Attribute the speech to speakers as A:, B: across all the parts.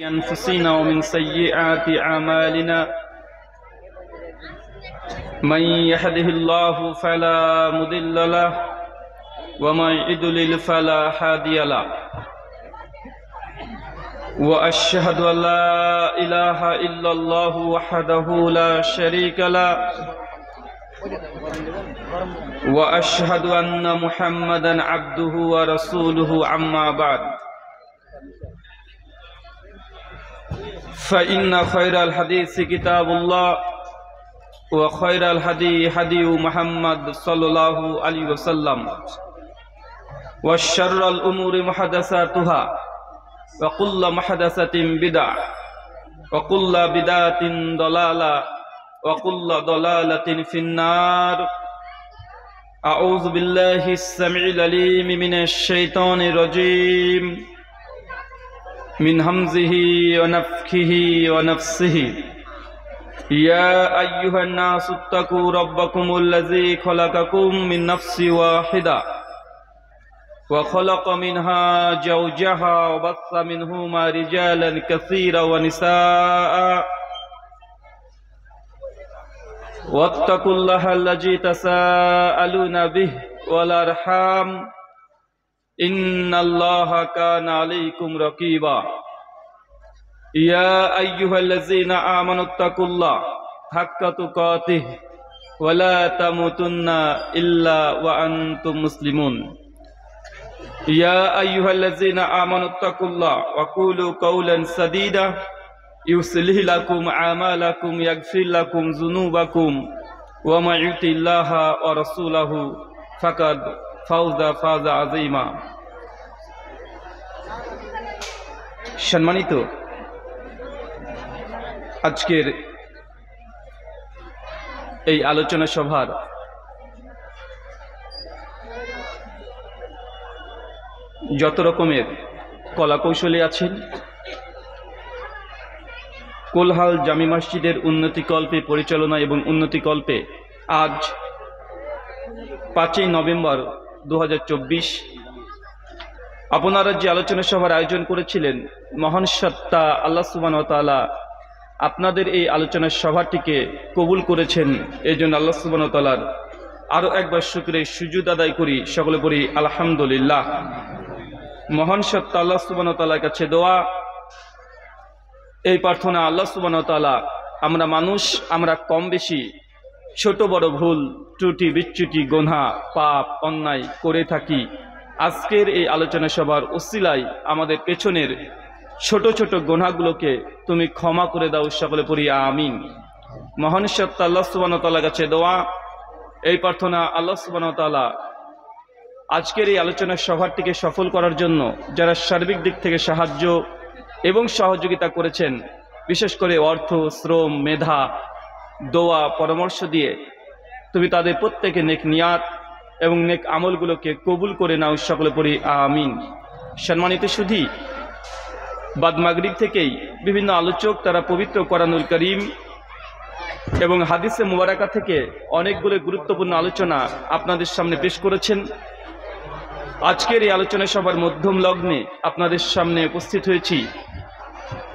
A: أنفسنا ومن سيئات أعمالنا من يهده الله فلا مضل له ومن يضلل فلا هادي له وأشهد أن لا إله إلا الله وحده لا شريك له وأشهد أن محمدا عبده ورسوله أما بعد فإن خير الحديث كتاب الله وخير الهدي هدي محمد صلى الله عليه وسلم وشر الأمور محدثاتها وكل محدثة بدعة وكل بدعة ضلالة وكل ضلالة في النار. أعوذ بالله السميع العليم من الشيطان الرجيم من همزه ونفخه ونفسه. يا أيها الناس اتقوا ربكم الذي خلقكم من نفس واحدة وخلق منها زوجها وبث منهما رجالا كثيرا ونساء واتقوا الله الذي تساءلون به والأرحام إن الله كان عليكم رقيبا. يا أيها الذين آمنوا اتقوا الله حق تقاته ولا تموتن إلا وأنتم مسلمون. يا أيها الذين آمنوا اتقوا الله وقولوا قولا سديدا يصلح لكم أعمالكم يغفر لكم ذنوبكم ومن يطع الله ورسوله فقد فاز فوزا عظيما. সম্মানিত, আজকের এই আলোচনা সভার যত রকমের কলাকৌশলী আছেন, কোলহাল জামি মসজিদের উন্নতিকল্পে পরিচালনা এবং উন্নতিকল্পে আজ 5ই নভেম্বর 2024 আপনারা যে আলোচনা সভার আয়োজন করেছিলেন, মহান সত্তা আল্লাহ সুবহানাহু ওয়া তাআলা আপনাদের এই আলোচনা সভাটিকে কবুল করেছেন। এই জন্য আল্লাহ সুবহানাহু ওয়া তাআলার আরও একবার শুকরিয়া সুজুদ আদায় করি, সকলে বলি আলহামদুলিল্লাহ। মহান সত্তা আল্লাহ সুবহানাহু ওয়া তাআলার কাছে দোয়া, এই প্রার্থনা, আল্লাহ সুবহানাহু ওয়া তাআলা আমরা মানুষ, আমরা কম বেশি ছোট বড় ভুল ত্রুটি বিচ্যুতি গুনাহ পাপ অন্যায় করে থাকি। আজকের এই আলোচনা সভার উসিলায় আমাদের পেছনের ছোট ছোট গুনাহগুলোকে তুমি ক্ষমা করে দাও, সকলে পড়ি আমিন। মহান সত্তা আল্লাহ সুবহানাহু ওয়া তাআলার কাছে দোয়া, এই প্রার্থনা, আল্লাহ সুবহানাহু ওয়া তাআলা আজকের এই আলোচনা সভাটিকে সফল করার জন্য যারা সার্বিক দিক থেকে সাহায্য এবং সহযোগিতা করেছেন, বিশেষ করে অর্থ, শ্রম, মেধা, দোয়া, পরামর্শ দিয়ে তুমি তাদের প্রত্যেকে নেক নিয়াত এবং নেক আমলগুলোকে কবুল করে নাও, সকলে পড়ি আমিন। সম্মানিত সুধী, বাদ মাগরিব থেকেই বিভিন্ন আলোচক তারা পবিত্র কোরআনুল কারীম এবং হাদিসে মুবারাকা থেকে অনেকগুলো গুরুত্বপূর্ণ আলোচনা আপনাদের সামনে পেশ করেছেন। আজকের এই আলোচনা সভার মধ্যম লগ্নে আপনাদের সামনে উপস্থিত হয়েছি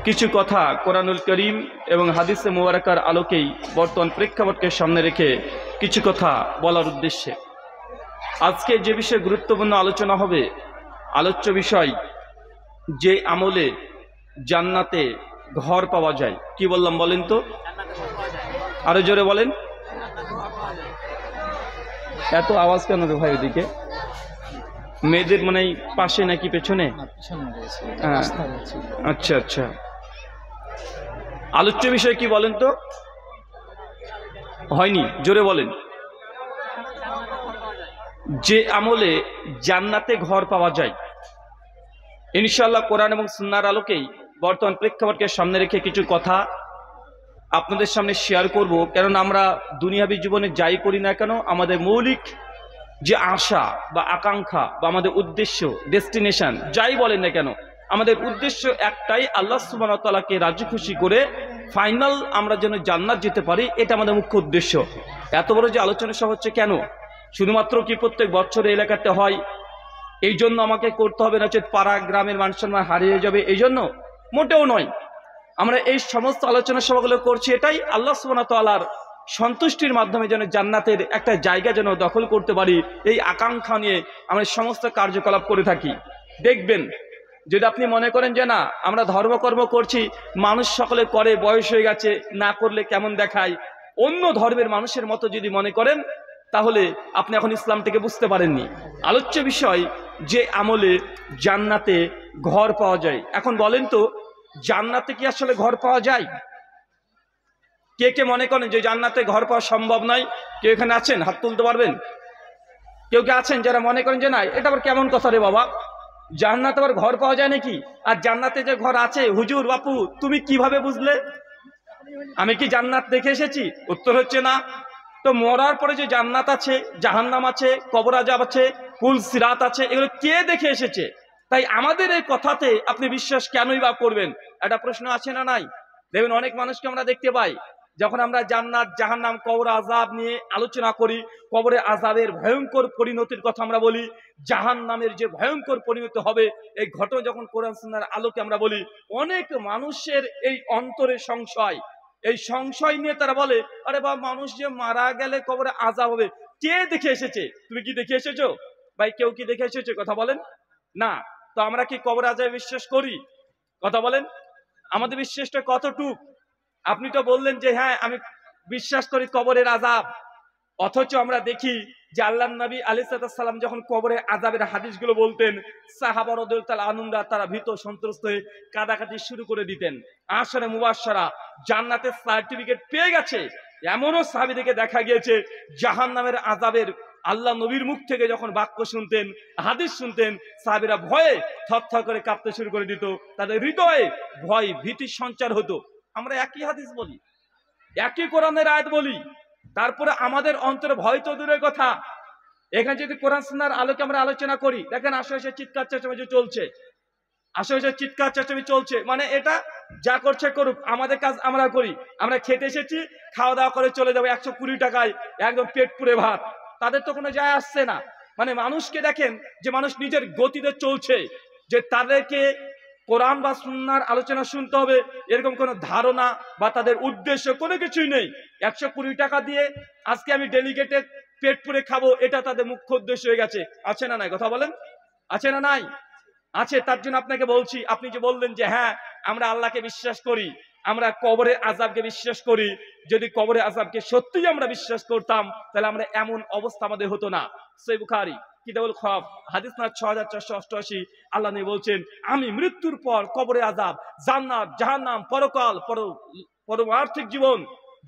A: কিছু কথা কোরআনুল কারীম এবং হাদিসে মুবারাকার আলোকেই বর্তমান প্রেক্ষাপটকে সামনে রেখে কিছু কথা বলার উদ্দেশ্যে। আজকে যে বিষয়ে গুরুত্বপূর্ণ আলোচনা হবে, আলোচ্য বিষয়, যে আমলে জান্নাতে ঘর পাওয়া যায়। কি বললাম বলেন তো? আরো জোরে বলেন। এত আওয়াজ কেন রে ভাই? ওদিকে মেয়েদের মানে পাশে নাকি পেছনে? আচ্ছা আচ্ছা, আলোচ্য বিষয় কি বলেন তো? হয়নি, জোরে বলেন। যে আমলে জান্নাতে ঘর পাওয়া যায়, ইনশাআল্লাহ কোরআন এবং সুন্নাহর আলোকেই বর্তমান প্রেক্ষাপটকে সামনে রেখে কিছু কথা আপনাদের সামনে শেয়ার করব। কারণ আমরা দুনিয়াবী জীবনে যাই করি না কেন, আমাদের মৌলিক যে আশা বা আকাঙ্ক্ষা বা আমাদের উদ্দেশ্য, ডেস্টিনেশন যাই বলেন না কেন, আমাদের উদ্দেশ্য একটাই, আল্লাহ সুবহানাহু ওয়া তাআলাকে রাজি খুশি করে ফাইনাল আমরা যেন জান্নাত যেতে পারি, এটা আমাদের মুখ্য উদ্দেশ্য। এত বড় যে আলোচনা সভা হচ্ছে কেন? শুধুমাত্র কি প্রত্যেক বছরে এলাকাতে হয় এই জন্য আমাকে করতে হবে, না পাড়া গ্রামের মান সম্মান হারিয়ে যাবে এই জন্য? মোটেও নয়। আমরা এই সমস্ত আলোচনা সভাগুলো করছি এটাই আল্লাহ সুবহানাহু ওয়া তাআলার সন্তুষ্টির মাধ্যমে যেন জান্নাতের একটা জায়গা যেন দখল করতে পারি, এই আকাঙ্ক্ষা নিয়ে আমরা সমস্ত কার্যকলাপ করে থাকি। দেখবেন যদি আপনি মনে করেন যে না আমরা ধর্মকর্ম করছি, মানুষ সকলে করে, বয়স হয়ে গেছে, না করলে কেমন দেখায়, অন্য ধর্মের মানুষের মতো যদি মনে করেন, তাহলে আপনি এখন ইসলামটিকে বুঝতে পারেননি। আলোচ্য বিষয় যে আমলে জান্নাতে ঘর পাওয়া যায়। এখন বলেন তো, জান্নাতে কি আসলে ঘর পাওয়া যায়? কে কে মনে করেন যে জান্নাতে ঘর পাওয়া সম্ভব নয়? কেউ এখানে আছেন? হাত তুলতে পারবেন? কেউ কে আছেন যারা মনে করেন যে না এটা আবার কেমন কথা রে বাবা, জান্নাতে আবার ঘর পাওয়া যায় নাকি? আর জান্নাতে যে ঘর আছে, হুজুর বাপু তুমি কিভাবে বুঝলে? আমি কি জান্নাত দেখে এসেছি? উত্তর হচ্ছে না। তো মরার পরে যে জান্নাত আছে, জাহান্নাম আছে, কবর আযাব আছে, পুল সিরাত আছে, এগুলো কে দেখে এসেছে? তাই আমাদের এই কথাতে আপনি বিশ্বাস কেনই বা করবেন? একটা প্রশ্ন আছে না নাই? দেখবেন অনেক মানুষকে আমরা দেখতে পাই, যখন আমরা জান্নাত জাহান্নাম কবর আযাব নিয়ে আলোচনা করি, কবরে আযাবের ভয়ঙ্কর পরিণতির কথা আমরা বলি, জাহান্নামের যে ভয়ঙ্কর পরিণতি হবে এই ঘটনা যখন কোরআন সুন্নাহর আলোকে আমরা বলি, অনেক মানুষের এই অন্তরে সংশয়, এই সংশয় নিয়ে তারা বলে আরে বাবা মানুষ যে মারা গেলে কবরে আযাব হবে, কে দেখে এসেছে? তুমি কি দেখে এসেছো ভাই? কেউ কি দেখে এসেছে? কথা বলেন না। তো আমরা কি কবরে আযাবে বিশ্বাস করি? কথা বলেন, আমাদের বিশ্বাসটা কতটুক? আপনি তো বললেন যে হ্যাঁ আমি বিশ্বাস করি কবরের আযাব, অথচ আমরা দেখি যে আল্লাহর নবী আলাইহিস সালাম যখন কবরের আযাবের হাদিসগুলো বলতেন, সাহাবা রাদিয়াল্লাহু তাআলা আনহুরা তারা ভীত সন্ত্রস্ত হয়ে কাঁদাকাটি শুরু করে দিতেন। আশরে মুবাশশারা জান্নাতের সার্টিফিকেট পেয়ে গেছে, এমনও সাহাবীদেরকে দেখা গিয়েছে জাহান্নামের আযাবের আল্লাহ নবীর মুখ থেকে যখন বাক্য শুনতেন, হাদিস শুনতেন, সাহাবীরা ভয়ে থরথর করে কাঁপতে শুরু করে দিত, তাদের হৃদয়ে ভয় ভীতির সঞ্চার হতো। আমরা একই হাদিস বলি, একই কোরআনের আয়াত বলি, তারপরে আমাদের অন্তরে ভয় তো দূরের কথা। এখানে যদি কোরআন সুন্নাহর আলোকে আমরা আলোচনা করি, দেখেন আশেপাশে চিৎকার চেঁচামেচি চলছে, আশেপাশে চিৎকার চেঁচামেচি চলছে, মানে এটা যা করছে করুক, আমাদের কাজ আমরা করি। আমরা খেতে এসেছি, খাওয়া দাওয়া করে চলে যাবো 120 টাকায় একদম পেট পুরে ভাত, তাদের তো কোনো যায় আসছে না। মানে মানুষকে দেখেন যে মানুষ নিজের গতিতে চলছে, যে তাদেরকে কোরআন বা সুন্নাহর আলোচনা শুনতে হবে এরকম কোনো ধারণা বা তাদের উদ্দেশ্য কোনো কিছুই নেই। 120 টাকা দিয়ে আজকে আমি ডেলিগেটেড পেট পুরে খাবো, এটা তাদের মুখ্য উদ্দেশ্য হয়ে গেছে। আছে না নাই? কথা বলেন, আছে না নাই? আছে। তার জন্য আপনাকে বলছি, আপনি যে বললেন যে হ্যাঁ আমরা আল্লাহকে বিশ্বাস করি, আমরা কবরের আযাবকে বিশ্বাস করি, যদি কবরের আযাবকে সত্যিই আমরা বিশ্বাস করতাম তাহলে আমরা এমন অবস্থা আমাদের হতো না। সহিহ বুখারী কিতাবুল খওফ হাদিস নাম্বার 6488 আল্লাহ নবী বলছেন, আমি মৃত্যুর পর কবরের আযাব, জান্নাত জাহান্নাম, পরকাল, পরমার্থিক জীবন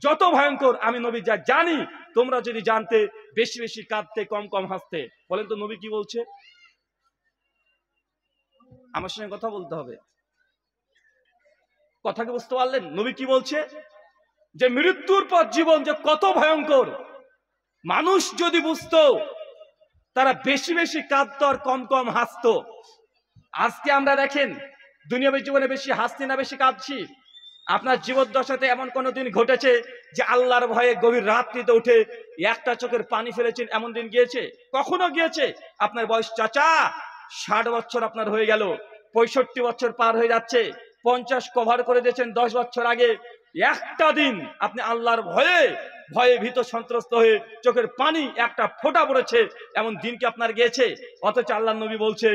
A: যত ভয়ঙ্কর আমি নবী যা জানি, তোমরা যদি জানতে বেশি বেশি কাঁদতে, কম কম হাসতে। বলেন তো নবী কি বলছে? আমার সঙ্গে কথা বলতে হবে, কথাকে বুঝতে পারলেন? নবী কি বলছে যে মৃত্যুর পর জীবন যে কত ভয়ঙ্কর, মানুষ যদি বুঝতো তারা বেশি বেশি কাঁদতো আর কম কম হাসতো। আজকে আমরা দেখেন দুনিয়াবী জীবনে বেশি হাসছি না বেশি কাঁদছি? আপনার জীবদ্দশাতে এমন কোনো দিন ঘটেছে যে আল্লাহর ভয়ে গভীর রাত্রিতে উঠে একটা চোখের পানি ফেলেছেন, এমন দিন গিয়েছে? কখনো গিয়েছে? আপনার বয়স চাচা 60 বছর আপনার হয়ে গেল, 65 বছর পার হয়ে যাচ্ছে, 50 কভার করে দিয়েছেন 10 বছর আগে, একটা দিন আপনি আল্লাহর ভয়ে ভয়ে ভীত সন্ত্রস্ত হয়ে চোখের পানি একটা ফোঁটা পড়েছে, এমন দিন কি আপনার গিয়েছে? অথচ আল্লাহর নবী বলছে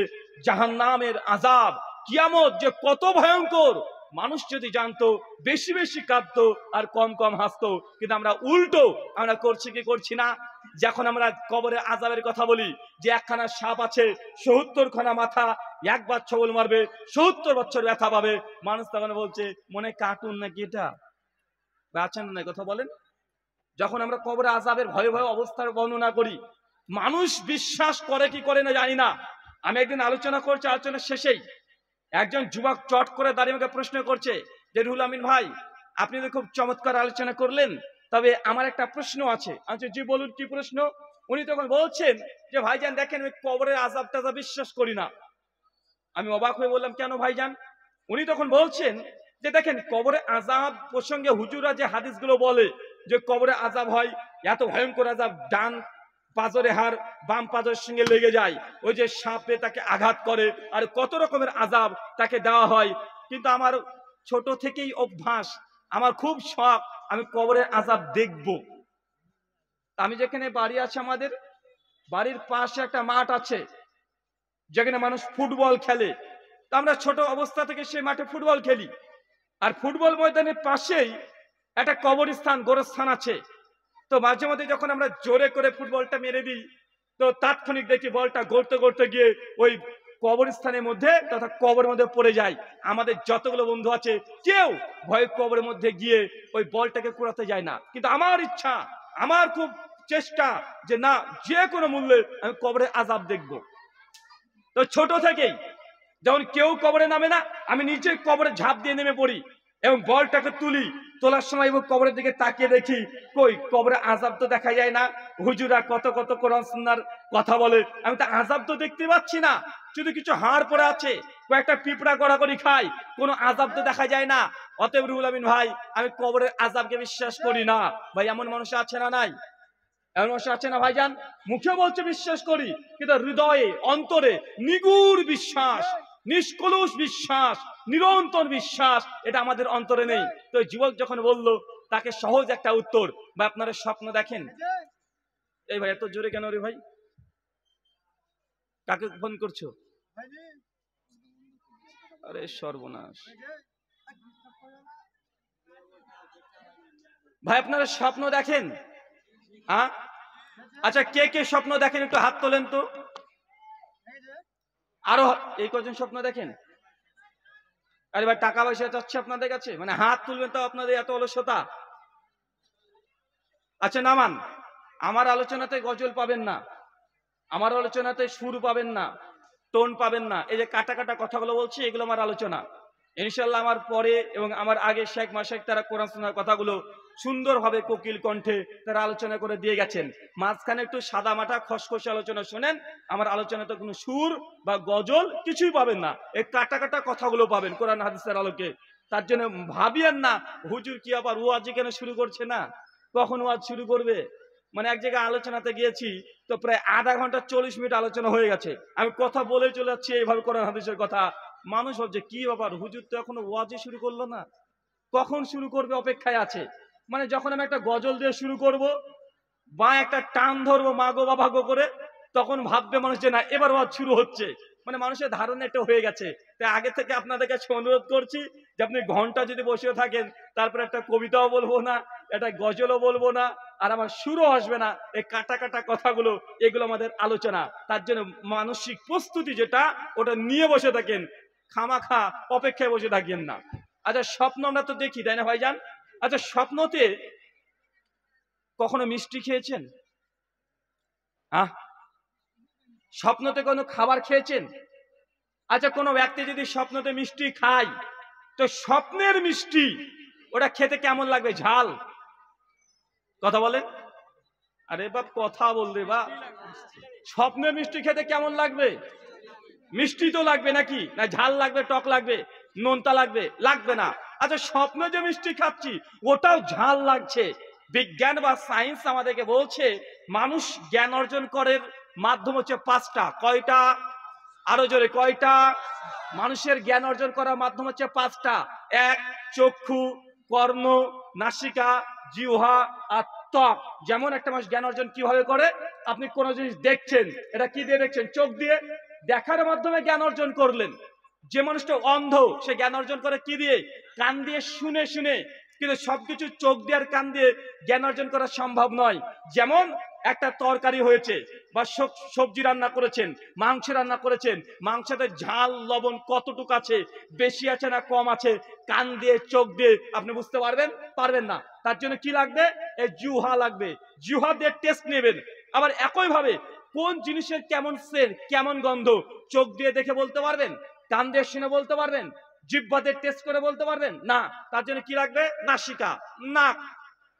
A: জাহান্নামের আযাব, কিয়ামত যে কত ভয়ঙ্কর, মানুষ যদি জানতো বেশি বেশি কাঁদতো আর কম কম হাসতো। কিন্তু আমরা উল্টো, আমরা করছি কি করছি না? যখন আমরা কবরে আযাবের কথা বলি যে একখানা সাপ আছে, ৭০ খানা মাথা, একবার ছবল মারবে ৭০ বছর ব্যথা পাবে, মানুষ তখন বলছে মনে কার্টুন নাকি এটা? আছেন না? কথা বলেন। যখন আমরা কবরে আযাবের ভয়ে ভয়ে অবস্থার বর্ণনা করি, মানুষ বিশ্বাস করে কি করে না জানি না। আমি একদিন আলোচনা করছি, আলোচনার শেষেই একজন যুবক চট করে দাঁড়িয়ে আমাকে প্রশ্ন করছে যে রুহুল আমিন ভাই, আপনি তো খুব চমৎকার আলোচনা করলেন, তবে আমার একটা প্রশ্ন আছে। আচ্ছা জি বলুন, কি প্রশ্ন? উনি তখন বলছেন যে ভাইজান দেখেন আমি কবরের আযাব টাযাব বিশ্বাস করি না। আমি অবাক হয়ে বললাম কেন ভাইজান? উনি তখন বলছেন যে দেখেন কবরে আযাব প্রসঙ্গে হুজুরা যে হাদিসগুলো বলে যে কবরে আযাব হয়, এত ভয়ঙ্কর আযাব, ডান পাজরে হাড় বাম পাজরের সঙ্গে লেগে যায়, ওই যে সাপে তাকে আঘাত করে, আর কত রকমের আযাব তাকে দেওয়া হয়, কিন্তু আমার ছোট থেকেই অভ্যাস, আমার খুব শখ আমি কবরের আযাব দেখব। আমি যেখানে বাড়ি আছে, আমাদের বাড়ির পাশে একটা মাঠ আছে যেখানে মানুষ ফুটবল খেলে। তো আমরা ছোট অবস্থা থেকে সেই মাঠে ফুটবল খেলি। আর ফুটবল ময়দানের পাশেই একটা কবরস্থান, গোরস্থান আছে। তো মাঝে মধ্যে যখন আমরা জোরে করে ফুটবলটা মেরে দিই, তো তাৎক্ষণিক দেখি বলটা গড়তে গড়তে গিয়ে ওই কবরস্থানের মধ্যে তথা কবরের মধ্যে পড়ে যায়। আমাদের যতগুলো বন্ধু আছে কেউ ভয়ে কবরের মধ্যে গিয়ে ওই বলটাকে কুড়াতে যায় না। কিন্তু আমার ইচ্ছা, আমার খুব চেষ্টা যে না, যে কোনো মূল্যে আমি কবরের আযাব দেখব। তো ছোট থেকেই যখন কেউ কবরে নামে না, আমি নিচে কবরে ঝাঁপ দিয়ে নেমে পড়ি এবং বলটাকে তুলি। তোলার সময় কবরের দিকে তাকিয়ে দেখি কই কবরে আযাব তো দেখা যায় না। হুজুরা কত কত কোরআন সুন্নাহর কথা বলে, আমি তো আযাব তো দেখতে পাচ্ছি না, শুধু কিছু হাড় পড়ে আছে, কয়েকটা পিঁপড়া গড়াগড়ি খাই, কোনো আযাব তো দেখা যায় না। অতএব রুহুল আমিন ভাই, আমি কবরের আযাবকে বিশ্বাস করি না। ভাই এমন মানুষ আছে না নাই? এমন মানুষ আছে না ভাইজান? মুখে বলছে বিশ্বাস করি, কিন্তু হৃদয়ে অন্তরে নিগুড় বিশ্বাস, নিষ্কলুষ বিশ্বাস, নিরন্তর বিশ্বাস এটা আমাদের অন্তরে নেই। তো যুবক যখন বলল, তাকে সহজ একটা উত্তর, বা আপনারা স্বপ্ন দেখেন? এই ভাই এত জোরে কেন রে ভাই? কাকে ফোন করছো? আরে সর্বনাশ ভাই, আপনারা স্বপ্ন দেখেন? হ্যাঁ, আচ্ছা কে কে স্বপ্ন দেখেন একটু হাত তোলেন তো। আরো এই কজন স্বপ্ন দেখেন? আরে ভাই টাকা পয়সা চাচ্ছে আপনাদের কাছে, মানে হাত তুলবেন তো আপনাদের এত অলসতা। আচ্ছা নামান। আমার আলোচনাতে গজল পাবেন না, আমার আলোচনাতে সুর পাবেন না, টোন পাবেন না। এই যে কাটা কাটা কথাগুলো বলছি, এগুলো আমার আলোচনা। ইনশাল্লাহ আমার পরে এবং আমার আগে শেখ মাশেক তারা কোরআন সুন্নাহর কথাগুলো সুন্দরভাবে কোকিল কণ্ঠে তারা আলোচনা করে দিয়ে গেছেন। মাঝখানে একটু সাদা মাটা খসখসে আলোচনা শোনেন। আমার আলোচনাতে কোনো সুর বা গজল কিছুই পাবেন না, এই কাটা কাটা কথাগুলো পাবেন কোরআন হাদিসের আলোকে। তার জন্য ভাবিয়েন না হুজুর কি আবার ওয়াজ কেন শুরু করছে না, কখন ওয়াজ শুরু করবে। মানে এক জায়গায় আলোচনাতে গিয়েছি, তো প্রায় আধা ঘন্টা 40 মিনিট আলোচনা হয়ে গেছে, আমি কথা বলে চলে যাচ্ছি এইভাবে কোরআন হাদিসের কথা। মানুষ ভাবছে কি ব্যাপার, হুজুর তো এখনো ওয়াজই শুরু করলো না, কখন শুরু করবে অপেক্ষায় আছে। মানে যখন আমি একটা গজল দিয়ে শুরু করব বা একটা টান ধরবো মাগো বা ভাগো করে, তখন ভাববে মানুষ যে না এবার ওয়াজ শুরু হচ্ছে। মানে মানুষের ধারণা এটা হয়ে গেছে। তাই আগে থেকে আপনাদের কাছে অনুরোধ করছি যে আপনি ঘন্টা যদি বসে থাকেন, তারপরে একটা কবিতাও বলবো না, একটা গজলও বলবো না, আর আমার সুরও আসবে না। এই কাটা কাটা কথাগুলো, এগুলো আমাদের আলোচনা। তার জন্য মানসিক প্রস্তুতি যেটা, ওটা নিয়ে বসে থাকেন, খামাখা অপেক্ষায় বসে থাকেন না। আচ্ছা স্বপ্ন আমরা তো দেখি, তাই না ভাইজান? আচ্ছা স্বপ্নতে কখনো মিষ্টি খেয়েছেন? হ্যাঁ, স্বপ্নতে কোনো খাবার খেয়েছেন? আচ্ছা কোনো ব্যক্তি যদি স্বপ্নতে মিষ্টি খায়, তো স্বপ্নের মিষ্টি ওটা খেতে কেমন লাগবে? ঝাল? কথা বলেন। আরে বাপ কথা বলবে বা, স্বপ্নের মিষ্টি খেতে কেমন লাগবে? মিষ্টি তো লাগবে নাকি, না ঝাল লাগবে, টক লাগবে, নোনতা লাগবে? লাগবে না। আচ্ছা স্বপ্নে যে মিষ্টি খাচ্ছি ওটাও ঝাল লাগছে। বিজ্ঞান বা সায়েন্স আমাদেরকে বলছে মানুষ জ্ঞান অর্জন করার মাধ্যম হচ্ছে 5টা। কয়টা? আরো জোরে কয়টা? মানুষের জ্ঞান অর্জন করার মাধ্যম হচ্ছে 5টা। এক, চক্ষু, কর্ণ, নাসিকা, জিহ্বা আর ত্বক। যেমন একটা মানুষ জ্ঞান অর্জন কিভাবে করে, আপনি কোন জিনিস দেখছেন, এটা কি দিয়ে দেখছেন? চোখ দিয়ে, দেখার মাধ্যমে জ্ঞান অর্জন করলেন। যে মানুষটা অন্ধ সে জ্ঞান অর্জন করে কি দিয়ে? কান দিয়ে শুনে শুনে। কিন্তু সবকিছু চোখ দিয়ে আর কান দিয়ে জ্ঞান অর্জন করা সম্ভব নয়। যেমন একটা তরকারি হয়েছে বা সবজি রান্না করেছেন, মাংস রান্না করেছেন, মাংসতে ঝাল লবণ কতটুকু আছে, বেশি আছে না কম আছে, কান দিয়ে চোখ দিয়ে আপনি বুঝতে পারবেন? পারবেন না। তার জন্য কি লাগবে? এই জিহ্বা লাগবে, জিহ্বা দিয়ে টেস্ট নেবেন। আবার একই ভাবে কোন জিনিসের কেমন সেন্ট, কেমন গন্ধ চোখ দিয়ে দেখে বলতে পারবেন? কান দিয়ে শুনে বলতে পারবেন? জিহ্বাতে টেস্ট করে বলতে পারবেন না। তার জন্য কি লাগবে? নাসিকা, নাক।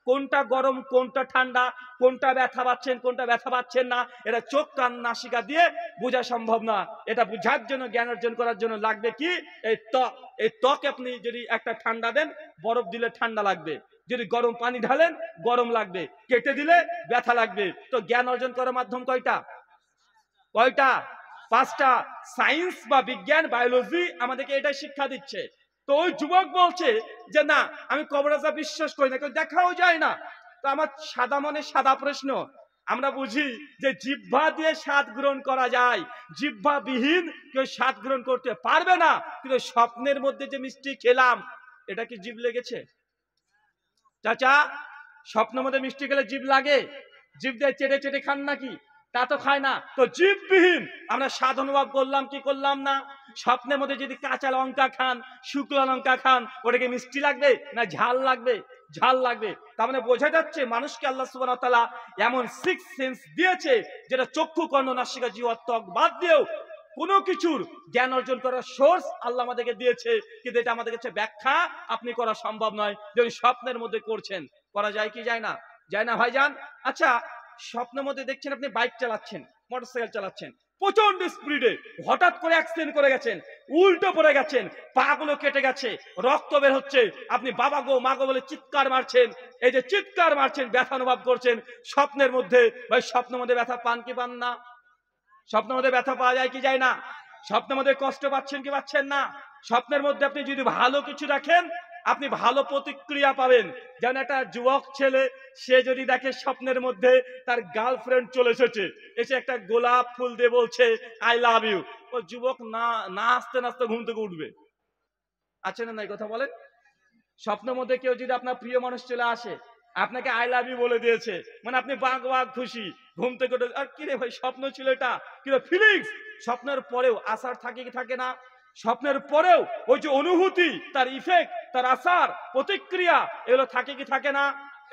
A: কোনটা গরম কোনটা ঠান্ডা, কোনটা ব্যথা পাচ্ছেন কোনটা ব্যথা পাচ্ছেন না, এটা চোখ কান নাসিকা দিয়ে বোঝা সম্ভব না। এটা বোঝার জন্য, জ্ঞান অর্জন করার জন্য লাগবে কি? এই ত্বক। এই ত্বক আপনি যদি একটা ঠান্ডা দেন, বরফ দিলে ঠান্ডা লাগবে, যদি গরম পানি ঢালেন গরম লাগবে, কেটে দিলে ব্যথা লাগবে। তো জ্ঞান অর্জন করার মাধ্যম কয়টা? কয়টা? 5টা। সায়েন্স বা বিজ্ঞান, বায়োলজি আমাদেরকে এটাই শিক্ষা দিচ্ছে। তো ওই যুবক বলছে যে না, আমি কবর আযাব বিশ্বাস করি না, কেউ দেখাও যায় না। তো আমার সাদা মনে সাদা প্রশ্ন, আমরা বুঝি যে জিহ্বা দিয়ে স্বাদ গ্রহণ করা যায়, জিহ্বা বিহীন কেউ স্বাদ গ্রহণ করতে পারবে না। কিন্তু স্বপ্নের মধ্যে যে মিষ্টি খেলাম, এটা কি জিভ লেগেছে? চাচা, স্বপ্নের মধ্যে মিষ্টি খেলে জিভ লাগে? জিভ দিয়ে চেটে চেটে খান নাকি? তা তো খায় না। তো জিভবিহীন আমরা স্বাদ অনুভব করলাম কি করলাম না? স্বপ্নের মধ্যে যদি কাঁচা লঙ্কা খান, শুকনো লঙ্কা খান, ওটাকে মিষ্টি লাগবে না ঝাল লাগবে? ঝাল লাগবে। তার মানে বোঝা যাচ্ছে মানুষকে আল্লাহ সুবহানাহু ওয়া তাআলা এমন সিক্স সেন্স দিয়েছে, যেটা চক্ষু, কর্ণ, নাসিকা, জিহ্বা, ত্বক বাদ দিয়েও কোনো কিছুর জ্ঞান অর্জন করার সোর্স আল্লাহ আমাদেরকে দিয়েছে। কিন্তু এটা আমাদের কাছে ব্যাখ্যা আপনি করা সম্ভব নয়। যদি স্বপ্নের মধ্যে করছেন, করা যায় কি যায় না? যায় না ভাইজান। আচ্ছা, স্বপ্নের মধ্যে দেখছেন আপনি বাইক চালাচ্ছেন, মোটরসাইকেল চালাচ্ছেন, প্রচন্ড স্পিডে হঠাৎ করে অ্যাক্সিডেন্ট করে গেছেন, উল্টো পড়ে গেছেন, পা গুলো কেটে গেছে, রক্ত বের হচ্ছে, আপনি বাবা গো মা গো বলে চিৎকার মারছেন। এই যে চিৎকার মারছেন, ব্যথা অনুভব করছেন স্বপ্নের মধ্যে। ভাই, স্বপ্নের মধ্যে ব্যথা পান কি পান না? স্বপ্নের মধ্যে ব্যথা পাওয়া যায় কি যায় না? স্বপ্নের মধ্যে কষ্ট পাচ্ছেন কি পাচ্ছেন না? স্বপ্নের মধ্যে আপনি যদি ভালো কিছু রাখেন, আপনি ভালো প্রতিক্রিয়া পাবেন। যেমন একটা যুবক ছেলে, সে যদি দেখে স্বপ্নের মধ্যে তার গার্লফ্রেন্ড চলে এসেছে, এসে একটা গোলাপ ফুল দিয়ে বলছে আই লাভ ইউ, ও যুবক না নাচতে নাচতে ঘুম থেকে উঠবে। আছে না নাই কথা বলেন? স্বপ্নের মধ্যে কেউ যদি আপনার প্রিয় মানুষ চলে আসে, আপনাকে আই লাভ ইউ বলে দিয়েছে, মানে আপনি বাঘ বাঘ খুশি, ঘুম থেকে উঠে আর কি রে ভাই স্বপ্ন ছিল এটা, কিন্তু ফিলিংস স্বপ্নের পরেও আসার থাকে কি থাকে না? স্বপ্নের পরেও ওই যে অনুভূতি, তার ইফেক্ট, তার আসার প্রতিক্রিয়া, এগুলো থাকে কি থাকে না?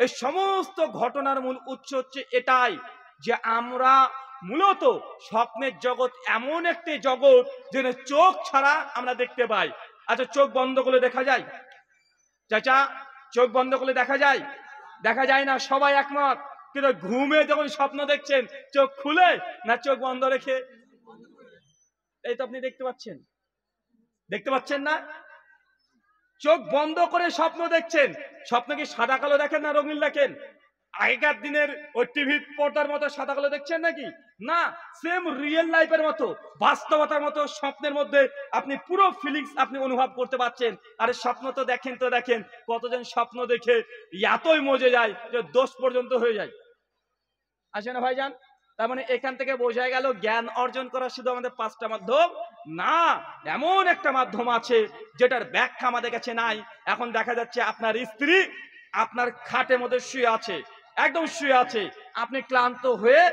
A: এই সমস্ত ঘটনার মূল উৎস হচ্ছে এটাই, যে আমরা মূলত স্বপ্নের জগৎ এমন একটি জগৎ যেখানে চোখ ছাড়া আমরা দেখতে পাই। আচ্ছা, চোখ বন্ধ করে দেখা যায়? চাচা, চোখ বন্ধ করলে দেখা যায়? দেখা যায় না, সবাই একমত। কিন্তু ঘুমে যখন স্বপ্ন দেখছেন, চোখ খুলে না চোখ বন্ধ রেখে? এই তো আপনি দেখতে পাচ্ছেন, দেখতে পাচ্ছেন না? চোখ বন্ধ করে স্বপ্ন দেখছেন। স্বপ্ন কি সাদা কালো দেখেন না রঙিন দেখেন? আগেকার দিনের ওই টিভির পর্দার মতো সাদা কালো দেখছেন নাকি? না, সেম রিয়েল লাইফের মতো, বাস্তবতার মতো স্বপ্নের মধ্যে আপনি পুরো ফিলিংস আপনি অনুভব করতে পারছেন। আরে স্বপ্ন তো দেখেন, তো দেখেন কতজন স্বপ্ন দেখে এতই মজে যায় যে দোষ পর্যন্ত হয়ে যায়। আসে না ভাইজান? তার মানে এখান থেকে বোঝা গেল জ্ঞান অর্জন করা শুধু আমাদের পাঁচটা মাধ্যম না, এমন একটা মাধ্যম আছে যেটার ব্যাখ্যা আমাদের কাছে নাই। এখন দেখা যাচ্ছে আপনার স্ত্রী আপনার খাটের মধ্যে শুয়ে আছে, একদম শুয়ে আছে, আপনি ক্লান্ত হয়ে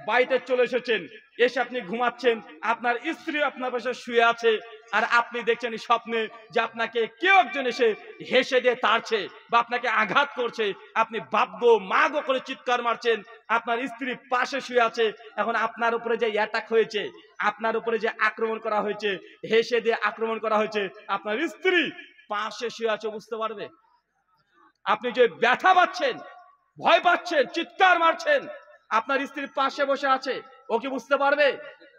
A: বাড়িতে চলে এসেছেন, এসে আপনি ঘুমাচ্ছেন, আপনার স্ত্রী আপনার পাশে শুয়ে আছে, আর আপনি দেখছেন স্বপ্নে যে আপনাকে কেউ একজন এসে হেসে দিয়ে তাড়ছে বা আপনাকে আঘাত করছে, আপনি বাপ গো মা গো করে চিৎকার মারছেন, আপনার স্ত্রী পাশে শুয়ে আছে। এখন আপনার উপরে যে অ্যাটাক হয়েছে, আপনার উপরে যে আক্রমণ করা হয়েছে, হেসে দিয়ে আক্রমণ করা হয়েছে, আপনার স্ত্রী পাশে শুয়ে আছে, বুঝতে পারবে? আপনি যে ব্যথা পাচ্ছেন, ভয় পাচ্ছেন, চিৎকার মারছেন, আপনার স্ত্রীর পাশে বসে আছে, ও কি বুঝতে পারবে?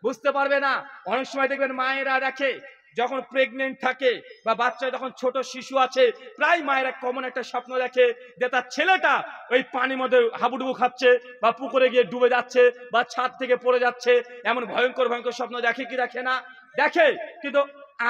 A: বুঝতে পারবে না। অনেক সময় দেখবেন মায়েরা দেখে, যখন প্রেগনেন্ট থাকে বা বাচ্চা যখন ছোট শিশু আছে, প্রায় মায়েরা কমন একটা স্বপ্ন দেখে যে তার ছেলেটা ওই পানির মধ্যে হাবুডুবু খাচ্ছে বা পুকুরে গিয়ে ডুবে যাচ্ছে বা ছাদ থেকে পড়ে যাচ্ছে। এমন ভয়ঙ্কর ভয়ঙ্কর স্বপ্ন দেখে কি দেখে না? দেখে। কিন্তু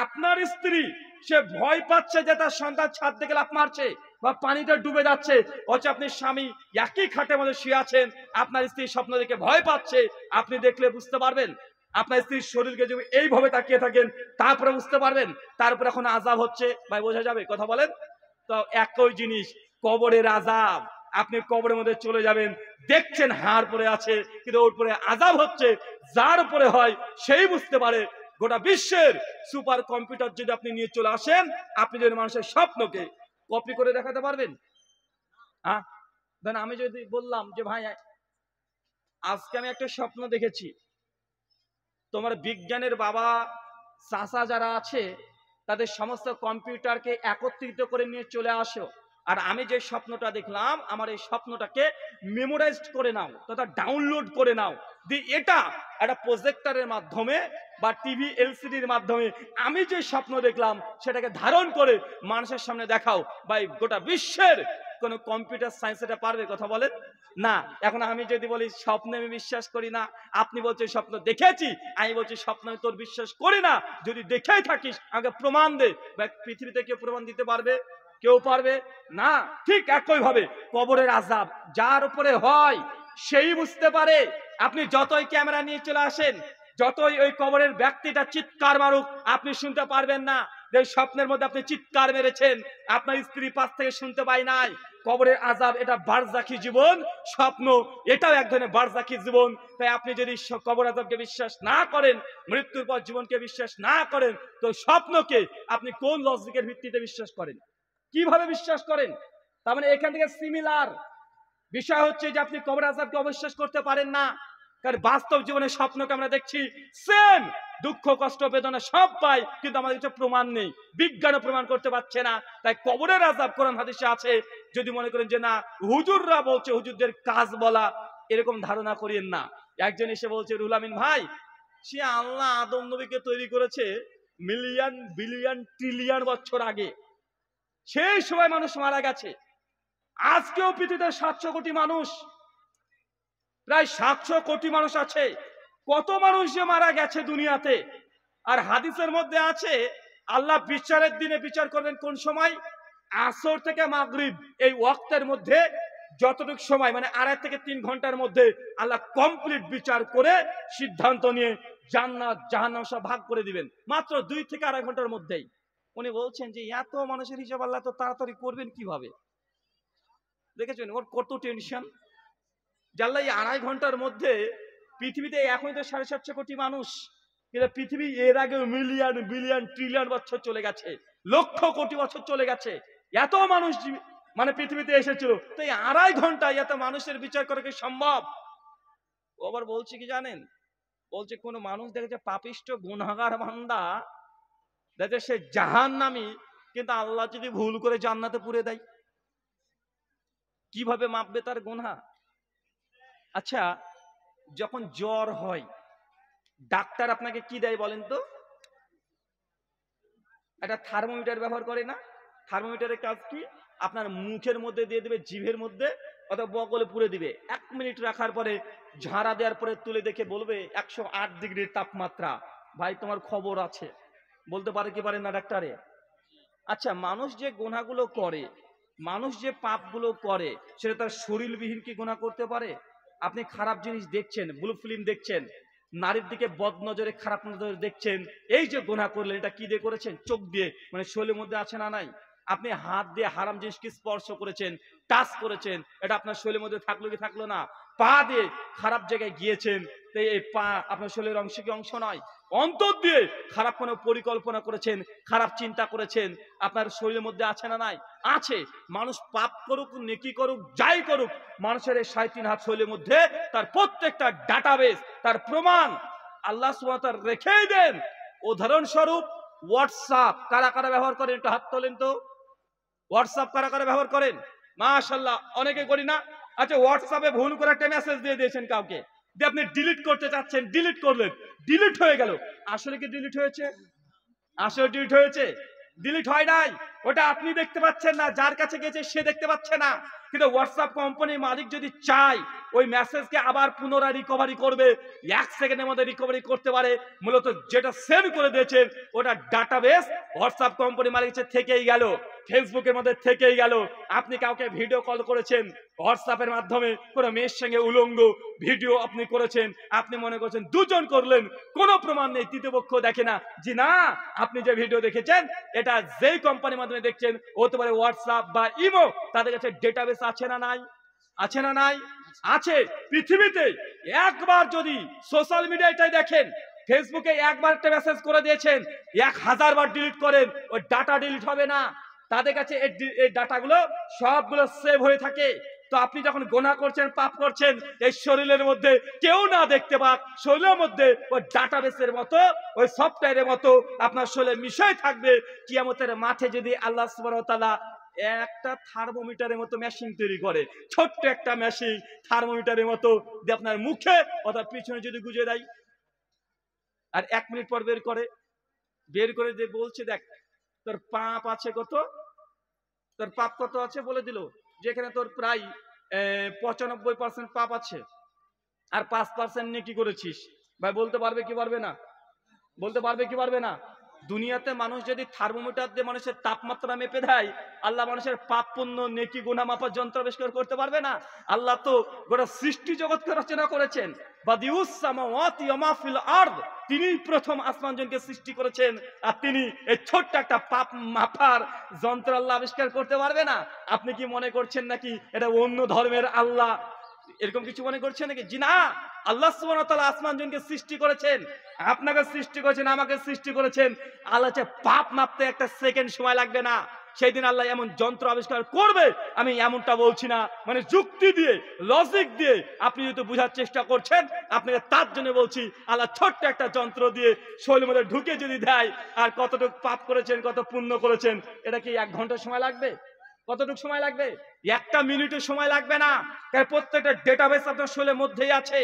A: আপনার স্ত্রী সে ভয় পাচ্ছে যে তার সন্তান ছাদ থেকে লাফ মারছে বা পানিতে ডুবে যাচ্ছে, অথচ আপনি স্বামী একই খাটের মধ্যে শুয়ে আছেন, আপনার স্ত্রী স্বপ্ন দেখে ভয় পাচ্ছে, আপনি দেখলে বুঝতে পারবেন? আপনার স্ত্রীর শরীরকে যদি এইভাবে তাকিয়ে থাকেন, তারপরে বুঝতে পারবেন তারপরে এখন আযাব হচ্ছে। ভাই বোঝা যাবে কথা বলেন? তো একই জিনিস কবরের আযাব। আপনি কবরের মধ্যে চলে যাবেন, দেখছেন হাড় পড়ে আছে, কিন্তু ওর উপরে আযাব হচ্ছে। যার উপরে হয় সেই বুঝতে পারে। গোটা বিশ্বের সুপার কম্পিউটার যদি আপনি নিয়ে চলে আসেন, আপনি যদি মানুষের স্বপ্নকে কপি করে দেখাতে পারবেন? হ্যাঁ, ধরেন আমি যদি বললাম যে ভাই আজকে আমি একটা স্বপ্ন দেখেছি, তোমার বিজ্ঞানের বাবা চাচা যারা আছে তাদের সমস্ত কম্পিউটারকে একত্রিত করে নিয়ে চলে আসো, আর আমি যে স্বপ্নটা দেখলাম আমার এই স্বপ্নটাকে মেমোরাইজড করে নাও তথা ডাউনলোড করে নাও, দি এটা একটা প্রজেক্টরের মাধ্যমে বা টিভি এলসিডির মাধ্যমে আমি যে স্বপ্ন দেখলাম সেটাকে ধারণ করে মানুষের সামনে দেখাও। ভাই গোটা বিশ্বের কোনো কম্পিউটার সায়েন্স এটা পারবে? কথা বলেন না। এখন আমি যদি বলি স্বপ্নে আমি বিশ্বাস করি না, আপনি বলছেন স্বপ্ন দেখেছি, আমি বলছি স্বপ্ন আমি তোর বিশ্বাস করি না, যদি দেখেই থাকিস আমাকে প্রমাণ দে। পৃথিবীতে কেউ প্রমাণ দিতে পারবে? কেউ পারবে না। ঠিক একই ভাবে কবরের আযাব যার উপরে হয় সেই বুঝতে পারে। আপনি যতই ক্যামেরা নিয়ে চলে আসেন, যতই ওই কবরের ব্যক্তিটা চিৎকার মারুক, আপনি শুনতে পারবেন না। যে স্বপ্নের মধ্যে আপনি চিৎকার মেরেছেন, আপনার স্ত্রী পাশ থেকে শুনতে পায় নাই। কবরের আযাব এটা বারজাখী জীবন, স্বপ্ন এটাও এক ধরনের বারজাখী জীবন। তাই আপনি যদি কবর আযাবকে বিশ্বাস না করেন, মৃত্যুর পর জীবনকে বিশ্বাস না করেন, তো স্বপ্নকে আপনি কোন লজিকের ভিত্তিতে বিশ্বাস করেন, কিভাবে বিশ্বাস করেন? তার মানে এখান থেকে সিমিলার বিষয় হচ্ছে যে আপনি কবর আযাবকে অবিশ্বাস করতে পারেন না, কারণ বাস্তব জীবনে স্বপ্নকে আমরা দেখছি সেম, দুঃখ কষ্ট বেদনা সব পাই, কিন্তু আমাদের কাছে প্রমাণ নেই, বিজ্ঞানও প্রমাণ করতে পারছে না। তাই কবরের আযাব কোরআন হাদিসে আছে। যদি মনে করেন যে না হুজুররা বলছে, হুজুরদের কাজ বলা, এরকম ধারণা করিয়েন না। একজন এসে বলছে, রুহুল আমিন ভাই, সে আল্লাহ আদম নবীকে তৈরি করেছে মিলিয়ন বিলিয়ন ট্রিলিয়ন বছর আগে, সেই সময় মানুষ মারা গেছে। আজকেও পৃথিবীতে 700 কোটি মানুষ, প্রায় 700 কোটি মানুষ আছে। কত মানুষ যে মারা গেছে দুনিয়াতে। আর হাদিসের মধ্যে আছে আল্লাহ বিচারের দিনে বিচার করবেন কোন সময়? আসর থেকে মাগরিব, এই ওয়াক্তের মধ্যে যতটুকু সময়, মানে 2.5 থেকে 3 ঘন্টার মধ্যে আল্লাহ কমপ্লিট বিচার করে সিদ্ধান্ত নিয়ে জান্নাত জাহান্নাম সব ভাগ করে দিবেন, মাত্র 2 থেকে 2.5 ঘন্টার মধ্যেই। উনি বলছেন যে এত মানুষের হিসাব আল্লাহ তো তাড়াতাড়ি করবেন কিভাবে? দেখেছেন ওর কত টেনশন। জানলা এই 2.5 ঘন্টার মধ্যে পৃথিবীতে এখনই তো 750 কোটি মানুষ, কিন্তু পৃথিবী এর আগে মিলিয়ন বিলিয়ন ট্রিলিয়ন বছর চলে গেছে, লক্ষ কোটি বছর চলে গেছে। এত মানুষ মানে পৃথিবীতে এসেছিল, তো এই 2.5 ঘন্টায় এত মানুষের বিচার করা কি সম্ভব? ও আবার বলছে কি জানেন, বলছে কোন মানুষ দেখেছে পাপিষ্ট গুনাহগার বান্দা, দেখে সে জাহান্নামী, কিন্তু আল্লাহ যদি ভুল করে জান্নাতে পুরে দেয়, কিভাবে মাপবে তার গুনাহ? আচ্ছা, যখন জ্বর হয় ডাক্তার আপনাকে কি দেয় বলেন তো? একটা থার্মোমিটার ব্যবহার করে না? থার্মোমিটারের কাজ কি? আপনার মুখের মধ্যে দিয়ে দিবে, জিভের মধ্যে অথবা বগলে পুরে দিবে, 1 মিনিট রাখার পরে ঝাড়া দেওয়ার পরে তুলে দেখে বলবে 108 ডিগ্রির তাপমাত্রা। ভাই তোমার খবর আছে। বলতে পারে কি পারে না ডাক্তারে? আচ্ছা, মানুষ যে গুনাহগুলো করে, মানুষ যে পাপগুলো করে, সেটা তার শরীরবিহীন কি গুনাহ করতে পারে? আপনি খারাপ জিনিস দেখছেন, ব্লু ফিল্ম দেখছেন, নারীর দিকে বদ নজরে খারাপ নজরে দেখছেন, এই যে গুনাহ করলেন, এটা কি দিয়ে করেছেন? চোখ দিয়ে, মানে শরীরের মধ্যে আছে না নাই? আপনি হাত দিয়ে হারাম জিনিসকে স্পর্শ করেছেন, টাচ করেছেন, এটা আপনার শরীরের মধ্যে থাকলো কি থাকলো না? পা দিয়ে খারাপ জায়গায় গিয়েছেন, তো এই পা আপনার শরীরের অংশ কি অংশ নয়? অন্তর দিয়ে খারাপ কোনো পরিকল্পনা করেছেন, খারাপ চিন্তা করেছেন, আপনার শরীরের মধ্যে আছে না নাই? আছে। মানুষ পাপ করুক নেকি করুক যাই করুক, মানুষের এই 3.5 হাত শরীরের মধ্যে তার প্রত্যেকটা ডাটাবেস, তার প্রমাণ আল্লাহ সুবহানাহু ওয়া তাআলা রেখেই দেন। উদাহরণস্বরূপ হোয়াটসঅ্যাপ কারা কারা ব্যবহার করেন একটু হাত তোলেন তো। হোয়াটসঅ্যাপ কারা কারা ব্যবহার করেন? মাশাআল্লাহ, অনেকে করি না। আচ্ছা, হোয়াটসঅ্যাপে ভুল করে একটা মেসেজ দিয়ে দিয়েছেন কাউকে, যে আপনি ডিলিট করতে চাচ্ছেন, ডিলিট করলেন, ডিলিট হয়ে গেল। আসলে কি ডিলিট হয়েছে? আসলে ডিলিট হয়েছে? ডিলিট হয় নাই। ওটা আপনি দেখতে পাচ্ছেন না, যার কাছে গেছে সে দেখতে পাচ্ছে না। কিন্তু হোয়াটসঅ্যাপ কোম্পানির মালিক যদি চায়, ওই মেসেজকে আবার পুনরায় রিকভারি করবে, 1 সেকেন্ডের মধ্যে রিকভারি করতে পারে। মূলত যেটা সেন্ড করে দিয়েছেন ওটা ডাটাবেস হোয়াটসঅ্যাপ কোম্পানির মালিক থেকেই গেল, ফেসবুকের মধ্যে থেকেই গেল। আপনি কাউকে ভিডিও কল করেছেন হোয়াটসঅ্যাপের মাধ্যমে, কোনো মেয়ের সঙ্গে উলঙ্গ ভিডিও আপনি করেছেন, আপনি মনে করছেন দুজন করলেন, কোনো প্রমাণ নেই, তৃতীয় পক্ষ দেখে না। জি না, আপনি যে ভিডিও দেখেছেন এটা যেই কোম্পানির মাধ্যমে দেখছেন, হতে পারে হোয়াটসঅ্যাপ বা ইমো, তাদের কাছে ডেটাবেস আছে না নাই? আছে না নাই? আছে। পৃথিবীতে একবার যদি সোশ্যাল মিডিয়াটাই দেখেন, ফেসবুকে একবার একটা মেসেজ করে দিয়েছেন, 1000 বার ডিলিট করেন, ওই ডাটা ডিলিট হবে না। তাদের কাছে এই ডাটাগুলো সবগুলো সেভ হয়ে থাকে। তো আপনি যখন গুনাহ করছেন, পাপ করছেন, এই শরীরের মধ্যে কেউ না দেখতে পাক, শরীরের মধ্যে ওই ডাটাবেসের মতো, ওই সফটওয়্যারের মতো আপনার শরীরে মিশাই থাকবে। কিয়ামতের মাঠে যদি আল্লাহ সুবহানাহু ওয়া তাআলা একটা থার্মোমিটারের মতো মেশিন তৈরি করে, ছোট্ট একটা মেশিন থার্মোমিটারের মতো, দিয়ে আপনার মুখে অথবা পিছনে যদি গুজে দেয়, আর 1 মিনিট পর বের করে যে বলছে দেখ তোর পাপ আছে কত, তোর পাপ কত আছে বলে দিল, যেখানে তোর প্রায় 95% পাপ আছে আর 5% নেকি করেছিস, ভাই বলতে পারবে কি পারবে না? বলতে পারবে কি পারবে না? দুনিয়াতে মানুষ যদি থার্মোমিটার দিয়ে মানুষের তাপমাত্রা মেপে দেয়, আল্লাহ মানুষের পাপ পুণ্য নেকি গুনাহ মাপার যন্ত্র আবিষ্কার করতে পারবে না? আল্লাহ তো গোটা সৃষ্টি জগৎকে রচনা করেছেন। বাদিউস সামাওয়াতি ওয়া মা ফিল আরদ, তিনিই প্রথম আসমান জমিনকে সৃষ্টি করেছেন, আর তিনি এই ছোট্ট একটা পাপ মাপার যন্ত্র আল্লাহ আবিষ্কার করতে পারবে না? আপনি কি মনে করছেন নাকি এটা অন্য ধর্মের আল্লাহ এরকম কিছু মনে করছেন নাকি? জি না, আল্লাহ সুবহানাহু ওয়া তাআলা আসমান জমিনকে সৃষ্টি করেছেন, আপনাকে সৃষ্টি করেছেন, আমাকে সৃষ্টি করেছেন। আল্লাহ পাপ মাপতে একটা সেকেন্ড সময় লাগবে না। সেই দিন আল্লাহ এমন যন্ত্র আবিষ্কার করবে, আমি এমনটা বলছি না, মানে যুক্তি দিয়ে লজিক দিয়ে আপনি যদি বোঝার চেষ্টা করছেন, আপনাকে তার জন্য বলছি আল্লাহ ছোট্ট একটা যন্ত্র দিয়ে শরীরের মধ্যে ঢুকে যদি দেয়, আর কতটুকু পাপ করেছেন কত পুণ্য করেছেন, এটা কি 1 ঘন্টা সময় লাগবে? কতটুকু সময় লাগবে? 1 মিনিটের সময় লাগবে না, কারণ প্রত্যেকটা ডেটাবেস আপনার শরীরের মধ্যেই আছে।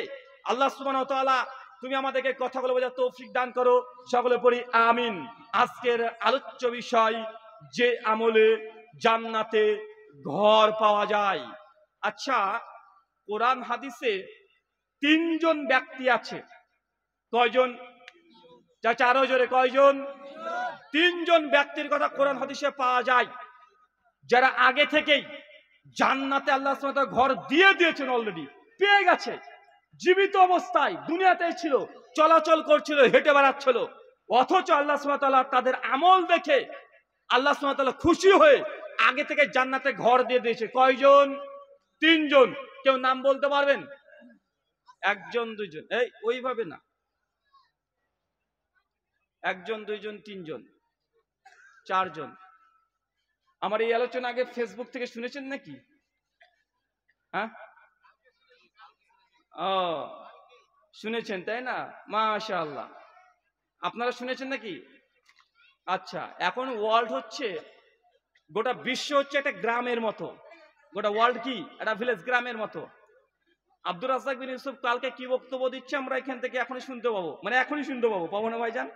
A: আল্লাহ সুবহানাহু ওয়া তাআলা তুমি আমাদেরকে কথাগুলো বোঝার তৌফিক দান করো, সকলে পড়ি আমিন। আজকের আলোচ্য বিষয়, যে আমলে জান্নাতে ঘর পাওয়া যায়। আচ্ছা, কোরআন হাদিসে 3 জন ব্যক্তি আছে, কয়জন? চাচা আরো জোরে, কয়জন? 3 জন ব্যক্তির কথা কোরআন হাদিসে পাওয়া যায়, যারা আগে থেকেই জান্নাতে আল্লাহ সুবহানাহু ওয়া তাআলা ঘর দিয়ে দিয়েছেন, অলরেডি পেয়ে গেছে। জীবিত অবস্থায় দুনিয়াতেই ছিল, চলাচল করছিল, হেঁটে বেড়াচ্ছিল, অথচ আল্লাহ সুবহানাহু ওয়া তাআলা তাদের আমল দেখে আল্লাহ সুবহানাহু ওয়া তাআলা খুশি হয়ে আগে থেকে জান্নাতে ঘর দিয়ে দিয়েছে। কয়জন? 3 জন। কেউ নাম বলতে পারবেন? 1 জন 2 জন, এই ওইভাবে না, 1 জন 2 জন 3 জন 4 জন। আমার এই আলোচনা আগে ফেসবুক থেকে শুনেছেন নাকি? হ্যাঁ, ও শুনেছেন, তাই না? মাশাআল্লাহ, আপনারা শুনেছেন নাকি? আচ্ছা, এখন ওয়ার্ল্ড হচ্ছে, গোটা বিশ্ব হচ্ছে একটা গ্রামের মতো। গোটা ওয়ার্ল্ড কি একটা ভিলেজ, গ্রামের মতো। আব্দুর রাজ্জাক বিন ইউসুফ কালকে কি বক্তব্য দিচ্ছে আমরা এখান থেকে এখনই শুনতে পাবো, মানে এখনই শুনতে পাবো, পাবো না ভাইজান?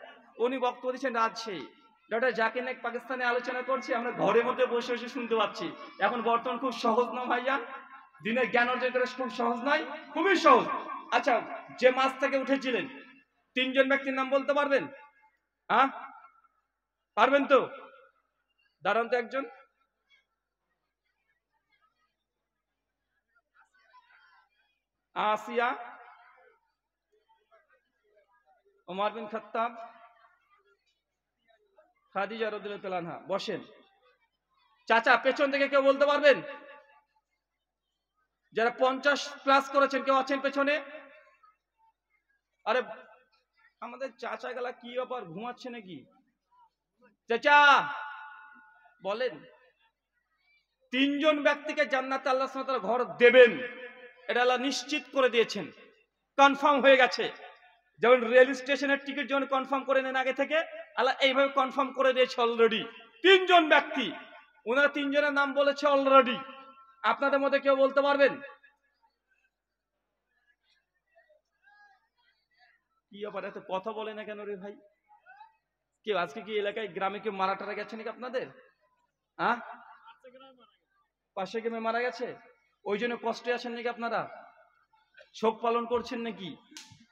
A: উনি বক্তব্য দিচ্ছেন রাজশাহী। ডক্টর জাকির নায়েক পাকিস্তানে আলোচনা করছে, আমরা ঘরের মধ্যে বসে বসে শুনতে পাচ্ছি। এখন বর্তমান খুব সহজ না ভাইজান? দিনের জ্ঞান অর্জন করা খুব সহজ নয়? খুবই সহজ। আচ্ছা, যে মাছ থেকে উঠেছিলেন 3 জন ব্যক্তির নাম বলতে পারবেন? হ্যাঁ, পারবেন তো? দাঁড়ান তো একজন। আসিয়া, ওমর বিন খাত্তাব, খাদিজা রাদিয়াল্লাহু তাআলা আনহা। বসেন। চাচা পেছন থেকে কেউ বলতে পারবেন? যারা 50 প্লাস করেছেন, কেউ আছেন পেছনে? আরে আমাদের চাচা গেলা কি ব্যাপার, ঘুমাচ্ছে নাকি? চাচা বলেন। 3 জন ব্যক্তিকে জান্নাতে আল্লাহ সুবহানাহু ওয়া তাআলা ঘর দেবেন, এটা আল্লাহ নিশ্চিত করে দিয়েছেন, কনফার্ম হয়ে গেছে। যেমন রেল স্টেশনের টিকিট যেমন কনফার্ম করে নেন আগে থেকে, আল্লাহ এইভাবে কনফার্ম করে দিয়েছে অলরেডি। 3 জন ব্যক্তি, ওনারা 3 জনের নাম বলেছে অলরেডি। আপনাদের মধ্যে কেউ বলতে পারবেন? কি ব্যাপার, এত কথা বলে না কেন রে ভাই? কেউ আজকে কি এলাকায় গ্রামে কেউ মারা টারা গেছে নাকি আপনাদের? হ্যাঁ, পাশে গ্রামে মারা গেছে, ওই জন্য কষ্টে আছেন নাকি আপনারা? শোক পালন করছেন নাকি?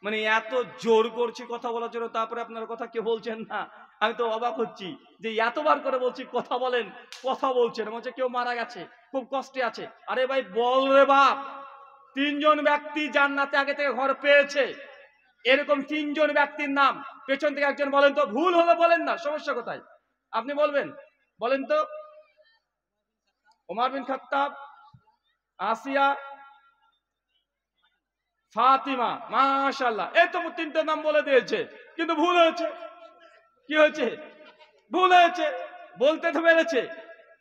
A: মানে এত জোর করছি কথা বলার জন্য, তারপরে আপনার কথা কেউ বলছেন না। আমি তো অবাক হচ্ছি যে এতবার করে বলছি কথা বলেন, কথা বলছেন, বলছে কেউ মারা গেছে, খুব কষ্টে আছে। আরে ভাই বল রে বাপ, 3 জন ব্যক্তি জান্নাতে আগে থেকে ঘর পেয়েছে, এরকম 3 জন ব্যক্তির নাম পেছন থেকে একজন বলেন তো। ভুল হলে বলেন না, সমস্যা কোথায়? আপনি বলবেন, বলেন তো। ওমর বিন খাত্তাব, আসিয়া, ফাতিমা। মাশাআল্লাহ, এই তো 3টে নাম বলে দিয়েছে, কিন্তু ভুল হয়েছে। কি হয়েছে? ভুল হয়েছে, বলতে তো পেরেছে।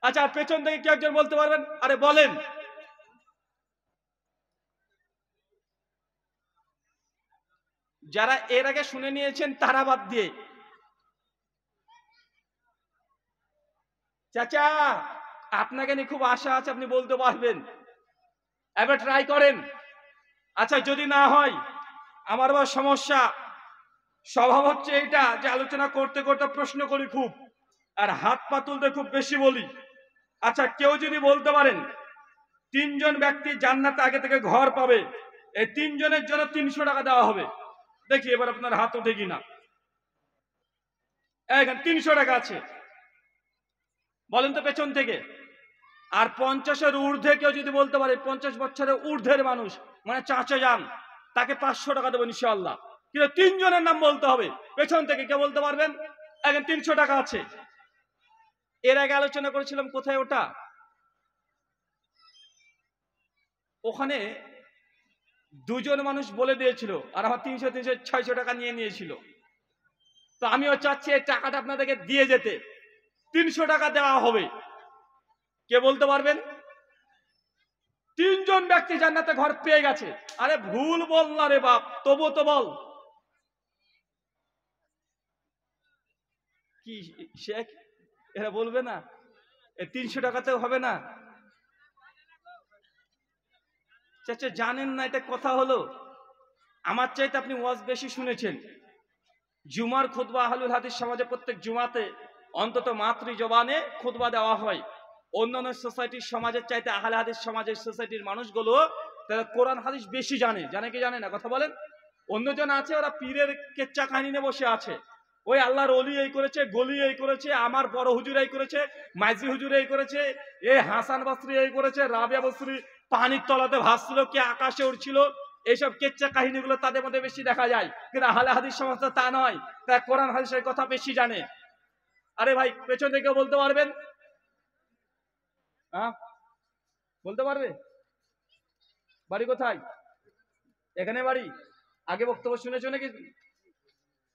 A: আচ্ছা, পেছন থেকে কি একজন বলতে পারবেন? আরে বলেন। যারা এর আগে শুনে নিয়েছেন তারা বাদ দিয়ে। চাচা আপনাকে নিয়ে খুব আশা আছে, আপনি বলতে পারবেন, এবার ট্রাই করেন। আচ্ছা, যদি না হয়, আমার আবার সমস্যা, স্বভাব হচ্ছে এটা যে আলোচনা করতে করতে প্রশ্ন করি খুব, আর হাত পা তুলতে খুব বেশি বলি। আচ্ছা, কেউ যদি বলতে পারেন তিনজন ব্যক্তি জান্নাতে আগে থেকে ঘর পাবে, এই তিনজনের জন্য 300 টাকা দেওয়া হবে। দেখি এবার আপনার হাত ওঠে কিনা। এখানে 300 টাকা আছে, বলেন তো পেছন থেকে। আর 50-এর ঊর্ধ্বে কেউ যদি বলতে পারে, 50 বছরের ঊর্ধ্বের মানুষ মানে চাচা যান, তাকে 500 টাকা দেবো ইনশাআল্লাহ। কিন্তু তিনজনের নাম বলতে হবে পেছন থেকে। কে বলতে পারবেন? এখন 300 টাকা আছে। এর আগে আলোচনা করেছিলাম কোথায় ওটা, ওখানে দুজন মানুষ বলে দিয়েছিল আর আমার 300-600 টাকা নিয়ে নিয়েছিল। তো আমিও চাচ্ছি এই টাকাটা আপনাদেরকে দিয়ে যেতে। 300 টাকা দেওয়া হবে। কে বলতে পারবেন? তিনজন ব্যক্তি জান্নাতে ঘর পেয়ে গেছে। আরে ভুল বল না রে বাপ, তবু তো বল। কি শেখ, এরা বলবে না? 300 টাকাতেও হবে না? চাচা জানেন না এটা কথা হলো? আমার চাইতে আপনি ওয়াজ বেশি শুনেছেন। জুমার খুতবা আহলুল হাদিস সমাজে প্রত্যেক জুমাতে অন্তত মাতৃ জবানে খুতবা দেওয়া হয়। অন্যান্য সোসাইটির সমাজের চাইতে আহলে হাদিস সমাজের সোসাইটির মানুষগুলো তারা কোরআন হাদিস বেশি জানে। জানে কি জানে না কথা বলেন? অন্যজন আছে ওরা পীরের কেচ্চা কাহিনী নিয়ে বসে আছে। ওই আল্লাহর ওলি এই করেছে, গলি এই করেছে, আমার বড় হুজুর এই করেছে, মাইজি হুজুর এই করেছে, এ হাসান বসরি এই করেছে, রাবিয়া বসরি পানির তলাতে ভাসছিল, কে আকাশে উড়ছিল। এইসব কেচ্চা কাহিনীগুলো তাদের মধ্যে বেশি দেখা যায়। কিন্তু আহলে হাদিস সমাজ তা নয়, তারা কোরআন হাদিসের কথা বেশি জানে। আরে ভাই পেছন থেকে বলতে পারবেন? হ্যাঁ বলতে পারবে? বাড়ি কোথায়? এখানে বাড়ি? আগে বক্তব্য শুনেছো নাকি?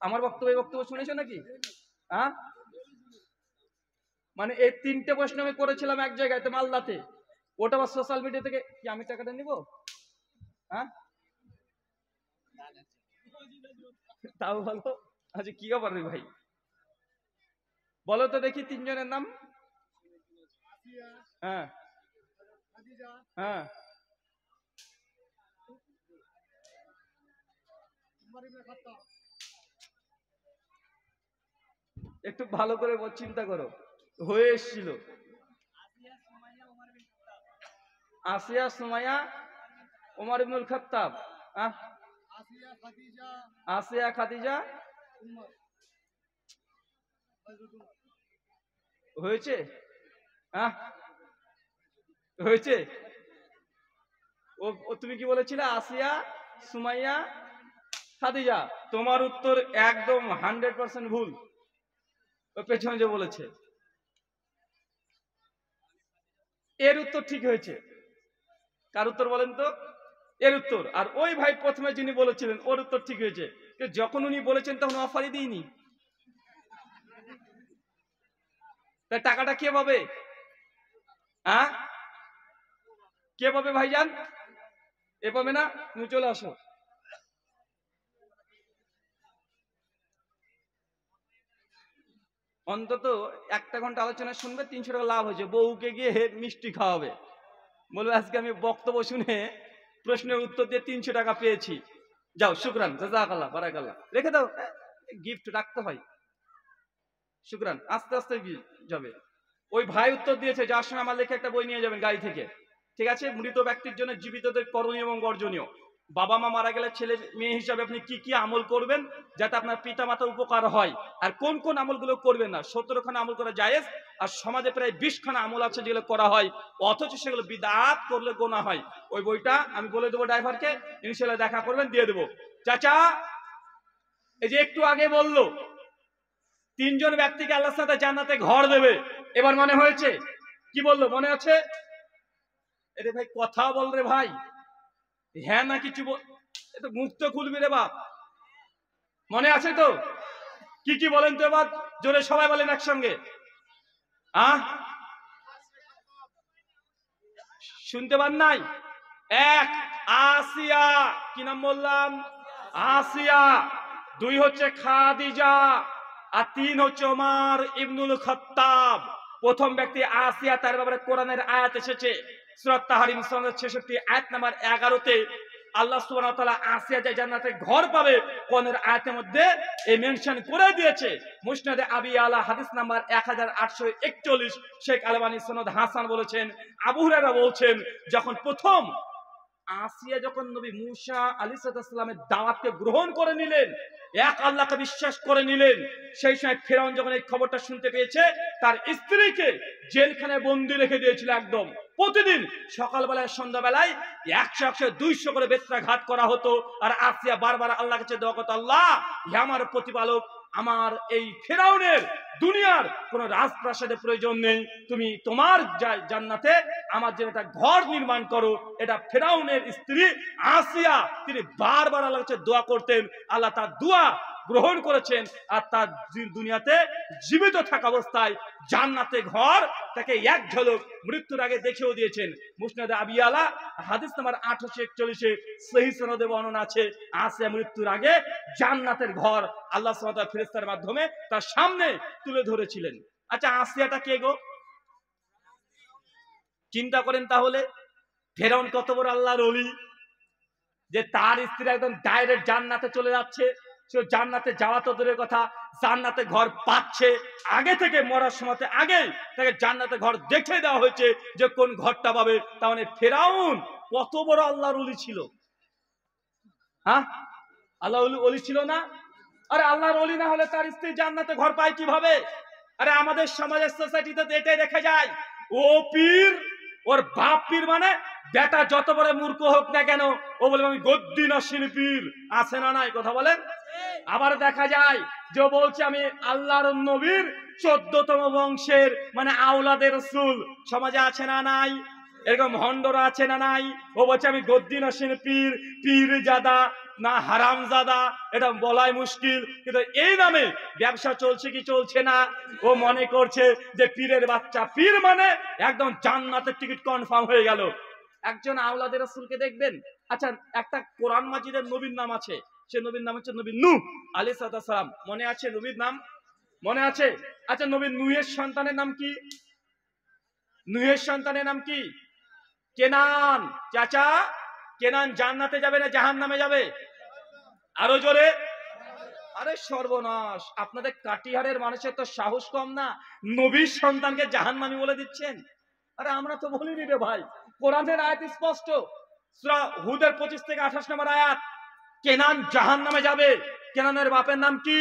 A: আমার বক্তব্য শুনেছো নাকি? হ্যাঁ, মানে এই 3টে প্রশ্ন আমি করেছিলাম এক জায়গায় তো মালদাতে, ওটা আবার সোশ্যাল মিডিয়া থেকে। কি আমি টাকাটা নিব? হ্যাঁ তাও বলো। আচ্ছা কি ব্যাপার রে ভাই, বলো তো দেখি তিনজনের নাম। হ্যাঁ হ্যাঁ, একটু ভালো করে চিন্তা করো। হয়ে এসছিল আসিয়া সুমাইয়া ওমর ইবনুল খাত্তাব। আসিয়া খাদিজা হয়েছে? হয়েছে? ও তুমি কি বলেছিলে? আসিয়া সুমাইয়া খাদিজা। তোমার উত্তর একদম 100% ভুল। ও পেছনে যে বলেছে এর উত্তর ঠিক হয়েছে। কার উত্তর বলেন তো? এর উত্তর। আর ওই ভাই প্রথমে যিনি বলেছিলেন ওর উত্তর ঠিক হয়েছে। যখন উনি বলেছেন তখন অফারই দিইনি। তাই টাকাটা কে পাবে? হ্যাঁ কে পাবে ভাইজান? এ পাবে না? তুমি চলে আসো। অন্তত 1 ঘন্টা আলোচনা শুনবে, 300 টাকা লাভ হয়েছে। বউকে গিয়ে মিষ্টি খাওয়াবে, বলবে আজকে আমি বক্তব্য শুনে প্রশ্নের উত্তর দিয়ে 300 টাকা পেয়েছি। যাও শুকরান, জাযাকাল্লাহ, বারাকাল্লাহ, রেখে দাও। গিফট রাখতে হয়। শুকরান, আস্তে আস্তে যাবে। ওই ভাই উত্তর দিয়েছে যার সঙ্গে আমার লেখা একটা বই নিয়ে যাবেন গাড়ি থেকে। ঠিক আছে? মৃত ব্যক্তির জন্য জীবিতদের করণীয় এবং বর্জনীয়। বাবা মা মারা গেলে ছেলে মেয়ে হিসাবে আপনি কি কি আমল করবেন যাতে আপনার পিতা মাতার উপকার হয়, আর কোন কোন আমলগুলো করবেন না। 17 খানা আমল করা জায়েজ, আর সমাজে প্রায় 20 খানা আমল আছে যেগুলো করা হয় অথচ সেগুলো বিদআত করলে গোনা হয়। ওই বইটা আমি বলে দেবো ড্রাইভারকে, ইনশাআল্লাহ দেখা করবেন, দিয়ে দেবো। চাচা এই যে একটু আগে বললো 3 জন ব্যক্তিকে আল্লাহ সাথে জান্নাতে ঘর দেবে, এবার মনে হয়েছে? কি বললো মনে আছে? এরে ভাই কথা বল রে ভাই। হ্যাঁ না কিছু মুখ তো খুলবি রে বাপ। মনে আছে তো? কি কি বলেন তো এবার জোরে সবাই বলেন একসঙ্গে। শুনতে পান নাই? 1 আসিয়া, কি নাম বললাম? আসিয়া। 2 হচ্ছে খাদিজা, আর 3 হচ্ছে ওমর ইবনুল খাত্তাব। প্রথম ব্যক্তি আসিয়া, তার ব্যাপারে কোরআনের আয়াত এসেছে সূরা তাহরিম 66 আয়াত নাম্বার 11-তে। আল্লাহ সুবহানাহু ওয়া তাআলা আসিয়া যে জান্নাতে ঘর পাবে কোরআনের আয়াতের মধ্যে এই মেনশন করে দিয়েছে। মুসনাদে আবি আলা হাদিস নাম্বার 1841, শেখ আলবানী সনদ হাসান বলেছেন, আবু হুরায়রা বলছেন, যখন প্রথম আসিয়া যখন নবী মুসা আলাইহিস সালামের দাওয়াতকে গ্রহণ করে নিলেন, এক আল্লাহকে বিশ্বাস করে নিলেন, সেই সময় ফেরাউন যখন এই খবরটা শুনতে পেয়েছে, তার স্ত্রীকে জেলখানায় বন্দি রেখে দিয়েছিল একদম। প্রতিদিন সকালবেলায় সন্ধ্যাবেলায় 100-200 করে বেত্রাঘাত করা হতো। আর আসিয়া বারবার আল্লাহর কাছে দোয়া করতো, আল্লাহ হে আমার প্রতিপালক, আমার এই ফেরাউনের দুনিয়ার কোন রাজপ্রাসাদের প্রয়োজন নেই, তুমি তোমার জান্নাতে আমার জন্য একটা ঘর নির্মাণ করো। এটা ফেরাউনের স্ত্রী আসিয়া তিনি বারবার আল্লাহর কাছে দোয়া করতেন, আল্লাহ তার দোয়া গ্রহণ করেছেন আর তার দুনিয়াতে জীবিত থাকা অবস্থায় জান্নাতে ঘর তাকে এক ঝলক মৃত্যুর আগে দেখিয়েও দিয়েছেন। মুসনাদে আবি আলা হাদিস নাম্বার 841 সহিহ সনদে বর্ণনা আছে, আসিয়া মৃত্যুর আগে জান্নাতের ঘর আল্লাহ সুবহানাহু ওয়া তাআলা ফেরেশতার মাধ্যমে তার সামনে তুলে ধরেছিলেন। আচ্ছা, আসিয়াটা কে গো? চিন্তা করেন তাহলে, ফেরাউন কত বড় আল্লাহর ওলি যে তার স্ত্রী একদম ডাইরেক্ট জান্নাতে চলে যাচ্ছে। সে জান্নাতে যাওয়া তো দূরের কথা, জান্নাতে ঘর পাচ্ছে আগে থেকে, মরার সময় আগে তাকে জান্নাতে ঘর দেখে দেওয়া হয়েছে যে কোন ঘরটা পাবে। তার মানে ফেরাউন কত বড় আল্লাহর ওলি ছিল। হ্যাঁ, আল্লাহ ওলি ছিল না? আরে আল্লাহর ওলি না হলে তার স্ত্রী জান্নাতে ঘর পায় কিভাবে? আরে আমাদের সমাজের সোসাইটিতে এটাই দেখা যায়, ও পীর, ওর বাপ পীর, মানে বেটা যত বড় মূর্খ হোক না কেন ও বলে আমি গদ্দি নসীন পীর। আছে না নাই কথা বলেন? আবার দেখা যায় যে বলছে আমি আল্লাহর নবীর 14তম বংশের, মানে আওলাদের রাসূল। সমাজে আছে না নাই? এরকম ভণ্ডরা আছে না নাই? ও বলছে আমি গদ্দি নসীন পীর, পীর জাদা না হারাম জাদা, এটা বলাই মুশকিল। কিন্তু এই নামে ব্যবসা চলছে কি চলছে না? ও মনে করছে যে পীরের বাচ্চা, পীর মানে একদম জান্নাতের টিকিট কনফার্ম হয়ে গেল। একজন আওলাদের রাসূলকে দেখবেন। আচ্ছা, একটা কোরআন মাজিদের নবীর নাম আছে, সে নবীর নাম হচ্ছে নবী নূহ আলাইহিস সালাম। মনে আছে নবীর নাম? মনে আছে? আচ্ছা, নবী নূহের সন্তানের নাম কি? নূহের সন্তানের নাম কি? কেনান। চাচা, কেনান জান্নাতে যাবে না জাহান্নামে যাবে? আরো জোরে। আরে সর্বনাশ, আপনাদের কাটিহারের মানুষের তো সাহস কম না, নবীর সন্তানকে জাহান্নামী বলে দিচ্ছেন। আরে আমরা তো বলিনি রে ভাই, কোরআনের আয়াত স্পষ্ট, সূরা হুদের 25-28 নম্বর আয়াত, কেনান জাহান্নামে যাবে। কেনানের বাপের নাম কি?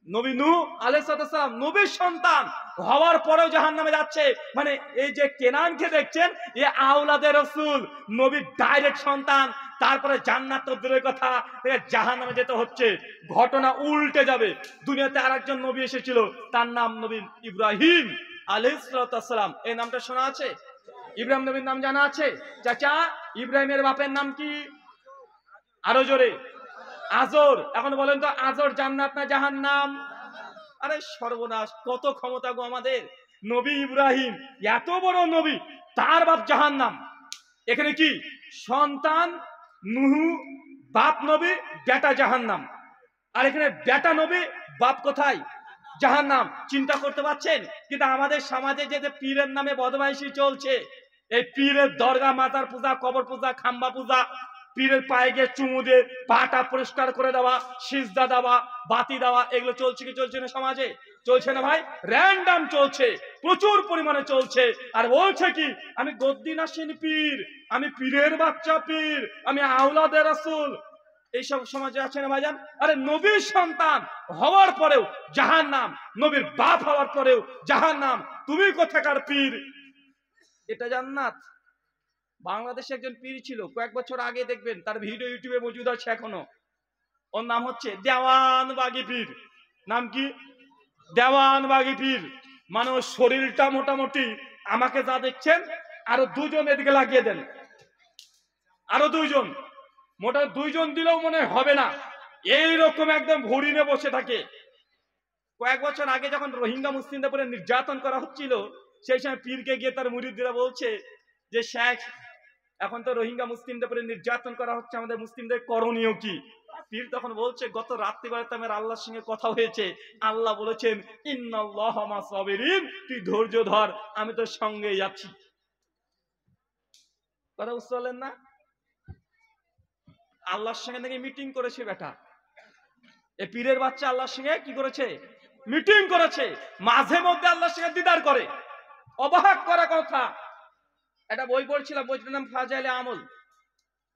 A: নবী নূহ আলাইহিস সালাম। নবীর সন্তান হওয়ার পরেও জাহান্নামে যাচ্ছে। মানে এই যে কেনানকে দেখছেন, এ আওলাদের রাসূল, নবীর ডাইরেক্ট সন্তান, তারপরে জান্নাত তো দূরের কথা, জাহান্নামে যেতে হচ্ছে। ঘটনা উল্টে যাবে। দুনিয়াতে আরেকজন নবী এসেছিল, তার নাম নবী ইব্রাহিম আলাইহিস সালাম। এই নামটা শোনা আছে? ইব্রাহিম নবীর নাম জানা আছে? চাচা, ইব্রাহিমের বাপের নাম কি? আরো জোরে। আজর। এখন বলেন তো, আজর জান্নাত না জাহান্নাম? আরে সর্বনাশ, কত ক্ষমতা গো আমাদের! নবী ইব্রাহিম এত বড় নবী, তার বাপ জাহান্নাম। এখানে কি সন্তান নূহ, বাপ নবী, বেটা জাহান্নাম। আর এখানে বেটা নবী, বাপ কোথায়? জাহান্নাম। চিন্তা করতে পারছেন? কিন্তু আমাদের সমাজে যে পীরের নামে বদমাইশি চলছে, এই পীরের দরগা, মাজার পূজা, কবর পূজা, খাম্বা পূজা, পীরের পায়ে গিয়ে চুমু দিয়ে পাটা পরিষ্কার করে দেওয়া, সিজদা দেওয়া, বাতি দেওয়া, এগুলো চলছে কি চলছে না সমাজে? চলছে না ভাই? র্যান্ডাম চলছে, প্রচুর পরিমাণে চলছে। আর বলছে কি আমি গদ্দি নসীন পীর, আমি পীরের বাচ্চা পীর, আমি আওলাদের রাসূল। এইসব সমাজে আছে না ভাইজান? আরে নবীর সন্তান হওয়ার পরেও জাহান্নাম, নবীর বাপ হওয়ার পরেও জাহান্নাম, তুমি কোথাকার পীর? এটা জান্নাত? বাংলাদেশে একজন পীর ছিল, কয়েক বছর আগে দেখবেন তার ভিডিও ইউটিউবে মজুদ আছে এখনো। ওর নাম হচ্ছে দেওয়ানবাগী পীর। নাম কি? দেওয়ানবাগী পীর। মানে ওর শরীরটা মোটামুটি, আমাকে যা দেখছেন আরো দুজন এদিকে লাগিয়ে দেন, আরো দুইজন, মোটা দুইজন দিলেও মনে হবে না, এইরকম একদম ভরি নিয়ে বসে থাকে। কয়েক বছর আগে যখন রোহিঙ্গা মুসলিমদের উপরে নির্যাতন করা হচ্ছিল, সেই সময় পীরকে গিয়ে তার মুরিদরা বলছে যে শেখ, এখন তো রোহিঙ্গা মুসলিমদের উপরে নির্যাতন করা হচ্ছে, আমাদের মুসলিমদের করণীয় কি? পীর তখন বলছে গত রাত্রিবেলাতে আমার আল্লাহর সঙ্গে কথা হয়েছে, আল্লাহ বলেছেন ইন্নাল্লাহা মা সাবিরিন, তুই ধৈর্য ধর, আমি তোর সঙ্গে যাচ্ছি। কথা বুঝতে পারলেন না? আল্লাহর সঙ্গে নাকি মিটিং করেছে বেটা। এই পীরের বাচ্চা আল্লাহর সঙ্গে কি করেছে? মিটিং করেছে। মাঝে মধ্যে আল্লাহর সঙ্গে দিদার করে। অবাক করা কথা। একটা বই পড়ছিলাম, বইটার নাম ফাজাইলে আমল।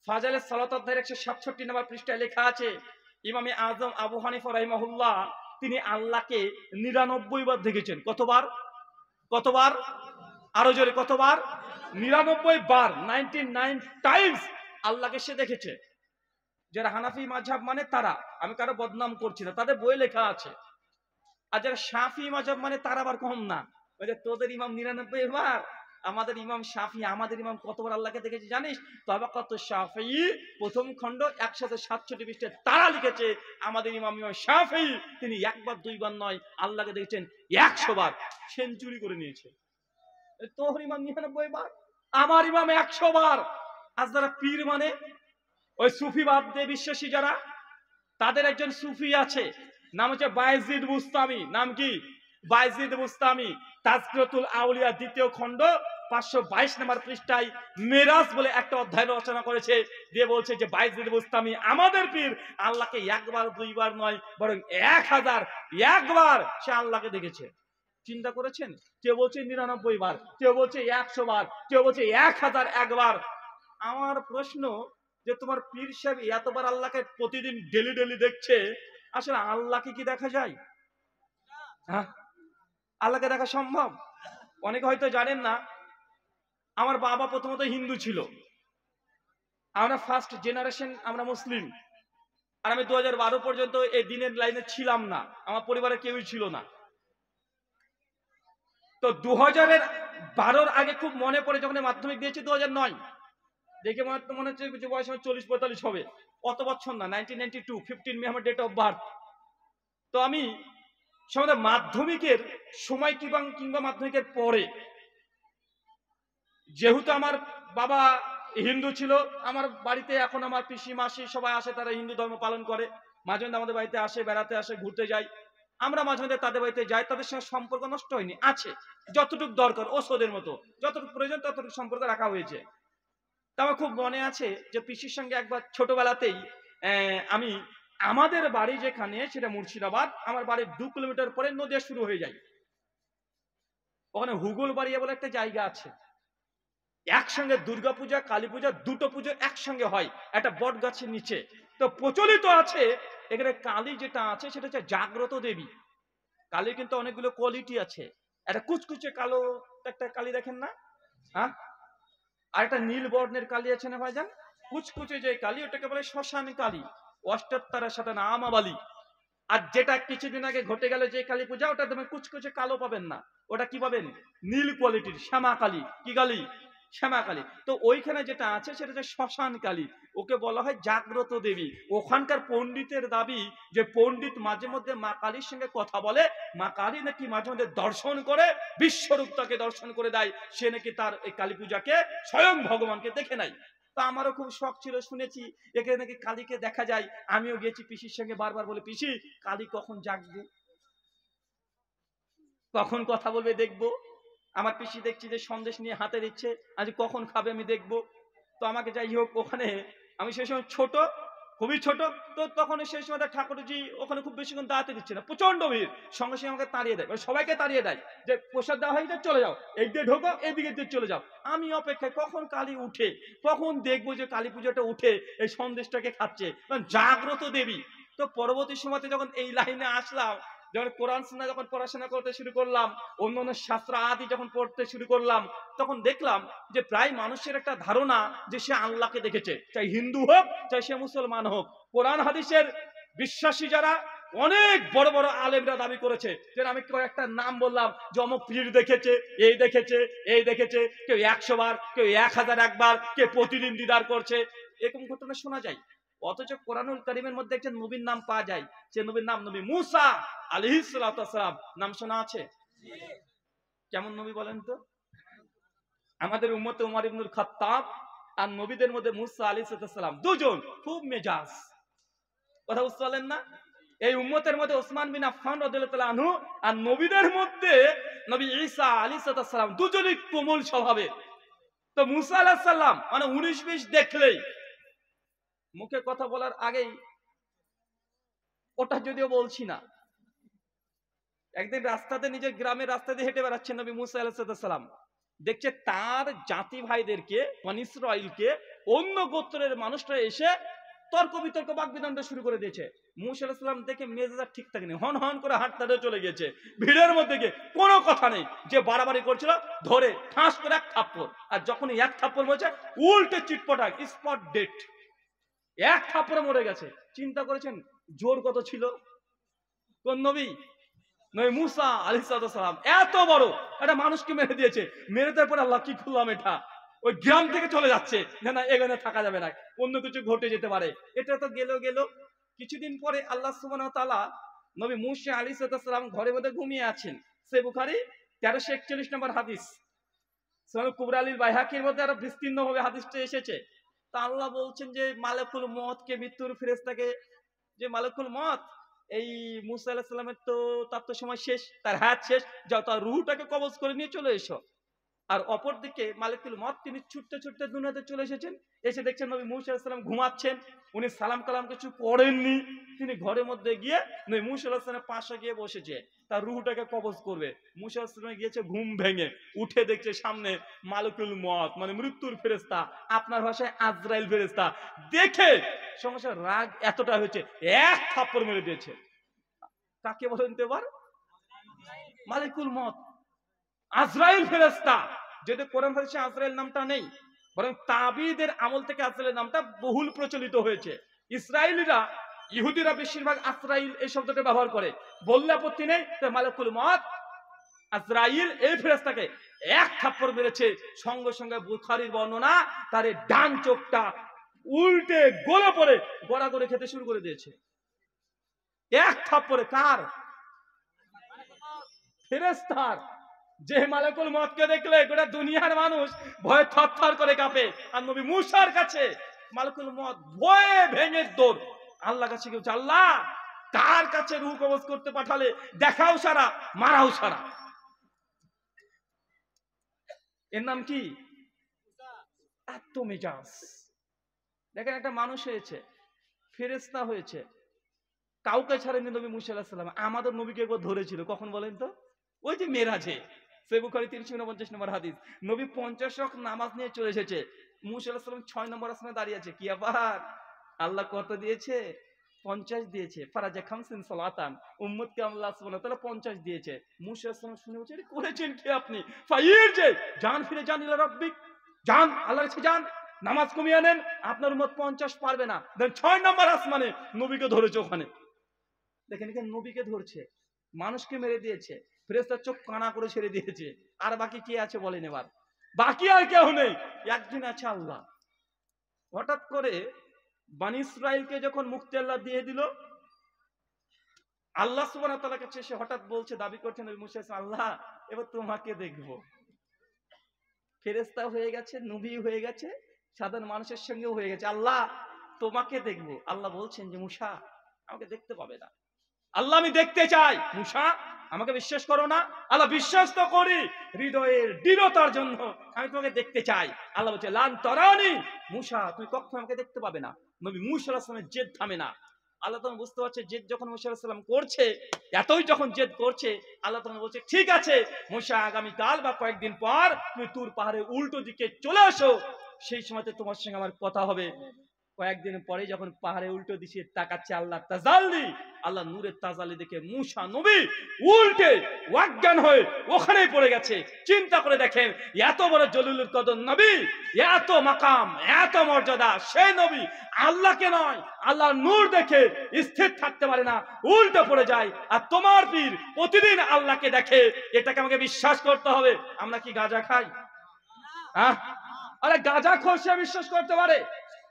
A: ফাজাইলে সালাত অধ্যায়ের 167 নম্বর পৃষ্ঠায় লেখা আছে, ইমামে আজম আবু হানিফা রাহিমাহুল্লাহ তিনি আল্লাহকে 99 বার দেখেছেন। কতবার? কতবার? আরো জোরে কতবার? 99 বার, 99 টাইমস আল্লাহকে সে দেখেছে। যারা হানাফি মাযহাব মানে তারা, আমি কারো বদনাম করছি না, তাদের বই লেখা আছে। আর যারা শাফি মাযহাব মানে তারা আবার কম না, ওই যে তোদের ইমাম 99 বার, আমাদের ইমাম শাফি, আমাদের ইমাম কতবার আল্লাহকে দেখেছে জানিস? তাবাকাত শাফি প্রথম খণ্ড 167 পৃষ্ঠায় তারা লিখেছে, আমাদের ইমাম শাফি তিনি একবার দুইবার নয় আল্লাহকে দেখেছেন 100 বার। সেঞ্চুরি করে নিয়েছে। তোর ইমাম 99 বার, আমার ইমাম 100 বার। আজ যারা পীর মানে ওই সুফিবাদে বিশ্বাসী যারা, তাদের একজন সুফি আছে, নাম হচ্ছে বায়েজিদ বুস্তামি। নাম কি? বায়েজিদ বুস্তামি। তাজকিরাতুল আউলিয়া 2য় খণ্ড 522 নম্বর পৃষ্ঠায় মেরাজ বলে একটা অধ্যায় রচনা করেছে, দিয়ে বলছে যে বায়েজিদ বুস্তামি আমাদের পীর আল্লাহকে একবার দুইবার নয় বরং 1001 বার সে আল্লাহকে দেখেছে। চিন্তা করেছেন? কেউ বলছে 99 বার, কেউ বলছে 100 বার, কেউ বলছে 1001 বার। আমার প্রশ্ন যে তোমার পীর সাহেব এতবার আল্লাহকে প্রতিদিন ডেলি ডেলি দেখছে, আসলে আল্লাহকে কি দেখা যায়? হ্যাঁ, আল্লাহকে দেখা সম্ভব? অনেকে হয়তো জানেন না, আমার বাবা প্রথমত হিন্দু ছিল, আমরা ফার্স্ট জেনারেশন, আমরা মুসলিম। আর আমি 2012 পর্যন্ত এই দিনের লাইনে ছিলাম না, আমার পরিবারে কেউই ছিল না। তো 2012-র আগে খুব মনে পড়ে, যখন মাধ্যমিক দিয়েছি 2009, দেখে মনে হচ্ছে যে বয়স আমার 40-45 হবে। অত বছর না, 1992, 15 মে আমার ডেট অফ বার্থ। তো আমি সমাজে মাধ্যমিকের সময় কিংবা মাধ্যমিকের পরে, যেহেতু আমার বাবা হিন্দু ছিল, আমার বাড়িতে এখন আমার পিসি মাসি সবাই আসে, তারা হিন্দু ধর্ম পালন করে। মাঝে মধ্যে আমাদের বাড়িতে আসে, বেড়াতে আসে, ঘুরতে যাই, আমরা মাঝে মধ্যে তাদের বাড়িতে যাই। তাদের সঙ্গে সম্পর্ক নষ্ট হয়নি, আছে যতটুকু দরকার, ওষুধের মতো যতটুকু প্রয়োজন ততটুকু সম্পর্ক রাখা হয়েছে। তা আমার খুব মনে আছে যে পিসির সঙ্গে একবার ছোটবেলাতেই আমি, আমাদের বাড়ি যেখানে সেটা মুর্শিদাবাদ, আমার বাড়ির 2 কিলোমিটার পরে নদী শুরু হয়ে যায়। ওখানে হুগুল বাড়িয়া বলে একটা জায়গা আছে, একসঙ্গে দুর্গাপূজা কালী পূজা দুটো পুজো একসঙ্গে হয় একটা বট গাছের নিচে। তো প্রচলিত আছে এখানে কালী যেটা আছে সেটা হচ্ছে জাগ্রত দেবী। কালীর কিন্তু অনেকগুলো কোয়ালিটি আছে। একটা কুচকুচে কালো একটা কালী দেখেন না, হ্যাঁ, আর একটা নীল বর্ণের কালী আছে না ভাইজান? কুচকুচে যে কালী ওটাকে বলে শ্মশান কালী, অষ্টাত্তরের সাথে নামাবালি। আর যেটা কিছুদিন আগে ঘটে গেল যে কালী পূজা, ওটা তুমি কুচকুচে কালো পাবেন না, ওটা কি পাবেন? নীল কোয়ালিটির শ্যামা কালী। কি কালী? শ্যামা কালী। তো ওইখানে যেটা আছে সেটা হচ্ছে শ্মশান কালী, ওকে বলা হয় জাগ্রত দেবী। ওখানকার পণ্ডিতের দাবি যে পণ্ডিত মাঝে মধ্যে মা কালীর সঙ্গে কথা বলে, মা কালী নাকি মাঝে মধ্যে দর্শন করে, বিশ্বরূপ তাকে দর্শন করে দেয়, সে নাকি তার এই কালী পূজাকে স্বয়ং ভগবানকে দেখে নেয়। তা আমারও খুব শখ ছিল, শুনেছি এখানে নাকি কালীকে দেখা যায়। আমিও গেছি পিসির সঙ্গে, বারবার বলে পিসি কালী কখন জাগবে, কখন কথা বলবে দেখবো। আমার পিসি দেখছি যে সন্দেশ নিয়ে হাতে দিচ্ছে, আজ কখন খাবে আমি দেখবো। তো আমাকে যাই হোক ওখানে, আমি সেই সময় ছোট, খুবই ছোট, তো তখন সেই সময় ঠাকুরজি ওখানে খুব বেশিক্ষণ দাঁড়াতে দিচ্ছে না, প্রচন্ড ভিড়। সঙ্গে সঙ্গে আমাকে তাড়িয়ে দেয়, সবাইকে তাড়িয়ে দেয় যে প্রসাদ দেওয়া হয়ে যায়, চলে যাও, এই দিয়ে ঢোকো, এইদিকে দিয়ে চলে যাও। আমি অপেক্ষায় কখন কালী উঠে, কখন দেখবো যে কালী পুজোটা উঠে এই সন্দেশটাকে খাচ্ছে, জাগ্রত দেবী। তো পরবর্তী সময়তে যখন এই লাইনে আসলাম, যখন কোরআন সুন্নাহ যখন পড়াশোনা করতে শুরু করলাম, অন্যান্য শাস্ত্র আদি যখন পড়তে শুরু করলাম, তখন দেখলাম যে প্রায় মানুষের একটা ধারণা যে সে আল্লাহকে দেখেছে, চাই হিন্দু হোক চাই সে মুসলমান হোক। কোরআন হাদিসের বিশ্বাসী যারা, অনেক বড় বড় আলেমরা দাবি করেছে, যে আমি কয়েকটা নাম বললাম যে অমুক পীর দেখেছে, এই দেখেছে, এই দেখেছে, কেউ 100 বার, কেউ 1001 বার, কেউ প্রতিদিন দিদার করছে, এরকম ঘটনা শোনা যায়। অথচ কোরআনুল কারীমের মধ্যে একজন নবীর নাম পাওয়া যায়, সে নবীর নাম নবী মুসা আলাইহিস সালাম। নাম শোনা আছে? কেমন নবী বলেন তো? আমাদের উম্মতে উমর ইবনুল খাত্তাব আর নবীদের মধ্যে মুসা আলাইহিস সালাম দুজন খুব মেজাজ, কথা বুঝতে পারলেন না? এই উম্মতের মধ্যে ওসমান বিন আফফান রাদিয়াল্লাহু তাআলা আনহু আর নবীদের মধ্যে নবী ঈসা আলাইহিস সালাম দুজনই কোমল স্বভাবের। তো মুসা আলাইহিস সালাম মানে 19-20 দেখলেই মুখে কথা বলার আগেই ওটা যদিও বলছি না, একদিন রাস্তাতে, নিজের গ্রামের রাস্তা দিয়ে হেঁটে বেড়াচ্ছেন নবী মুসা আলাইহিস সালাম, দেখছে তার জাতি ভাইদেরকে, বনী ইসরাইলকে অন্য গোত্রের মানুষরা এসে তর্ক বিতর্ক বাগবিতণ্ড শুরু করে দিয়েছে। মুসা আলাইহিস সালাম দেখে মেজাজ ঠিক থাকেনি, হন হন করে হাঁটতে চলে গেছে ভিড়ের মধ্যে গিয়ে, কোনো কথা নেই, যে বাড়াবাড়ি করছিল ধরে ঠাস করে এক থাপ্পড়, আর যখনই এক থাপ্পড় বলছে উল্টে চিটপটাক, স্পট ডেট, এক থাপ্পড়ে মরে গেছে। চিন্তা করেছেন জোর কত ছিল? কোন নবী? নবী মুসা আলাইহিস সালাম এত বড় একটা মানুষকে মেরে দিয়েছে। মেরে দেওয়ার পর আল্লাহ কি করলাম, এটা ওই গ্রাম থেকে চলে যাচ্ছে, না না এখানে থাকা যাবে না, অন্য কিছু ঘটে যেতে পারে। এটা তো গেল। কিছুদিন পরে আল্লাহ সুবহানাহু ওয়া তাআলা নবী মুসা আলাইহিস সালাম ঘরের মধ্যে ঘুমিয়ে আছেন। সহিহ বুখারী 1341 নম্বর হাদিস, সুনান কুবরা আল বাইহাকির মধ্যে আরো বিস্তীর্ণভাবে হাদিসটা এসেছে। তা আল্লাহ বলছেন যে মালাকুল মউতকে, মৃত্যুর ফেরেশতাকে, যে মালাকুল মউত, এই মুসা আলাইহিস সালামের তো তার তো সময় শেষ, তার হায়াত শেষ, যাও তার রূহটাকে কবজ করে নিয়ে চলে এসো। আর অপরদিকে মালিকুল মউত তিনি ছুটতে দুনিয়াতে চলে এসেছেন। এসে দেখছেন নবী মুসা আলাইহিস সালাম ঘুমাচ্ছেন, উনি সালাম কালাম কিছু পড়েননি, তিনি ঘরের মধ্যে গিয়ে নবী মুসা আলাইহিস সালামের পাশে গিয়ে বসেছে, তার রূহটাকে কবজ করবে। মুসা আলাইহিস সালাম গিয়েছে, ঘুম ভেঙে উঠে দেখছে সামনে মালিকুল মউত, মানে মৃত্যুর ফেরেশতা, আপনার ভাষায় আজরাইল ফেরেশতা। দেখে সমস্যা রাগ এতটা হয়েছে, এক থাপ্পড় মেরে দিয়েছে। কাকে বলেন তো এবার? মালিকুল মউত, আজরাইল ফেরেশতা। যদি কোরআন হাদিসে আজরাইল নামটা নেই, বরং তাবিদের আমল থেকে আজরাইল নামটা বহুল প্রচলিত হয়েছে। ইসরায়েলিরা, ইহুদিরা বেশিরভাগ আজরাইল এই শব্দটা ব্যবহার করে, বললে আপত্তি নেই। মালিকুল মউত আজরাইল এই ফেরেশতাকে এক থাপ্পড় মেরেছে, সঙ্গে সঙ্গে বুখারীর বর্ণনা, তার ডান চোখটা উল্টে গলে পড়ে গড়াগড়ি খেতে শুরু করে দিয়েছে এক থাপ্পড়ে। কার? ফেরেশতার। যে মালাকুল মউতকে দেখলে গোটা দুনিয়ার মানুষ ভয়ে থরথর করে কাঁপে, আর নবী মুসার কাছে মালাকুল মউত ভয়ে ভেঙে দৌড় আল্লাহর কাছে গিয়ে, আল্লাহ কার কাছে রূহ কবজ করতে পাঠালে, দেখাও সারা, মারাও সারা। এর নাম কি? এত মেজাজ। দেখেন একটা মানুষ হয়েছে, ফেরেশতা হয়েছে, কাউকে ছাড়েনি নবী মুসা আলাইহিস সালাম। আমাদের নবীকে একবার ধরেছিল, কখন বলেন তো? ওই যে মেরাজে, সহিহ বুখারী 349 নম্বর হাদিস, নবী 50 ওয়াক্ত নামাজ নিয়ে চলে এসেছে, মুসা আলাইহিস সালাম 6 নম্বর আসমানে দাঁড়িয়ে আছে। কি আবার আল্লাহ কত দিয়েছে? 50 দিয়েছে। ফারাজা খামসিন সালাতান, উম্মতকে আল্লাহ সুবহানাহু ওয়া তাআলা 50 দিয়েছে। মুসা আলাইহিস সালাম শুনে বলছে, করেছেন কি আপনি? ফাইরজে, জান ফিরে যান ইলা রাব্বিক, যান আল্লাহর কাছে যান, নামাজ কমিয়ে আনেন, আপনার উম্মত 50 পারবে না। দেন 6 নম্বর আসমানে নবীকে ধরেছে ওখানে। দেখেন এখানে নবীকে ধরছে, মানুষকে মেরে দিয়েছে, ফেরেশতার চোখ কানা করে ছেড়ে দিয়েছে। আর বাকি কে আছে বলেন? এবার বাকি আর কেউ নেই, একজন আছে আল্লাহ। হঠাৎ করে বনী ইসরাইলকে যখন মুক্তি আল্লাহ দিয়ে দিল, আল্লাহ সুবহানাহু ওয়া তাআলার কাছে সে হঠাৎ বলছে, দাবি করছেন নবী মুসা, আল্লাহ এবার তোমাকে দেখবো। ফেরেশতা হয়ে গেছে, নবী হয়ে গেছে, সাধারণ মানুষের সঙ্গেও হয়ে গেছে, আল্লাহ তোমাকে দেখবো। আল্লাহ বলছেন যে মুসা আমাকে দেখতে পাবে না। আল্লাহ আমি দেখতে চাই। মুসা আমাকে বিশ্বাস করো না? আল্লাহ বিশ্বাস তো করি, হৃদয়ের দৃঢ়তার জন্য আমি তোমাকে দেখতে চাই। আল্লাহ বলছে লান তারানি, মুসা তুমি কখনো আমাকে দেখতে পাবে না। নবী মুসা আলাইহিস সালামের জেদ থামে না। আল্লাহ তখন বুঝতে পারছে জেদ যখন মুসা আলাইহিস সালাম করছে, এতই যখন জেদ করছে, আল্লাহ তখন বলছে ঠিক আছে মুসা, আগামীকাল বা কয়েকদিন পর তুমি তুর পাহাড়ের উল্টো দিকে চলে আসো, সেই সময়তে তোমার সঙ্গে আমার কথা হবে। কয়েকদিন পরে যখন পাহাড়ে উল্টো দিকে তাকাচ্ছে আল্লাহ তাজাল্লি, আল্লাহ নূরের তাজাল্লি দেখে মুসা নবী উল্টে অজ্ঞান হয়ে ওখানেই পড়ে গেছে। চিন্তা করে দেখেন, এত বড় জলিলুল কদর নবী, এত মাকাম, এত মর্যাদা, সেই নবী আল্লাহকে নয় আল্লাহর নূর দেখে স্থির থাকতে পারে না, উল্টে পড়ে যায়। আর তোমার পীর প্রতিদিন আল্লাহকে দেখে, এটাকে আমাকে বিশ্বাস করতে হবে। আমরা কি গাঁজা খাই? হ্যাঁ, আরে গাঁজা খোরসে বিশ্বাস করতে পারে?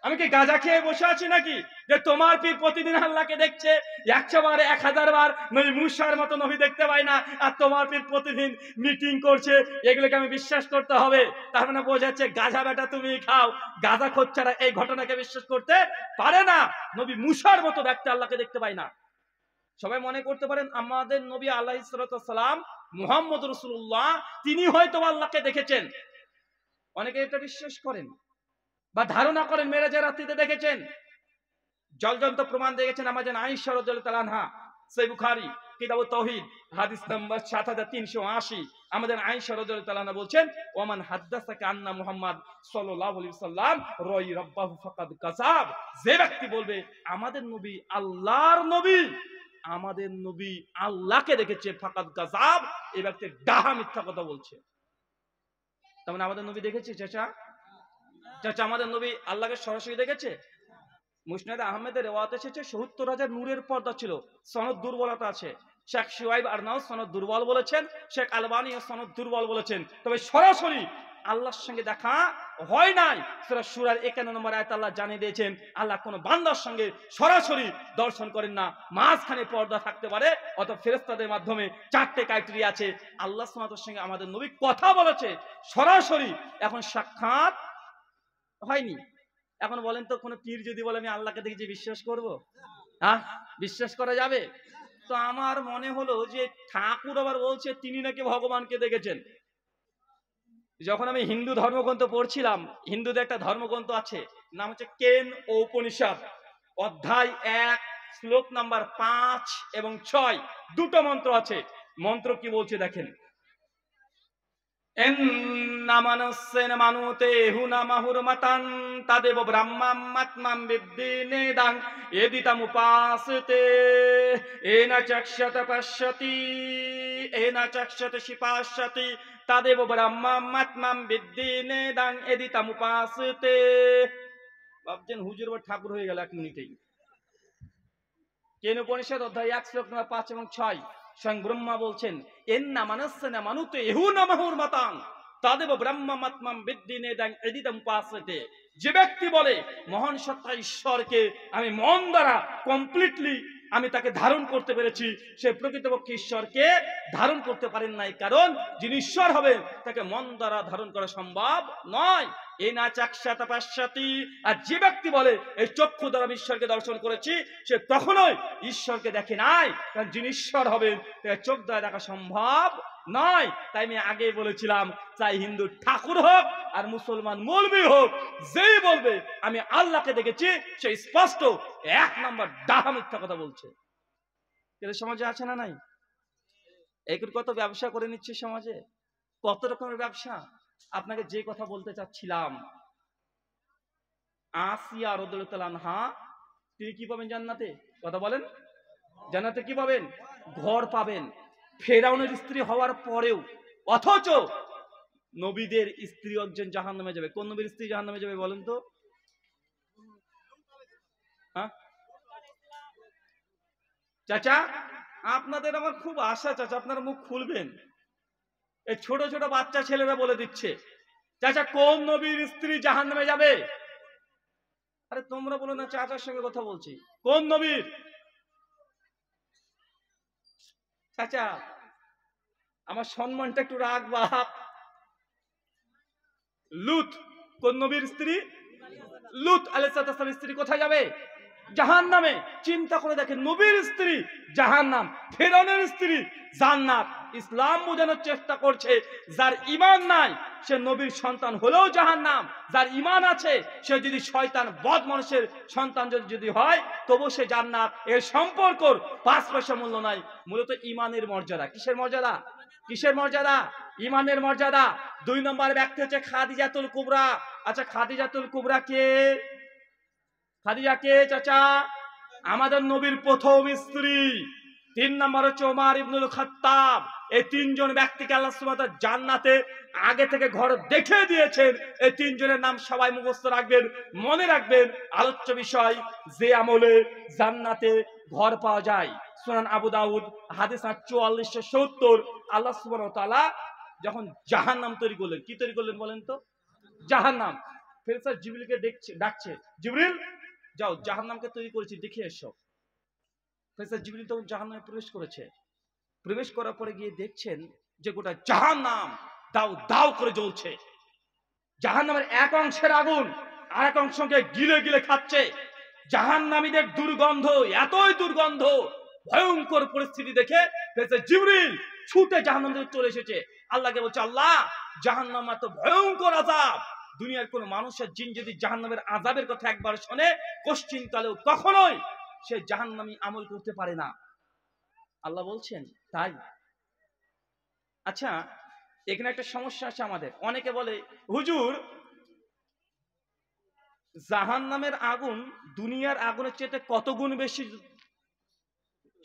A: আমি কি গাঁজা খেয়ে বসে আছি নাকি যে তোমার পীর প্রতিদিন আল্লাহকে দেখছে? 100 বার 1000 বার নবী মুসার মতো নবী দেখতে পাই না, আর তোমার পীর প্রতিদিন মিটিং করছে, এগুলোকে আমি বিশ্বাস করতে হবে? তার মানে বোঝা যাচ্ছে গাঁজা বেটা তুমি খাও, গাঁজা খোরচারা এই ঘটনাকে বিশ্বাস করতে পারে না। নবী মুসার মতো ব্যক্তি আল্লাহকে দেখতে পাই না। সবাই মনে করতে পারেন আমাদের নবী আলাইহিস সালাতু ওয়াস সালাম মুহাম্মদ রাসূলুল্লাহ তিনি হয়তো আল্লাহকে দেখেছেন, অনেকে এটা বিশ্বাস করেন বা ধারণা করেন মেরাজের রাত্রিতে দেখেছেন। জলজন্ত প্রমাণ দিয়ে গেছেন আমাদের আয়েশা রাদিয়াল্লাহু তাআলা আনহা, সহিহ বুখারী কিতাবুত তাওহীদ হাদিস নাম্বার 7380। আমাদের আয়েশা রাদিয়াল্লাহু তাআলা আনহা বলছেন, ওমান হাদ্দাসাকা আন্না মুহাম্মদ সাল্লাল্লাহু আলাইহি ওয়াসাল্লাম রাই রাব্বাহু ফাকাদ কাযাব, যে ব্যক্তি বলবে আমাদের নবী আল্লাহর নবী, আমাদের নবী আল্লাহকে দেখেছে, ফাকাদ কাযাব, এই ব্যক্তি ডাহা মিথ্যা কথা বলছে। তার মানে আমাদের নবী দেখেছে চাচা? চাচা আমাদের নবী আল্লাহকে সরাসরি দেখেছে? মুসনাদ আহমেদের রিওয়ায়াত এসেছে ৭০,০০০ নূরের পর্দা ছিল, সনদ দুর্বলতা আছে। শেখ শুআইব আরনাউস সনদ দুর্বল বলেছেন, শেখ আলবানী সনদ দুর্বল বলেছেন। তবে সরাসরি আল্লাহর সঙ্গে দেখা হয় নাই। সূরা সূরার ৫১ নম্বর আয়াতে আল্লাহ জানিয়ে দিয়েছেন আল্লাহ কোন বান্দার সঙ্গে সরাসরি দর্শন করেন না, মাঝখানে পর্দা থাকতে পারে। অত ফেরেশতাদের মাধ্যমে ৪টে ক্রাইটেরিয়া আছে। আল্লাহ সুবহানাহু ওয়া তাআলার সঙ্গে আমাদের নবী কথা বলেছে সরাসরি, এখন সাক্ষাৎ হয়নি। এখন বলেন তো কোন পীর যদি বলে আমি আল্লাহকে দেখে যে বিশ্বাস করব? হ্যাঁ, বিশ্বাস করা যাবে? তো আমার মনে হলো যে ঠাকুর আবার বলছে তিনি নাকি ভগবানকে দেখেছেন। যখন আমি হিন্দু ধর্মগ্রন্থ পড়ছিলাম, হিন্দুদের একটা ধর্মগ্রন্থ আছে, নাম হচ্ছে কেন ও উপনিষদ, অধ্যায় ১ শ্লোক নাম্বার ৫ এবং ৬, দুটো মন্ত্র আছে। মন্ত্র কি বলছে দেখেন, এন্নামানসেন মানুতে হুনামাহুর মাতান তাদেব ব্রহ্মাম্মাত্মাম বিদ্দিনেদাং এদিতামুপাসতে এনা চক্ষত পশ্যতি এনা চক্ষত শিপাশ্যতি তাদেব ব্রহ্মাম্মাত্মাম বিদ্দিনেদাং এদিতামুপাসতে। ভাবছেন হুজুর বা ঠাকুর হয়ে গেল ১ মিনিটেই। কেন উপনিষদ অধ্যায় ১ শ্লোক নম্বর ৫ এবং ৬, স্বয়ং ব্রহ্মা বলছেন এন্না মানসেনা মানুতে এহু নামাহুর মাতাং তাদেব ব্রহ্মাত্মাম বিদ্দিনেদাং এদিতামুপাসতে। যে ব্যক্তি বলে মহান সত্তা ঈশ্বরকে আমি মন দ্বারা কমপ্লিটলি আমি তাকে ধারণ করতে পেরেছি, সে প্রকৃতপক্ষে ঈশ্বরকে ধারণ করতে পারেন নাই, কারণ যিনি ঈশ্বর হবেন তাকে মন দ্বারা ধারণ করা সম্ভব নয়। এই না চাক্ষাত পাশ্চাতি, আর যে ব্যক্তি বলে এই চক্ষু দ্বারা আমি ঈশ্বরকে দর্শন করেছি, সে কখনোই ঈশ্বরকে দেখে নাই, কারণ যিনি ঈশ্বর হবেন তাকে চোখ দ্বারা দেখা সম্ভব নয়। তাই আমি আগে বলেছিলাম, চাই হিন্দু ঠাকুর হোক আর মুসলমান মৌলবি হোক, যেই বলবে আমি আল্লাহকে দেখেছি, সে স্পষ্ট ১ নম্বর ডাহা মিথ্যা কথা বলছে। এটা সমাজে আছে না নাই? এই কত ব্যবসা করে নিচ্ছে সমাজে, কত রকমের ব্যবসা। আপনাকে যে কথা বলতে চাচ্ছিলাম, আসিয়া রাদিয়াল্লাহু তাআলা আনহা তিনি কি পাবেন জান্নাতে? কথা বলেন, জান্নাতে কি পাবেন? ঘর পাবেন, ফেরাউনের স্ত্রী হওয়ার পরেও। অথচ নবীদের স্ত্রী একজন জাহান্নামে যাবে। কোন নবীর স্ত্রী জাহান্নামে যাবে বলেন তো? হ্যাঁ চাচা, আপনাদের আমার খুব আশা চাচা আপনারা মুখ খুলবেন। এই ছোট ছোট বাচ্চা ছেলেরা বলে দিচ্ছে চাচা কোন নবীর স্ত্রী জাহান্নামে যাবে? আরে তোমরা বলো না, চাচার সঙ্গে কথা বলছি। কোন নবীর? চাচা আমার সম্মানটা একটু রাখ বাপ। লুত কোন নবীর স্ত্রী? লুত আলাইহিস সালামের স্ত্রী কোথায় যাবে? জাহান্নামে। চিন্তা করে দেখেন, নবীর স্ত্রী জাহান্নাম, ফেরাউনের স্ত্রী জান্নাত। ইসলাম বোঝানোর চেষ্টা করছে যার ঈমান নাই সে নবীর সন্তান হলেও জাহান্নাম, যার ঈমান আছে সে যদি শয়তান বদ মানুষের সন্তান যদি হয় তবু সে জান্নাত। এর সম্পর্কর ৫ পয়সা মূল্য নাই। মূলত ঈমানের মর্যাদা। কিসের মর্যাদা? কিসের মর্যাদা? ঈমানের মর্যাদা। ২ নম্বর ব্যক্তি হচ্ছে খাদিজাতুল কুবরা। আচ্ছা খাদিজাতুল কুবরা কে? খাদিজা কে চাচা? আমাদের নবীর প্রথম স্ত্রী। ৩ নম্বর হচ্ছে ওমর ইবনুল খাত্তাব। এই ৩ জন ব্যক্তিকে আল্লাহ সুবহানাহু ওয়া তাআলা জান্নাতে আগে থেকে ঘর দেখে দিয়েছেন। এই ৩ জনের নাম সবাই মুখস্থ রাখবেন, মনে রাখবেন। আলোচ্য বিষয়, যে আমলে জান্নাতে ঘর পাওয়া যায়। সুনান আবু দাউদ হাদিস ৪৪৭০। আল্লাহ সুবহানাহু ওয়া তাআলা যখন জাহান্নাম তৈরি করলেন, কি তৈরি করলেন বলেন তো? জাহান্নাম। ফেরেশতা জিবরিলকে ডাকছে, জিবরিল যাও জাহান্নামকে তৈরি করেছি, দেখে এসো। ফেরেশতা জিবরিল তখন জাহান্নামে প্রবেশ করেছে। প্রবেশ করার পরে গিয়ে দেখছেন যে গোটা জাহান্নাম দাউ দাউ করে জ্বলছে। জাহান্নামের এক অংশের আগুন আর এক অংশকে গিলে গিলে খাচ্ছে। জাহান্নামীদের দুর্গন্ধ এতই দুর্গন্ধ ভয়ঙ্কর পরিস্থিতি দেখে জিবরিল ছুটে জাহান্নাম থেকে চলে এসেছে, আল্লাহকে বলছে, আল্লাহ জাহান্নাম এত ভয়ঙ্কর আযাব, দুনিয়ার কোন মানুষের জিন যদি জাহান্নামের আযাবের কথা একবার শোনে কোশ্চিন কালেও কখনোই সে জাহান্নামী আমল করতে পারে না। আল্লাহ বলছেন তাই। আচ্ছা, এখানে একটা সমস্যা আছে আমাদের। অনেকে বলে, হুজুর জাহান্নামের আগুন দুনিয়ার আগুনের চেয়ে কত গুণ বেশি?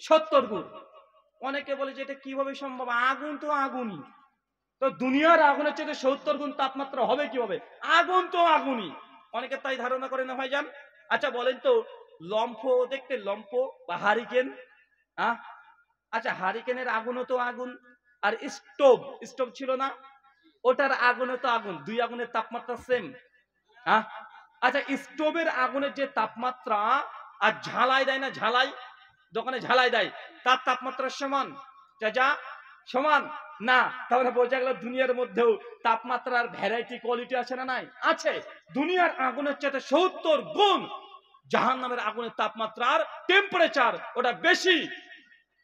A: 70 গুণ। অনেকে বলে যে এটা কিভাবে সম্ভব? আগুন তো আগুনই, তো দুনিয়ার আগুনের চেয়ে 70 গুণ তাপমাত্রা হবে কিভাবে? আগুন তো আগুনই। অনেকে তাই ধারণা করে না ভাইজান। আচ্ছা বলেন তো, লম্ফ দেখতে, লম্ফ বা হারিকেন, আচ্ছা হারিকেনের আগুনও তো আগুন, আর স্টোভ, স্টোভ ছিল না, ওটার আগুনও তো আগুন, দুই আগুনের তাপমাত্রা সেম। আচ্ছা স্টোভের আগুনের যে তাপমাত্রা আর ঝালাই দেয় না, ঝালাই, দোকানে ঝালাই দেয়, তার তাপমাত্রা সমান? যা সমান না। তাহলে বোঝা গেল দুনিয়ার মধ্যেও তাপমাত্রার ভ্যারাইটি কোয়ালিটি আছে না নাই? আছে। দুনিয়ার আগুনের চেয়ে 70 গুণ জাহান্নামের আগুনের তাপমাত্রার টেম্পারেচার ওটা বেশি।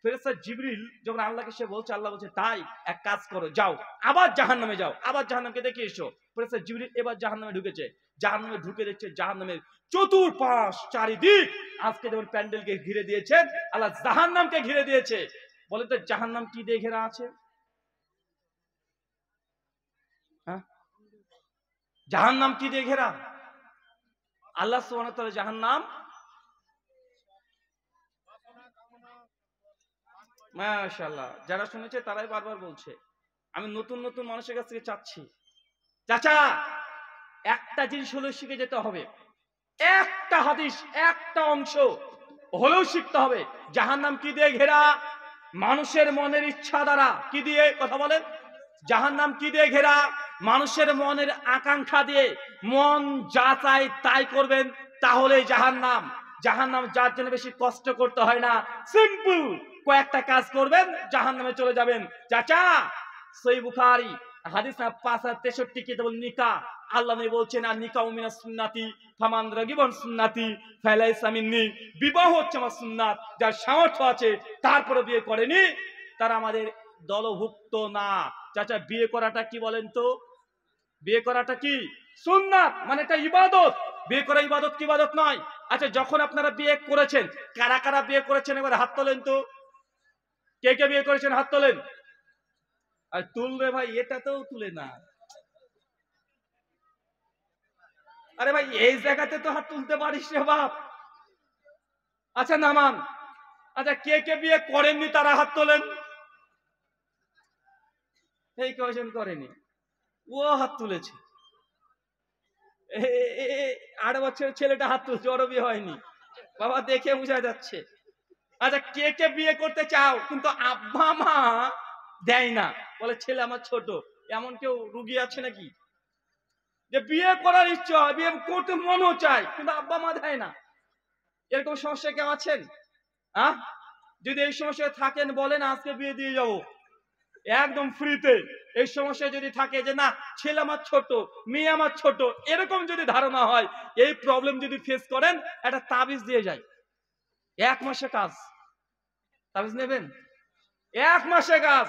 A: ফেরেশতা জিবরিল যখন আল্লাহকে সে বলছে, আল্লাহ বলছে তাই, এক কাজ করো, যাও আবার জাহান্নামে যাও, আবার জাহান্নামকে দেখে এসো। ফেরেশতা জিবরিল এবার জাহান্নামে ঢুকেছে, জাহান্নামে ঢুকে দেখছে জাহান্নামের চতুর্পাশ চারিদিক আজকে যেমন প্যান্ডেলকে ঘিরে দিয়েছেন, আল্লাহ জাহান্নামকে ঘিরে দিয়েছে। বলে তো জাহান্নাম কি দিয়ে ঘেরা আছে? জাহান্নাম কি দিয়ে ঘেরা? আল্লাহ সুবহানাহু ওয়া তাআলা জাহান্নাম, মাশাআল্লাহ, যারা শুনেছে তারাই বারবার বলছে। আমি নতুন নতুন মানুষের কাছ থেকে চাচ্ছি, চাচা একটা জিনিস হলেও শিখে যেতে হবে, একটা হাদিস, একটা অংশ হলেও শিখতে হবে। জাহান্নাম কি দিয়ে ঘেরা? মানুষের মনের ইচ্ছা দ্বারা। কি দিয়ে? কথা বলেন। জাহান্নাম কি দিয়ে ঘেরা? মানুষের মনের আকাঙ্ক্ষা দিয়ে। মন যা চায় তাই করবেন, তাহলে জাহান্নাম। জাহান্নাম যার জন্য বেশি কষ্ট করতে হয় না, সিম্পল কয়েকটা কাজ করবেন, জাহান্নামে চলে যাবেন। চাচা সহিহ বুখারী হাদিস ৫৬৩ কিতাবুন নিকাহ, আল্লাহ নবী বলছেন, আর নিকাহু মিনাস সুন্নাতি ফামান রাগিবান সুন্নাতি ফালাইসা মিন্নি। বিবাহ হচ্ছে আমার সুন্নাত, যার সামর্থ্য আছে তারপরে বিয়ে করেনি তারা আমাদের দলভুক্ত না। চাচা বিয়ে করাটা কি বলেন তো? বিয়ে করাটা কি? সুন্নাত, মানে এটা ইবাদত। বিয়ে করা ইবাদত কি ইবাদত নয়? আচ্ছা যখন আপনারা বিয়ে করেছেন, কারা কারা বিয়ে করেছেন এবার হাত তোলেন তো। কে কে বিয়ে করেছেন হাত তোলেন। আর তুলবে ভাই, এটাতেও তুলে না। আরে ভাই এই জায়গাতে তো হাত তুলতে পারিস রে বাপ। আচ্ছা নামান। আচ্ছা কে কে বিয়ে করেননি তারা হাত তোলেন। এই কয়জন করেনি? ও হাত তুলেছে। 8 বছরের ছেলেটা হাত তুলছে, ওরও বিয়ে হয়নি। বাবা দেখে বোঝা যাচ্ছে। আচ্ছা কে কে বিয়ে করতে চাও কিন্তু আব্বা মা দেয় না, বলে ছেলে আমার ছোট? এমন কেউ রুগী আছে নাকি? যে বিয়ে করার ইচ্ছা হয়, বিয়ে করতে মনও চায়, কিন্তু আব্বা মা দেয় না। এরকম সমস্যা কেউ আছেন? যদি এই সমস্যায় থাকেন বলেন, আজকে বিয়ে দিয়ে যাবো একদম ফ্রিতে। এই সমস্যা যদি থাকে যে না ছেলে আমার ছোট, মেয়ে আমার ছোট, এরকম যদি ধারণা হয়, এই প্রবলেম যদি ফেস করেন, একটা তাবিজ দিয়ে যায়, 1 মাসে কাজ। তাবিজ নেবেন? 1 মাসে কাজ,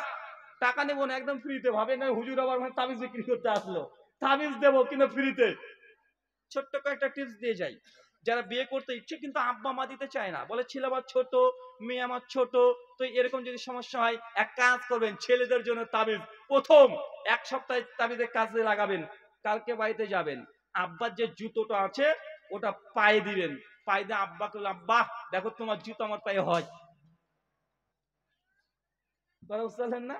A: টাকা নেব না, একদম ফ্রিতে। ভাবে না হুজুর আবার তাবিজ বিক্রি করতে আসলো, তাবিজ দেবো কিন্তু ফ্রিতে। ছোট্ট কয়েকটা টিপস দিয়ে যাই। যারা বিয়ে করতে ইচ্ছে কিন্তু আব্বা মা দিতে চায় না, বলে ছেলে আমার ছোট, মেয়ে আমার ছোট, তো এরকম যদি সমস্যা হয় এক কাজ করবেন, ছেলেদের জন্য তাবিজ প্রথম 1 সপ্তাহে তাবিজের কাজে লাগাবেন। কালকে বাড়িতে যাবেন, আব্বার যে জুতোটা আছে ওটা পায়ে দিবেন, পায়ে দিয়ে আব্বাকে বললাম, বাহ দেখো তোমার জুতো আমার পায়ে হয়। বুঝলেন না?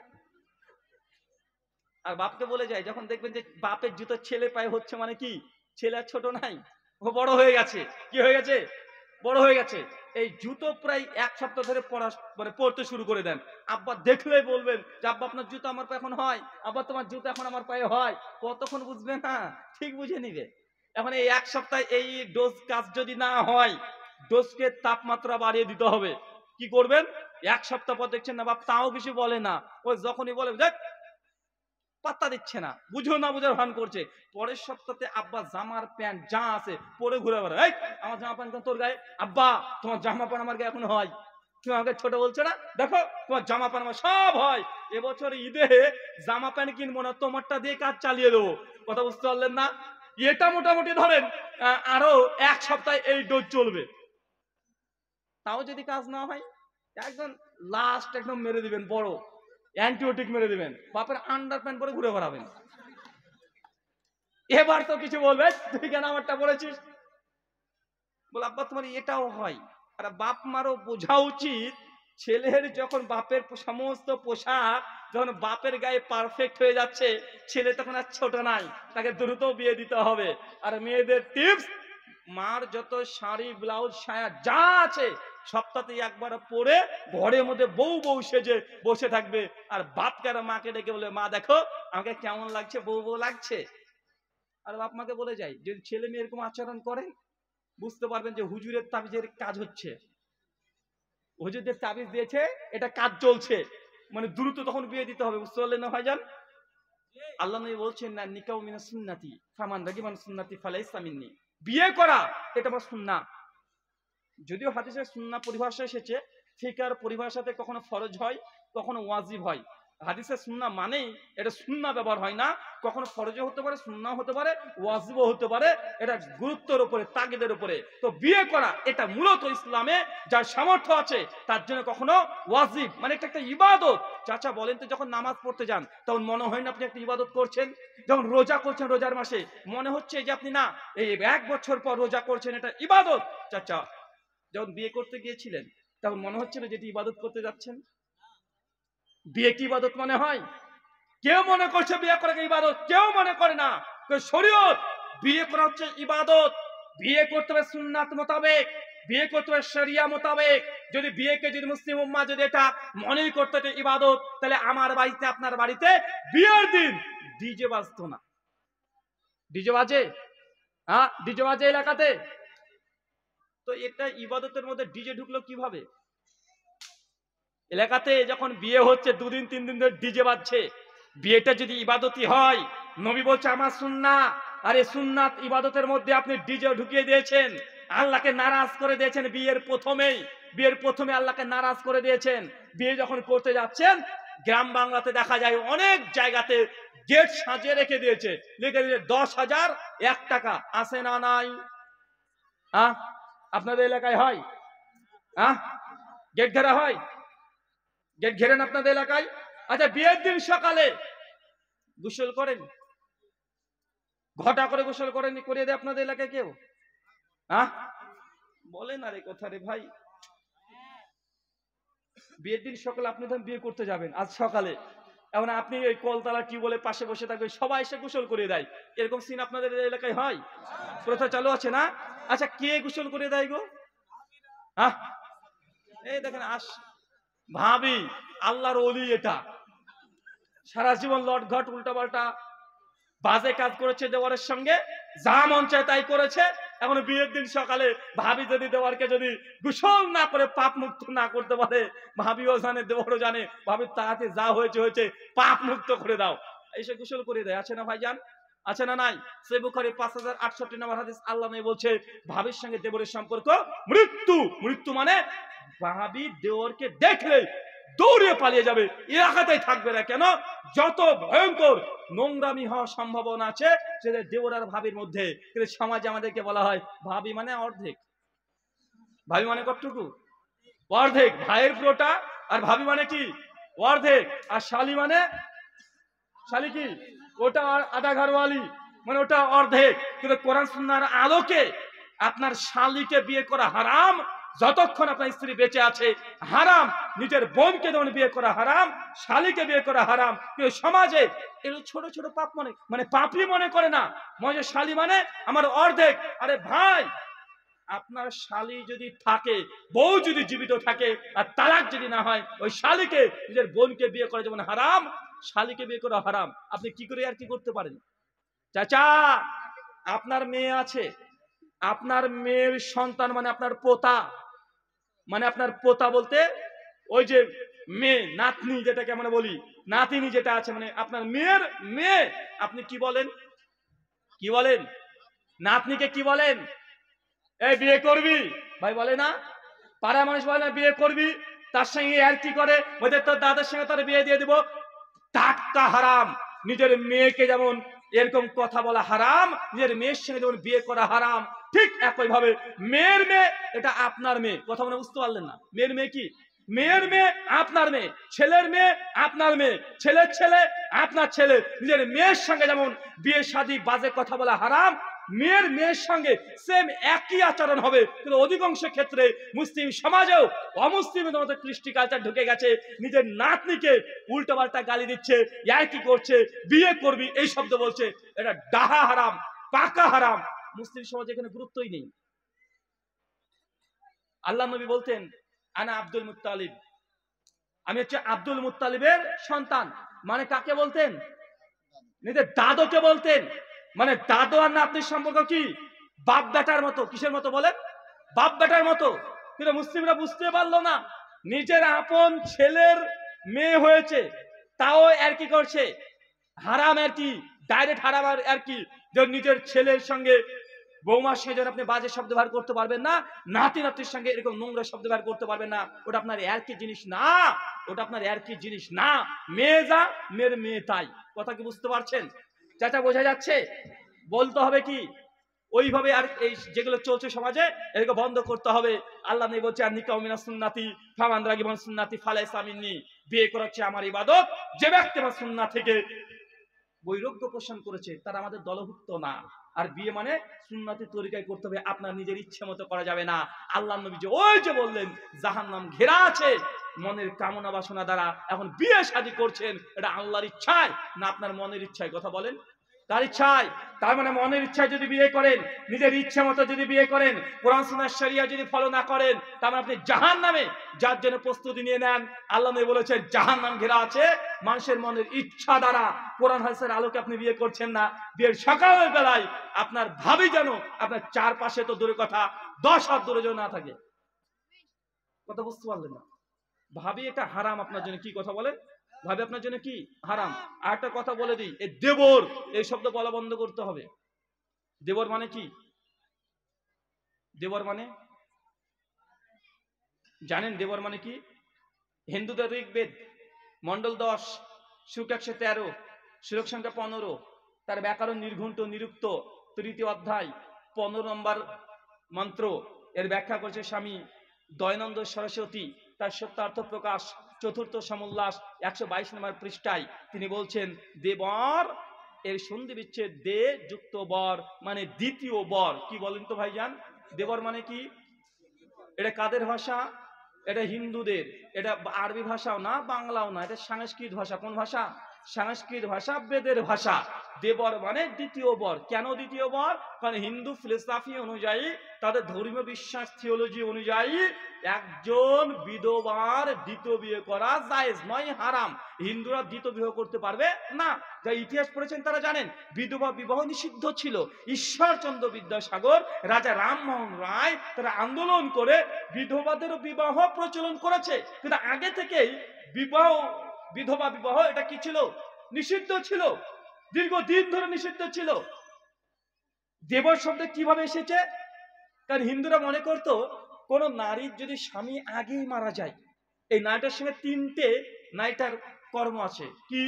A: আর বাপকে বলে যায়, যখন দেখবেন যে বাপের জুতো ছেলে পায়ে হচ্ছে, মানে কি ছেলে আর ছোট নাই, ও বড় হয়ে গেছে। কি হয়ে গেছে? বড় হয়ে গেছে। এই জুতো প্রায় 1 সপ্তাহ ধরে মানে পড়তে শুরু করে দেন। আব্বা দেখলেই বলবেন যে আব্বা আপনার জুতো আমার পায়ে এখন হয়, আব্বা তোমার জুতো এখন আমার পায়ে হয়। কতক্ষণ বুঝবে না, ঠিক বুঝে নিবে। এখন এই 1 সপ্তাহে এই ডোজ কাজ যদি না হয়, ডোজকে তাপমাত্রা বাড়িয়ে দিতে হবে। কি করবেন? 1 সপ্তাহ পর দেখছেন না বাপ তাও কিছু বলে না, ওই যখনই বলে দেখ পাত্তা দিচ্ছে না, বুঝো না বুঝার ভান করছে। পরের সপ্তাহে আব্বা জামার প্যান্ট যা আছে পরে ঘুরে বেড়ায়, এই আমার জামা প্যান্ট তোর গায়ে, আব্বা তোমার জামা প্যান্ট আমার গায়ে এখন হয়। তুমি আমাকে ছোট বলছো না? দেখো তোমার জামা প্যান্ট আমার সব হয়, এবছর ঈদে জামা প্যান্ট কিনবো না, তোমারটা দিয়ে কাজ চালিয়ে দেবো। কথা বুঝতে পারলেন না? এটা মোটামুটি ধরেন আরো 1 সপ্তাহ এই ডোজ চলবে। তাও যদি কাজ না হয়, একদম লাস্ট একদম মেরে দিবেন, বড় অ্যান্টিবায়োটিক মেরে দিবেন, বাপের আন্ডার প্যান্ট পরে ঘুরে বেড়াবেন। এবার তো কিছু বলবে, তুই কেন আমারটা পড়েছিস? বল আব্বা তোমার এটাও হয়। আর বাপ মারও বোঝা উচিত, ছেলের যখন বাপের সমস্ত পোশাক যখন বাপের গায়ে পারফেক্ট হয়ে যাচ্ছে, ছেলে তখন আর ছোট নাই, তাকে দ্রুত বিয়ে দিতে হবে। আর মেয়েদের টিপস, মার যত শাড়ি ব্লাউজ সায়া যা আছে সপ্তাহে একবার পরে ঘরের মধ্যে বউ বউ সেজে বসে থাকবে। আর বাপকে আর মাকে ডেকে বলে, মা দেখো আমাকে কেমন লাগছে, বউ বউ লাগছে। আর বাপ মাকে বলে যায়, যদি ছেলে মেয়ে এরকম আচরণ করে বুঝতে পারবেন যে হুজুরের তাবিজের কাজ হচ্ছে, হুজুরদের তাবিজ দিয়েছে, এটা কাজ চলছে, মানে দ্রুত তখন বিয়ে দিতে হবে। বুঝতে পারলেন না ভাইজান? আল্লাহ নবী বলছেন না, নিকাউ মিনাস সুন্নতি ফামান রাগিবান সুন্নতি ফালাইসা মিন্নি। বিয়ে করা এটা আমার সুন্নাহ। যদিও হাদিসের সুন্নাহ পরিভাষা এসেছে, ফিকার পরিভাষাতে কখনো ফরজ হয়, কখনো ওয়াজিব হয়। হাদিসের সুন্নাহ মানেই এটা সুন্নাহ ব্যবহার হয় না, কখনো ফরজও হতে পারে, সুন্নাহ হতে পারে, ওয়াজিবও হতে পারে, এটা গুরুত্বের উপরে, তাগিদের উপরে। তো বিয়ে করা এটা মূলত ইসলামে যার সামর্থ্য আছে তার জন্য কখনো ওয়াজিব, মানে এটা একটা ইবাদত। চাচা বলেন তো, যখন নামাজ পড়তে যান তখন মনে হয় না আপনি একটা ইবাদত করছেন? যখন রোজা করছেন রোজার মাসে মনে হচ্ছে যে আপনি না এই 1 বছর পর রোজা করছেন, এটা ইবাদত। চাচা যখন বিয়ে করতে গিয়েছিলেন তখন মনে হচ্ছিল যে ইবাদত করতে যাচ্ছেন? বিয়ে কি ইবাদত মনে হয়? কেউ মনে করছে বিয়ে করাকে ইবাদত, কেউ মনে করে না। শরীয়ত বিয়ে করা হচ্ছে ইবাদত। বিয়ে করতে হবে সুন্নাত মোতাবেক, বিয়ে করতে হবে শরিয়া মোতাবেক। যদি বিয়েকে যদি মুসলিম উম্মাহ যদি এটা মনেই করতে হতো ইবাদত, তাহলে আমার বাড়িতে আপনার বাড়িতে বিয়ের দিন ডিজে বাজতো না। ডিজে বাজে? হ্যাঁ, ডিজে বাজে এলাকাতে। তো এটা ইবাদতের মধ্যে ডিজে ঢুকলো কিভাবে? এলাকাতে যখন বিয়ে হচ্ছে 2 দিন 3 দিন ধরে ডিজে বাজছে, বিয়েটা যদি ইবাদতই হয়, নবী বলছে আমার সুন্নাহ, আরে সুন্নাত ইবাদতের মধ্যে আপনি ডিজে ঢুকিয়ে দিয়েছেন, আল্লাহকে নারাজ করে দিয়েছেন। বিয়ের প্রথমে আল্লাহকে নারাজ করে দিয়েছেন। বিয়ে যখন করতে যাচ্ছেন, গ্রাম বাংলাতে দেখা যায় অনেক জায়গাতে গেট সাজিয়ে রেখে দিয়েছে, লিখে দিয়েছে 10,001 টাকা। আছে না নাই? আপনাদের এলাকায় হয়? গেট ঘেরা হয়? গেট ঘেরেন আপনাদের এলাকায়? আচ্ছা, বিয়ের দিন সকালে গোসল করেন? ঘটা করে গোসল করেন, করিয়ে দেয় আপনাদের এলাকায় কেউ? বলেন আরে কথা রে ভাই। বিয়ের দিন সকালে আপনি ধরেন বিয়ে করতে যাবেন আজ সকালে, এখন আপনি ওই কলতলা টিউবওয়েলের পাশে বসে থাকবেন, সবাই এসে গোসল করিয়ে দেয়, এরকম সিন আপনাদের এলাকায় হয়? প্রথা চালু আছে না? আচ্ছা, কে গোসল করে দেয় গো? এই দেখেন ভাবি, আল্লাহর ওলি, এটা সারা জীবন লটঘট উল্টাপাল্টা বাজে কাজ করেছে, দেওয়ারের সঙ্গে যা মন চায় তাই করেছে। এখন বিয়ের দিন সকালে ভাবি যদি দেওয়ারকে যদি গোসল না করে পাপ মুক্ত না করতে পারে, ভাবিও জানে দেওয়ারও জানে, ভাবি তাতে যা হয়েছে হয়েছে, পাপ মুক্ত করে দাও, এসে গোসল করে দেয়। আছে না ভাইজান? আছে না নাই? সহিহ বুখারী 5068 নম্বর হাদিস, আল্লাহ নবী বলছে ভাবির সঙ্গে দেওরের সম্পর্ক মৃত্যু। মৃত্যু মানে ভাবি দেওরকে দেখলে দৌড়িয়ে পালিয়ে যাবে, এলাকাতেই থাকবে না। কেন? যত ভয়ঙ্কর নোংরামি হওয়ার সম্ভাবনা আছে সেটা দেওর আর ভাবির মধ্যে। কিন্তু সমাজে আমাদেরকে বলা হয় ভাবি মানে অর্ধেক। ভাবি মানে কতটুকু? অর্ধেক। ভাইয়ের পুরোটা, আর ভাবি মানে কি? অর্ধেক। আর শালি মানে, শালি কি? ওটা আধা ঘরওয়ালি, মানে ওটা অর্ধেক। কিন্তু কোরআন সুন্নাহর আলোকে আপনার শালিকে বিয়ে করা হারাম যতক্ষণ আপনার স্ত্রী বেঁচে আছে, হারাম। নিজের বোনকে যখন বিয়ে করা হারাম, শালিকে বিয়ে করা হারাম। কিন্তু সমাজে এগুলো ছোট ছোট পাপ মানে পাপই মনে করে না। মনে শালি মানে আমার অর্ধেক। আরে ভাই, আপনার শালি যদি থাকে, বউ যদি জীবিত থাকে আর তালাক যদি না হয়, ওই শালিকে নিজের বোনকে বিয়ে করা যেমন হারাম, শালিকে বিয়ে করা হারাম। আপনি কি করে আর কি করতে পারেন? চাচা, আপনার মেয়ে আছে, আপনার মেয়ের সন্তান মানে আপনার পোতা, মানে আপনার পোতা বলতে ওই যে মেয়ে, নাতনি যেটাকে আমরা বলি, নাতিনি যেটা আছে, মানে আপনার মেয়ের মেয়ে। আপনি কি বলেন? কি বলেন? নাতনিকে কি বলেন? এই বিয়ে করবি? ভাই বলে না? পাড়া মানুষ বলে না বিয়ে করবি? তার সঙ্গে আর কি করে, বলছে তোর দাদার সঙ্গে তার বিয়ে দিয়ে দিব। টাটকা হারাম। নিজের মেয়েকে যেমন এরকম কথা বলা হারাম, নিজের মেয়ের সঙ্গে যেমন বিয়ে করা হারাম, ঠিক একই ভাবে মেয়ের মেয়ে এটা আপনার মেয়ে। কথা মনে বুঝতে পারলেন না? মেয়ের মেয়ে কি? মেয়ের মেয়ে আপনার মেয়ে, ছেলের মেয়ে আপনার মেয়ে, ছেলের ছেলে আপনার ছেলে। নিজের মেয়ের সঙ্গে যেমন বিয়ে শাদী বাজে কথা বলা হারাম, মেয়ের মেয়ের সঙ্গে সেম একই আচরণ হবে। কিন্তু অধিকাংশ ক্ষেত্রে মুসলিম সমাজেও অমুসলিমের মধ্যে কৃষ্টি কালচার ঢুকে গেছে। নিজের নাতনিকে উল্টো পাল্টা গালি দিচ্ছে, ইয়ার্কি করছে, বিয়ে করবি এই শব্দ বলছে। এটা ডাহা হারাম, পাকা হারাম। মুসলিম সমাজে এখানে গুরুত্বই নেই। আল্লাহ নবী বলতেন, আনা আব্দুল মুত্তালিব, আমি হচ্ছে আব্দুল মুত্তালিবের সন্তান। মানে কাকে বলতেন? নিজের দাদুকে বলতেন। মানে দাদু আর নাতনির সম্পর্ক কি? বাপ বেটার মতো। কিসের মতো বলেন? বাপ বেটার মতো। কিন্তু মুসলিমরা বুঝতে পারলো না, নিজের আপন ছেলের মেয়ে হয়েছে, তাও আর কি করছে? হারাম আর কি, ডাইরেক্ট হারাম আর কি, যে নিজের ছেলের সঙ্গে বৌমার সঙ্গে যেন আপনি বাজে শব্দ ব্যবহার করতে পারবেন না, নাতি নাতির সঙ্গে এরকম নোংরা শব্দ ব্যবহার করতে পারবেন না। ওটা আপনার একই জিনিস না, ওটা আপনার একই জিনিস না। মেয়ে যা, মেয়ের মেয়ে তাই। কথা কি বুঝতে পারছেন? চাচা বোঝা যাচ্ছে? বলতে হবে কি ওইভাবে। আর এই যেগুলো চলছে সমাজে, এগুলো বন্ধ করতে হবে। আল্লাহ নবী বলছে, আর নিকাউ মিনাস সুন্নাতি ফামান রাগিবান সুন্নাতি ফালাইসা মিন্নি। বিয়ে করা হচ্ছে আমার ইবাদত। যে ব্যক্তি আমার সুন্নাত থেকে বৈরাগ্য পোষণ করেছে তারা আমাদের দলভুক্ত না। আর বিয়ে মানে সুন্নতি তরিকায় করতে হবে, আপনার নিজের ইচ্ছে মতো করা যাবে না। আল্লাহ নবী যে ওই যে বললেন জাহান্নাম ঘেরা আছে মনের কামনা বাসনা দ্বারা, এখন বিয়ে শাদী করছেন, এটা আল্লাহর ইচ্ছায় না আপনার মনের ইচ্ছায়? কথা বলেন, তার ইচ্ছায়। তার মানে মনের ইচ্ছায় যদি বিয়ে করেন, নিজের ইচ্ছা মতো যদি বিয়ে করেন, কোরআন সুন্নাহ শরিয়া যদি ফলো না করেন, তার মানে আপনি জাহান্নামে যার জন্য প্রস্তুতি নিয়ে নেন। আল্লাহ নবী বলেছেন জাহান্নাম ঘেরা আছে মানুষের মনের ইচ্ছা দ্বারা। কোরআন হাদিসের আলোকে আপনি বিয়ে করছেন না। বিয়ের সকালের বেলায় আপনার ভাবি যেন আপনার চারপাশে, তো দূরের কথা 10 হাত দূরে যেন না থাকে। কথা বুঝতে পারলেন না? ভাবি এটা হারাম আপনার জন্য। কি কথা বলেন? ভাবি আপনার জন্য কি হারাম। আর একটা কথা বলে দিই, এই দেবর এই শব্দ বলা বন্ধ করতে হবে। দেবর মানে কি? দেবর মানে জানেন? দেবর মানে কি? হিন্দুদের ঋগ্বেদ মন্ডল 10 শুক 113 শ্লোক সংখ্যা 15, তার ব্যাকরণ নির্ঘণ্ট নিরুক্ত 3য় অধ্যায় 15 নম্বর মন্ত্র। এর ব্যাখ্যা করছে স্বামী দয়ানন্দ সরস্বতী তার সত্যার্থ প্রকাশ 4th সমোল্লাস 122 নম্বর পৃষ্ঠায়। তিনি বলছেন দেবর এর সন্ধি বিচ্ছেদ দে যুক্ত বর, মানে দ্বিতীয় বর। কি বলেন তো ভাইজান? দেবর মানে কি? এটা কাদের ভাষা? এটা হিন্দুদের। এটা আরবি ভাষাও না, বাংলাও না, এটা সংস্কৃত ভাষা। কোন ভাষা? সংস্কৃত ভাষা, বেদের ভাষা। দেবর মানে দ্বিতীয় বর। কেন দ্বিতীয় বর? কারণ হিন্দু ফিলোসফি অনুযায়ী, তাদের ধর্মীয় বিশ্বাস থিওলজি অনুযায়ী একজন বিধবার দ্বিতীয় বিয়ে করা জায়েজ নয়, হারাম। হিন্দুরা দ্বিতীয় বিবাহ করতে পারবে না। যা ইতিহাস পড়েছেন তারা জানেন বিধবা বিবাহ নিষিদ্ধ ছিল। ঈশ্বরচন্দ্র বিদ্যাসাগর, রাজা রামমোহন রায় তারা আন্দোলন করে বিধবাদের বিবাহ প্রচলন করেছে। কিন্তু আগে থেকেই বিবাহ, বিধবা বিবাহ এটা কি ছিল? নিষিদ্ধ ছিল, দীর্ঘদিন ধরে নিষিদ্ধ ছিল। দেবর শব্দ কিভাবে এসেছে? কারণ হিন্দুরা মনে করত কোন নারীর যদি স্বামী আগেই মারা যায়, এই নারীটার সঙ্গে 3টে নারীটার কর্ম আছে। কি?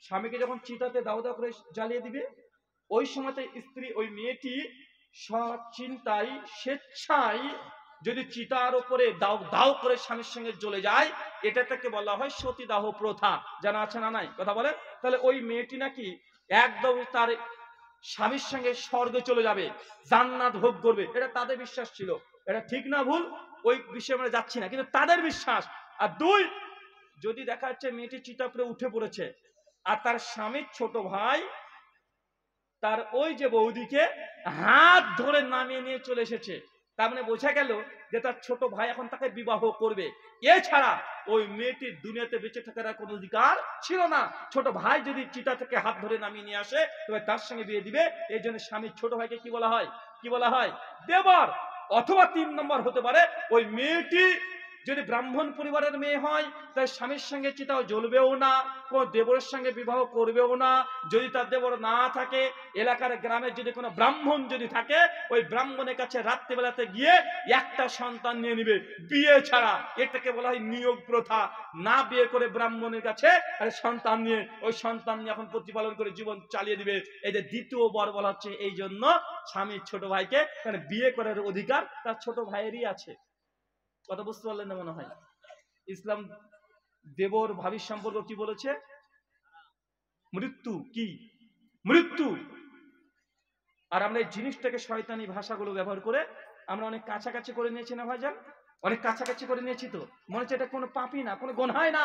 A: স্বামীকে যখন চিতাতে দাও দাও করে জ্বালিয়ে দিবে, ওই সময়তে স্ত্রী, ওই মেয়েটি সচিন্তায় স্বেচ্ছায় যদি চিতার উপরে দাও দাও করে স্বামীর সঙ্গে জ্বলে যায়, এটাকে বলা হয় সতীদাহ প্রথা। জানা আছে না নাই? কথা বলেন। তাহলে ওই মেয়েটি নাকি একদম তার স্বামীর সঙ্গে স্বর্গে চলে যাবে, জান্নাত ভোগ করবে। এটা তাদের বিশ্বাস ছিল। এটা ঠিক না ভুল ওই বিষয়ে আমরা যাচ্ছি না, কিন্তু তাদের বিশ্বাস। আর 2, যদি দেখা যাচ্ছে মেয়েটি চিতাপুরে উঠে পড়েছে আর তার স্বামীর ছোট ভাই তার ওই যে বৌদিকে হাত ধরে নামিয়ে নিয়ে চলে এসেছে, তার মানে বোঝা গেল যে তার ছোট ভাই এখন তাকে বিবাহ করবে। এছাড়া ওই মেয়েটির দুনিয়াতে বেঁচে থাকার কোনো অধিকার ছিল না। ছোট ভাই যদি চিতা থেকে হাত ধরে নামিয়ে নিয়ে আসে তবে তার সঙ্গে বিয়ে দিবে। এই জন্য স্বামীর ছোট ভাইকে কি বলা হয়? কি বলা হয়? দেবর। অথবা 3 নম্বর হতে পারে ওই মেয়েটি যদি ব্রাহ্মণ পরিবারের মেয়ে হয় তাই স্বামীর সঙ্গে চিতাও জ্বলবেও না, কোন দেবরের সঙ্গে বিবাহ করবেও না। যদি তার দেবর না থাকে, এলাকার গ্রামে যদি কোনো ব্রাহ্মণ যদি থাকে, ওই ব্রাহ্মণের কাছে রাত্রিবেলাতে গিয়ে একটা সন্তান নিয়ে নিবে বিয়ে ছাড়া। এটাকে বলা হয় নিয়োগ প্রথা। না বিয়ে করে ব্রাহ্মণের কাছে আরে সন্তান নিয়ে, ওই সন্তান নিয়ে এখন প্রতিপালন করে জীবন চালিয়ে দিবে। এই যে দ্বিতীয় বর বলা হচ্ছে, এই জন্য স্বামীর ছোট ভাইকে, কারণ বিয়ে করার অধিকার তার ছোট ভাইয়েরই আছে। কথা বুঝতে পারলেন না মনে হয়? ইসলাম দেবর ভাবির সম্পর্ক কি বলেছে? মৃত্যু। কি মৃত্যু? আর আমরা এই জিনিসটাকে শয়তানি ভাষাগুলো ব্যবহার করে আমরা অনেক কাছাকাছি করে নিয়েছি না ভাইজান? অনেক কাছাকাছি করে নিয়েছি তো, মনে হচ্ছে এটা কোনো পাপই না, কোনো গুনাহ না।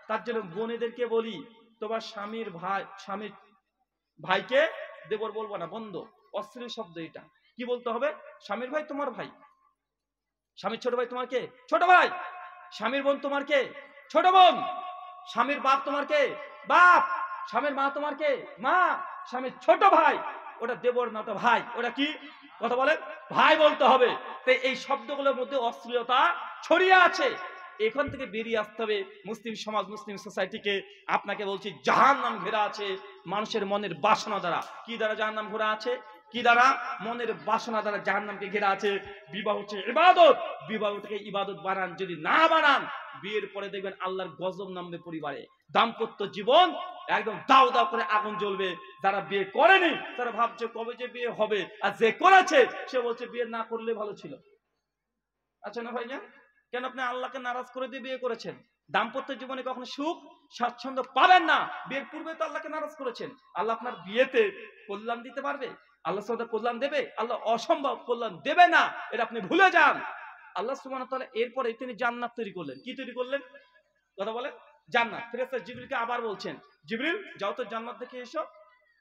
A: তার জন্য বোনেদেরকে বলি, তোমার স্বামীর ভাইকে দেবর বলবো না, বন্ধ, অশ্লীল শব্দ এটা। কি বলতে হবে? স্বামীর ভাই তোমার ভাই। স্বামীর ছোট ভাই তোমার কে? ছোট ভাই। স্বামীর বোন তোমার কে? ছোট বোন। স্বামীর বাপ তোমার কে? বাপ। স্বামীর মা তোমার কে? মা। স্বামীর ছোট ভাই, ওটা দেবর না, ওটা ভাই। ওটা কি কথা বলেন? ভাই বলতে হবে। তাই এই শব্দগুলোর মধ্যে অশ্লীলতা ছড়িয়ে আছে, এখান থেকে বেরিয়ে আসতে হবে। মুসলিম সমাজ, মুসলিম সোসাইটিকে আপনাকে বলছি, জাহান্নাম ঘেরা আছে মানুষের মনের বাসনা দ্বারা। কি দ্বারা জাহান্নাম ঘেরা আছে? কি দ্বারা? মনের বাসনা দ্বারা জাহান্নামকে ঘেরা আছে। বিবাহ হচ্ছে ইবাদত, বিবাহটাকে ইবাদত বানান। যদি না বানান, বিয়ের পরে দেখবেন আল্লাহর গজব নামবে পরিবারে। দাম্পত্য জীবন একদম দাও দাও করে আগুন জ্বলবে। যারা বিয়ে করেনি তারা ভাবছে কবে যে বিয়ে হবে, আর যে করেছে সে বলছে বিয়ে না করলে ভালো ছিল। আচ্ছা না ভাইজান? কেন আপনি আল্লাহকে নারাজ করে দিয়ে বিয়ে করেছেন? দাম্পত্য জীবনে কখনো সুখ স্বাচ্ছন্দ্য পাবেন না। বিয়ের পূর্বে তো আল্লাহকে নারাজ করেছেন। আল্লাহ আপনার বিয়েতে কল্যাণ দিতে পারবে? আল্লাহ সাথে কল্যাণ দেবে? আল্লাহ অসম্ভব কল্যাণ দেবে না, এটা আপনি ভুলে যান। আল্লাহ সুবহানাহু ওয়া তাআলা এরপরে তিনি জান্নাত তৈরি করলেন। কি তৈরি করলেন? কথা বলেন। জান্নাত। ফেরেশতা জিবরিলকে আবার বলছেন, জিবরিল যাও তো জান্নাত দেখে এসো।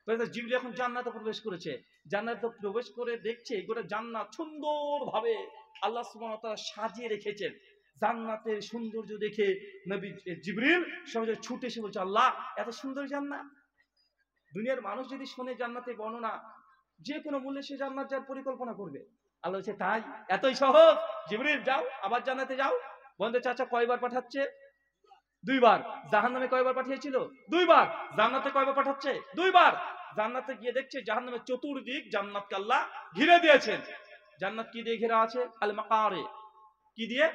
A: ফেরেশতা জিবরিল এখন জান্নাতে প্রবেশ করেছে। জান্নাতে প্রবেশ করে দেখছে গোটা জান্নাত সুন্দরভাবে আল্লাহ সুবহানাহু ওয়া তাআলা সাজিয়ে রেখেছেন। জান্নাতের সৌন্দর্য দেখে নবী জিবরিল সহজে ছুটে এসে বলছে, আল্লাহ এত সুন্দর জান্নাত! দুনিয়ার মানুষ যদি শোনে জান্নাতের বর্ণনা, যে কোনো মূল্যে সে জান্নাত যাওয়ার পরিকল্পনা করবে। আল্লাহ বলছে তাই? এতই সহজ? জিবরিল যাও, আবার জান্নাতে যাও। বন্ধু চাচা কয়বার পাঠাচ্ছে? 2 বার। জাহান্নামে কয়বার পাঠিয়েছিল? 2 বার। জান্নাতে কয়বার পাঠাচ্ছে? 2 বার। জান্নাতে গিয়ে দেখছে জাহান্নামের চতুর্দিক জান্নাতকে আল্লাহ ঘিরে দিয়েছেন। জান্নাত কি দিয়ে ঘেরা আছে? আল মাকারে। কি দিয়ে?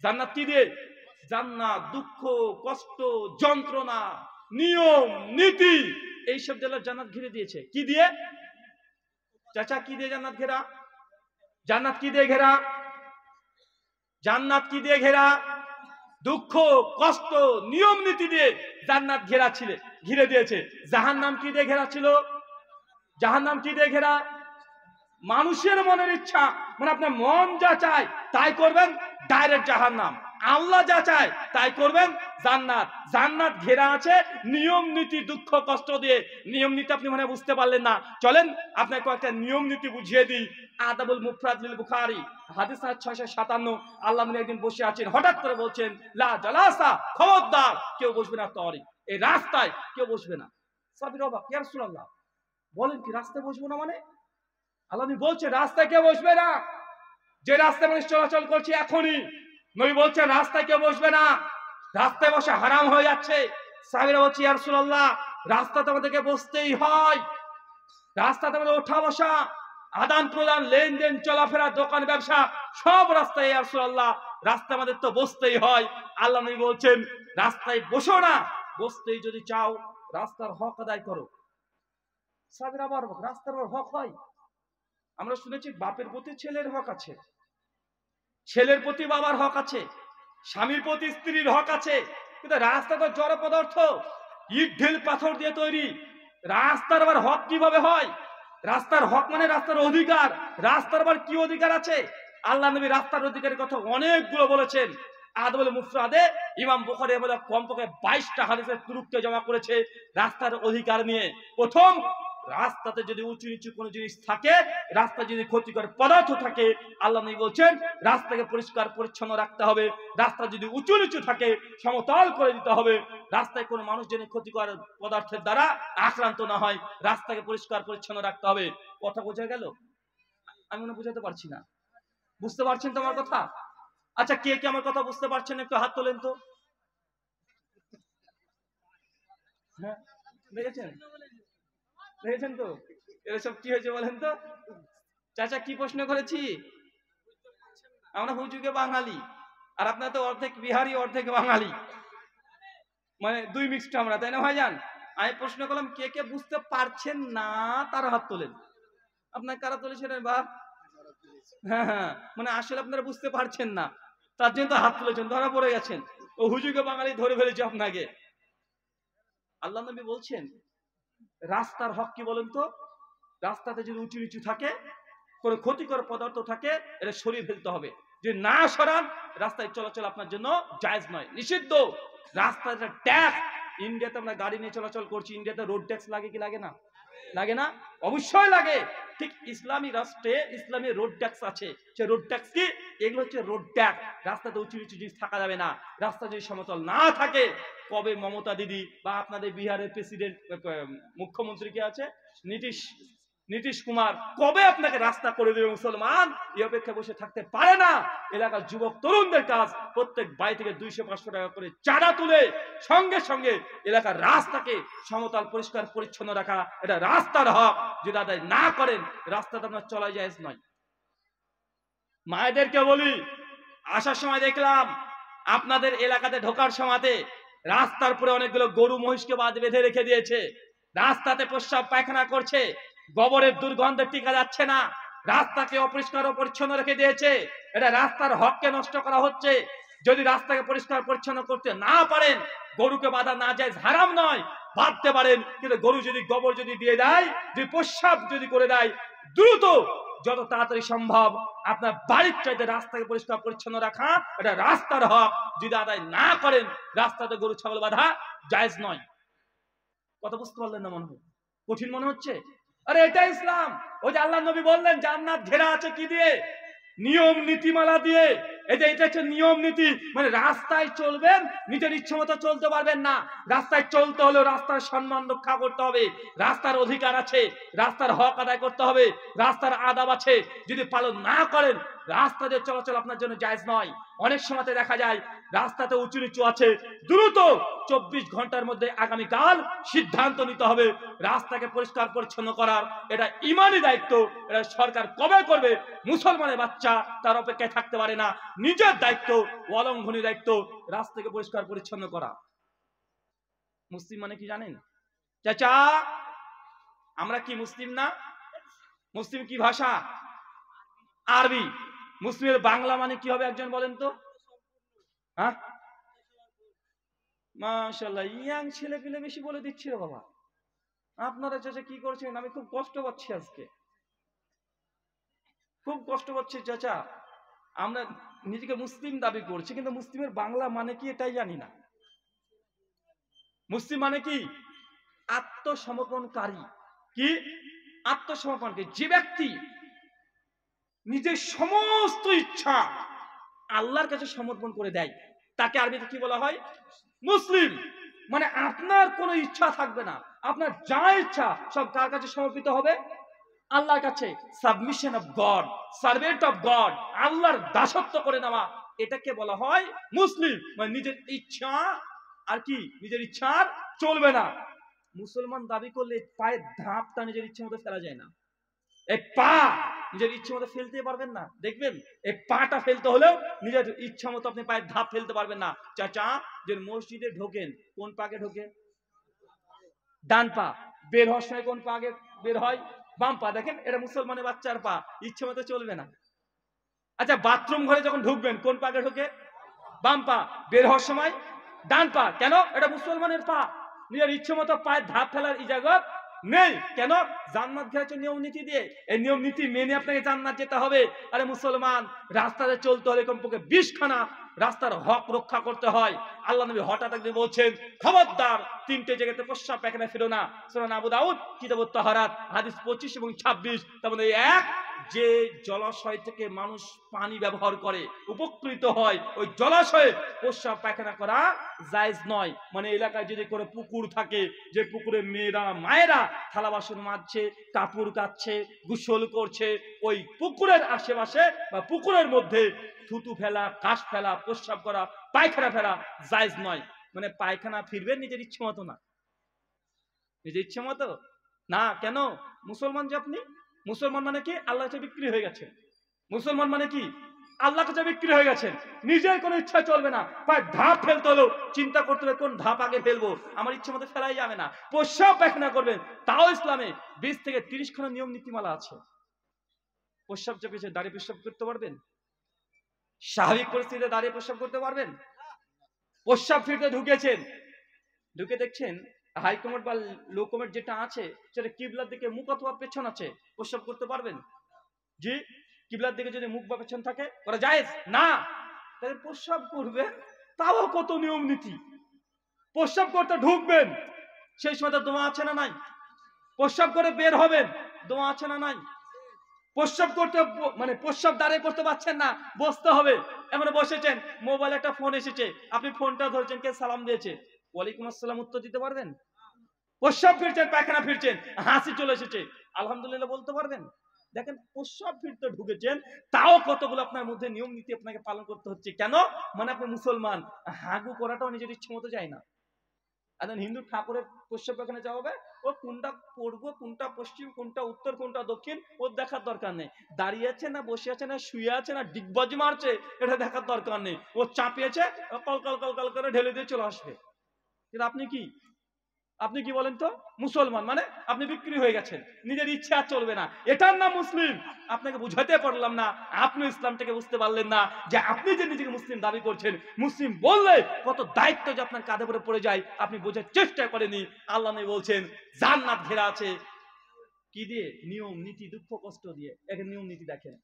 A: জান্নাত কি দিয়ে? জান্নাত দুঃখ, কষ্ট, যন্ত্রণা, নিয়ম, নীতি, এইসব দিয়ে জান্নাত ঘিরে দিয়েছে। কি দিয়ে? চাচা কি দিয়ে জান্নাত ঘেরা? জান্নাত কি দিয়ে ঘেরা? জান্নাত কি দিয়ে ঘেরা? দুঃখ, কষ্ট, নিয়ম নীতি দিয়ে জান্নাত ঘেরা ছিল, ঘিরে দিয়েছে। জাহান্নাম কি দিয়ে ঘেরা ছিল? জাহান্নাম কি দিয়ে ঘেরা? মানুষের মনের ইচ্ছা, মানে আপনার মন যা চায় তাই করবেন, ডাইরেক্ট জাহান্নাম। আল্লাহ যা চায় তাই করবেন, জান্নাত। জান্নাত ঘেরা আছে নিয়ম নীতি, দুঃখ কষ্ট দিয়ে। নিয়ম নীতি আপনি মনে বুঝতে পারলেন না, চলেন আপনাকে কয়েকটা নিয়ম নীতি বুঝিয়ে দিই। আদাবুল মুফরাদ লিল বুখারী হাদিস 657। আল্লাহ নবী একদিন বসে আছেন, হঠাৎ করে বলছেন, লা জালাসা, খবরদার কেউ বসবে না তরিক, এই রাস্তায় কেউ বসবে না। সাহাবীরা অবাক, ইয়া রাসূলুল্লাহ বলেন কি রাস্তায় বসবো না মানে? আল্লাহ নবী বলছে রাস্তায় কেউ বসবে না। যে রাস্তায় মানুষ চলাচল করছে এখনই, নবী বলছেন রাস্তায় কেউ বসবে না, রাস্তায় বসে হারাম হয়ে যাচ্ছে। সাহাবীরা বলছে, ইয়া রাসূলুল্লাহ রাস্তাতে আমাদেরকে বসতেই হয়, রাস্তাতে আমাদের ওঠা বসা, আদান প্রদান, লেনদেন, চলাফেরা, দোকান ব্যবসা সব রাস্তায়, ইয়া রাসূলুল্লাহ রাস্তা আমাদের তো বসতেই হয়। আল্লাহ নবী বলছেন রাস্তায় বসো না, বসতেই যদি চাও রাস্তার হক আদায় করো। সাহাবীরা আবার রাস্তার হক হয়? আমরা শুনেছি বাপের প্রতি ছেলের হক আছে, ছেলের প্রতি বাবার হক আছে, স্বামীর প্রতি স্ত্রীর হক আছে, কিন্তু রাস্তা তো জড় পদার্থ, ইট ঢিল পাথর দিয়ে তৈরি। রাস্তার আবার হক কিভাবে হয়? রাস্তার হক মানে রাস্তার অধিকার। রাস্তার আবার কি অধিকার আছে? আল্লাহ নবী রাস্তার অধিকারের কথা অনেকগুলো বলেছেন। আদাবুল মুফরাদে ইমাম বুখারী বলে কমপক্ষে 22টা হাদিসের তুরুককে জমা করেছে রাস্তার অধিকার নিয়ে। প্রথম, রাস্তাতে যদি উঁচু নিচু কোনো জিনিস থাকে, রাস্তা যদি ক্ষতিকর পদার্থ থাকে, আল্লাহ নবী বলছেন রাস্তাকে পরিষ্কার পরিচ্ছন্ন রাখতে হবে। রাস্তা যদি উঁচু নিচু থাকে সমতল করে দিতে হবে। রাস্তায় কোনো মানুষ যেন ক্ষতিকর পদার্থের দ্বারা আক্রান্ত না হয়, রাস্তাকে পরিষ্কার পরিচ্ছন্ন রাখতে হবে। কথা বোঝা গেল? আমি মনে বোঝাতে পারছি না, বুঝতে পারছেন তো আমার কথা?
B: আচ্ছা, কে কে আমার কথা বুঝতে পারছেন একটু হাত তোলেন তো। হ্যাঁ, দেখেছেন দেখেছেন তো এসব কি হয়েছে বলেন তো। চাচা কি প্রশ্ন করেছি? আমরা হুজুগে বাঙালি, আর আপনার তো অর্ধেক বিহারি অর্ধেক বাঙালি, মানে দুই মিক্সড আমরা, তাই না ভাইজান? আমি প্রশ্ন করলাম কে কে বুঝতে পারছেন না, তারা হাত তোলেন। আপনার কারা তুলেছিলেন বাপ? হ্যাঁ হ্যাঁ, মানে আসলে আপনারা বুঝতে পারছেন না, তার জন্য তো হাত তুলেছেন, ধরা পড়ে গেছেন। ও হুজুগে বাঙালি ধরে ফেলেছে আপনাকে। আল্লাহ নবী বলছেন রাস্তার হক কি বলেন তো? রাস্তাতে যদি উঁচু নিচু থাকে, কোনো ক্ষতিকর পদার্থ থাকে, এটা সরিয়ে ফেলতে হবে। যদি না সরান, রাস্তায় চলাচল আপনার জন্য জায়েজ নয়, নিষিদ্ধ। রাস্তায় ট্যাক্স, ইন্ডিয়াতে আমরা গাড়ি নিয়ে চলাচল করছি, ইন্ডিয়াতে রোড ট্যাক্স লাগে কি লাগে না? লাগে না? অবশ্যই লাগে। ঠিক ইসলামী রাষ্ট্রে ইসলামী রোড ট্যাক্স আছে। সে রোড ট্যাক্স কি? এগুলো হচ্ছে রোড ট্যাক্স। রাস্তাতে উঁচু নিচু জিনিস থাকা যাবে না, রাস্তা যদি সমতল না থাকে। কবে মমতা দিদি বা আপনাদের বিহারের প্রেসিডেন্ট মুখ্যমন্ত্রী কে আছে, নীতিশ কুমার, কবে আপনাকে রাস্তা করে দেবে? মুসলমান এই অপেক্ষা বসে থাকতে পারে না। এলাকার যুবক তরুণদের কাজ প্রত্যেক বাড়ি থেকে 200-500 টাকা করে চাঁদা তুলে সঙ্গে সঙ্গে এলাকার রাস্তাকে সমতল পরিষ্কার পরিচ্ছন্ন রাখা, এটা রাস্তার হক। যদি আদায় না করেন, রাস্তাটা আপনার চলা জায়েজ নয়। মায়েদেরকে বলি, আসার সময় দেখলাম আপনাদের এলাকাতে ঢোকার সময়তে রাস্তার উপরে অনেকগুলো গরু মহিষকে বেঁধে রেখে দিয়েছে। রাস্তাতে প্রস্রাব পায়খানা করছে, গোবরের দুর্গন্ধে টিকা যাচ্ছে না, রাস্তাকে অপরিষ্কার ও পরিচ্ছন্ন রেখে দিয়েছে। এটা রাস্তার হককে নষ্ট করা হচ্ছে। যদি রাস্তাকে পরিষ্কার পরিচ্ছন্ন করতে না পারেন, গরুকে বাঁধা না যায়, হারাম নয়, বাঁধতে পারেন, কিন্তু গরু যদি গোবর যদি দিয়ে দেয়, যদি প্রস্রাব যদি করে দেয়, দ্রুত যত তাড়াতাড়ি সম্ভব আপনার বাড়ির চাইতে রাস্তাকে পরিষ্কার পরিচ্ছন্ন রাখা, এটা রাস্তার হক। যদি আদায় না করেন, রাস্তাতে গরু ছাগল বাঁধা জায়েজ নয়। কথা বুঝতে পারলেন না? মনে হয় কঠিন মনে হচ্ছে। আরে এটা ইসলাম। ওই যে আল্লাহ নবী বললেন জান্নাত ঘেরা আছে কি দিয়ে? নিয়ম নীতিমালা দিয়ে। এই যে এটা হচ্ছে নিয়ম নীতি, মানে রাস্তায় চলবেন, নিজের ইচ্ছে মতো চলতে পারবেন না। রাস্তায় চলতে হলেও রাস্তার সম্মান রক্ষা করতে হবে, রাস্তার অধিকার আছে, রাস্তার হক আদায় করতে হবে, রাস্তার আদাব আছে। যদি পালন না করেন, রাস্তা দিয়ে চলাচল আপনার জন্য জায়েজ নয়। অনেক সময়তে দেখা যায় রাস্তাতে উঁচু নিচু আছে, দ্রুত 24 ঘন্টার মধ্যে আগামীকাল সিদ্ধান্ত নিতে হবে রাস্তাকে পরিষ্কার পরিচ্ছন্ন করার। এটা ইমানি দায়িত্ব। এটা সরকার কবে করবে? মুসলমানের বাচ্চা তার অপেক্ষায় থাকতে পারে না। নিজের দায়িত্ব, অলঙ্ঘনী দায়িত্ব, রাস্তাকে পরিষ্কার পরিচ্ছন্ন করা। মুসলিম মানে কি জানেন চাচা? আমরা কি মুসলিম না? মুসলিম কি ভাষা? আরবি। মুসলিমের বাংলা মানে কি হবে একজন বলেন তো? হ্যাঁ, মাশাআল্লাহ, ইয়াং ছেলে পেলে বেশি বলে দিচ্ছিল বাবা। আপনারা চাচা কি করছেন? আমি খুব কষ্ট পাচ্ছি আজকে, খুব কষ্ট পাচ্ছি চাচা। আমরা নিজেকে মুসলিম দাবি করছি, কিন্তু মুসলিমের বাংলা মানে কি এটাই জানি না। মুসলিম মানে কি? আত্মসমর্পণকারী। কি? আত্মসমর্পণকারী। যে ব্যক্তি নিজের সমস্ত ইচ্ছা আল্লাহর কাছে সমর্পণ করে দেয়, তাকে আরবিতে কি বলা হয়? মুসলিম। মানে আপনার কোনো ইচ্ছা থাকবে না, আপনার যা ইচ্ছা সব কার কাছে সমর্পিত হবে? আল্লাহর কাছে। Submission of god, servant of god, আল্লাহর দাসত্ব করে নেওয়া, এটাকে বলা হয় মুসলিম। মানে নিজের ইচ্ছা আর কি, নিজের ইচ্ছার চলবে না। মুসলমান দাবি করলে পায়ের ধাপটা নিজের ইচ্ছা মতো ফেলা যায় না। এই পা নিজের ইচ্ছে মতো ফেলতে পারবেন না। দেখবেন এই পাটা ফেলতে হলেও নিজের ইচ্ছা মতো আপনি পায়ের ধাপ ফেলতে পারবেন না। চাচা, যে মসজিদে ঢোকেন কোন পাকে ঢোকে? ডান পা। বের হওয়ার সময় কোন পা আগে বের হয়? বাম পা। দেখেন এটা মুসলমানের বাচ্চার পা, ইচ্ছে মতো চলবে না। আচ্ছা, বাথরুম ঘরে যখন ঢুকবেন কোন পাকে ঢোকে? বাম পা। বের হওয়ার সময় ডান পা। কেন? এটা মুসলমানের পা, নিজের ইচ্ছে মতো পায়ের ধাপ ফেলার ইজাজত নেই। কেন? জান্নাত ঘেরেছে নিয়ম নীতি দিয়ে। এই নিয়ম নীতি মেনে আপনাকে জান্নাত যেতে হবে। আরে মুসলমান, রাস্তাতে চলতে হলে কমপক্ষে 20 খানা রাস্তার হক রক্ষা করতে হয়। আল্লাহ নবী হঠাৎ একদিন বলছেন, খবরদার 3টে জায়গাতে প্রস্রাব পায়খানা ফেরো না। সূরা আবু দাউদ কিতাবুত তাহারাত হাদিস 25 এবং 26। তার মধ্যে 1 যে জলাশয় থেকে মানুষ পানি ব্যবহার করে উপকৃত হয়, ওই জলাশয়ে প্রস্রাব পায়খানা করা জায়েজ নয়। মানে এলাকায় যদি কোনো পুকুর থাকে, যে পুকুরে মেয়েরা মায়েরা থালা বাসন মাজছে, কাপড় কাচ্ছে, গোসল করছে, ওই পুকুরের আশেপাশে বা পুকুরের মধ্যে থুতু ফেলা, ঘাস ফেলা, প্রস্রাব করা, পায়খানা ফেলা জায়েজ নয়। মানে পায়খানা ফিরবেন নিজের ইচ্ছে মতো না, নিজের ইচ্ছে মতো না। কেন? মুসলমান যে আপনি, মুসলমান মানে কি? আল্লাহ কাছে বিক্রি হয়ে গেছে। মুসলমান মানে কি? আল্লাহ কাছে বিক্রি হয়ে গেছেন। নিজের কোনো ইচ্ছা চলবে না, ধাপ ফেলতে হলো চিন্তা করতে হবে কোন ধাপ আগে ফেলবো, আমার ইচ্ছে মতো ফেলাই যাবে না। প্রস্রাব পায়খানা করবেন, তাও ইসলামে 20 থেকে 30 খানা নিয়ম নীতিমালা আছে। প্রস্রাব চেপেছে দাঁড়িয়ে প্রস্রাব করতে পারবেন? স্বাভাবিক পরিস্থিতিতে দাঁড়িয়ে প্রস্রাব করতে পারবেন? প্রস্রাব ফিরতে ঢুকেছেন, ঢুকে দেখছেন হাইকমান্ড বা লো কমান্ড যেটা আছে সেটা কিবলার দিকে মুখ অথবা পেছন আছে, প্রস্রাব করতে পারবেন? জি। কিবলার দিকে যদি মুখ বা পেছন থাকে ওরা জায়েজ না। তাহলে প্রস্রাব করবেন, তাও কত নিয়ম নীতি। প্রস্রাব করতে ঢুকবেন, সেই সময় তো দোয়া আছে না নাই? প্রস্রাব করে বের হবেন, দোয়া আছে না নাই? প্রস্রাব করতে মানে প্রস্রাব দাঁড়িয়ে করতে পারছেন না, বসতে হবে। এমন বসেছেন, মোবাইল একটা ফোন এসেছে, আপনি ফোনটা ধরছেন, কে সালাম দিয়েছে, ওয়ালাইকুম আসসালাম উত্তর দিতে পারবেন? প্রস্রাব ফিরছেন, পায়খানা ফিরছেন, হাসি চলে এসেছে, আলহামদুলিল্লাহ বলতে পারবেন? দেখেন, প্রস্রাব ফিরতে ঢুকেছেন, তাও কতগুলো আপনার মধ্যে নিয়ম নীতি আপনাকে পালন করতে হচ্ছে। কেন? মানে আপনি মুসলমান, হাগু করাটাও নিজের ইচ্ছে মতো যায় না। আর হিন্দু ঠাকুরের প্রস্রাব পায়খানা যাওয়া হবে, ও কোনটা পূর্ব, কোনটা পশ্চিম, কোনটা উত্তর, কোনটা দক্ষিণ, ওর দেখার দরকার নেই। দাঁড়িয়ে আছে না বসে আছে না শুয়ে আছে না ডিগবাজি মারছে, এটা দেখার দরকার নেই। ও চাপিয়েছে, কল কল কল কল করে ঢেলে দিয়ে চলে আসবে। কিন্তু আপনি কি, আপনি কি বলেন তো? মুসলমান মানে আপনি বিক্রি হয়ে গেছেন, নিজের ইচ্ছা আর চলবে না, এটার নাম মুসলিম। আপনাকে বুঝাতে পারলাম না, আপনি ইসলামটাকে বুঝতে পারলেন না, যে আপনি যে নিজেকে মুসলিম দাবি করছেন, মুসলিম বললে কত দায়িত্ব যে আপনার কাঁধে উপরে পড়ে যায় আপনি বোঝার চেষ্টা করেনি। আল্লাহ নবী বলছেন জান্নাত ঘেরা আছে কি দিয়ে? নিয়ম নীতি, দুঃখ কষ্ট দিয়ে। এখানে নিয়ম নীতি দেখেন,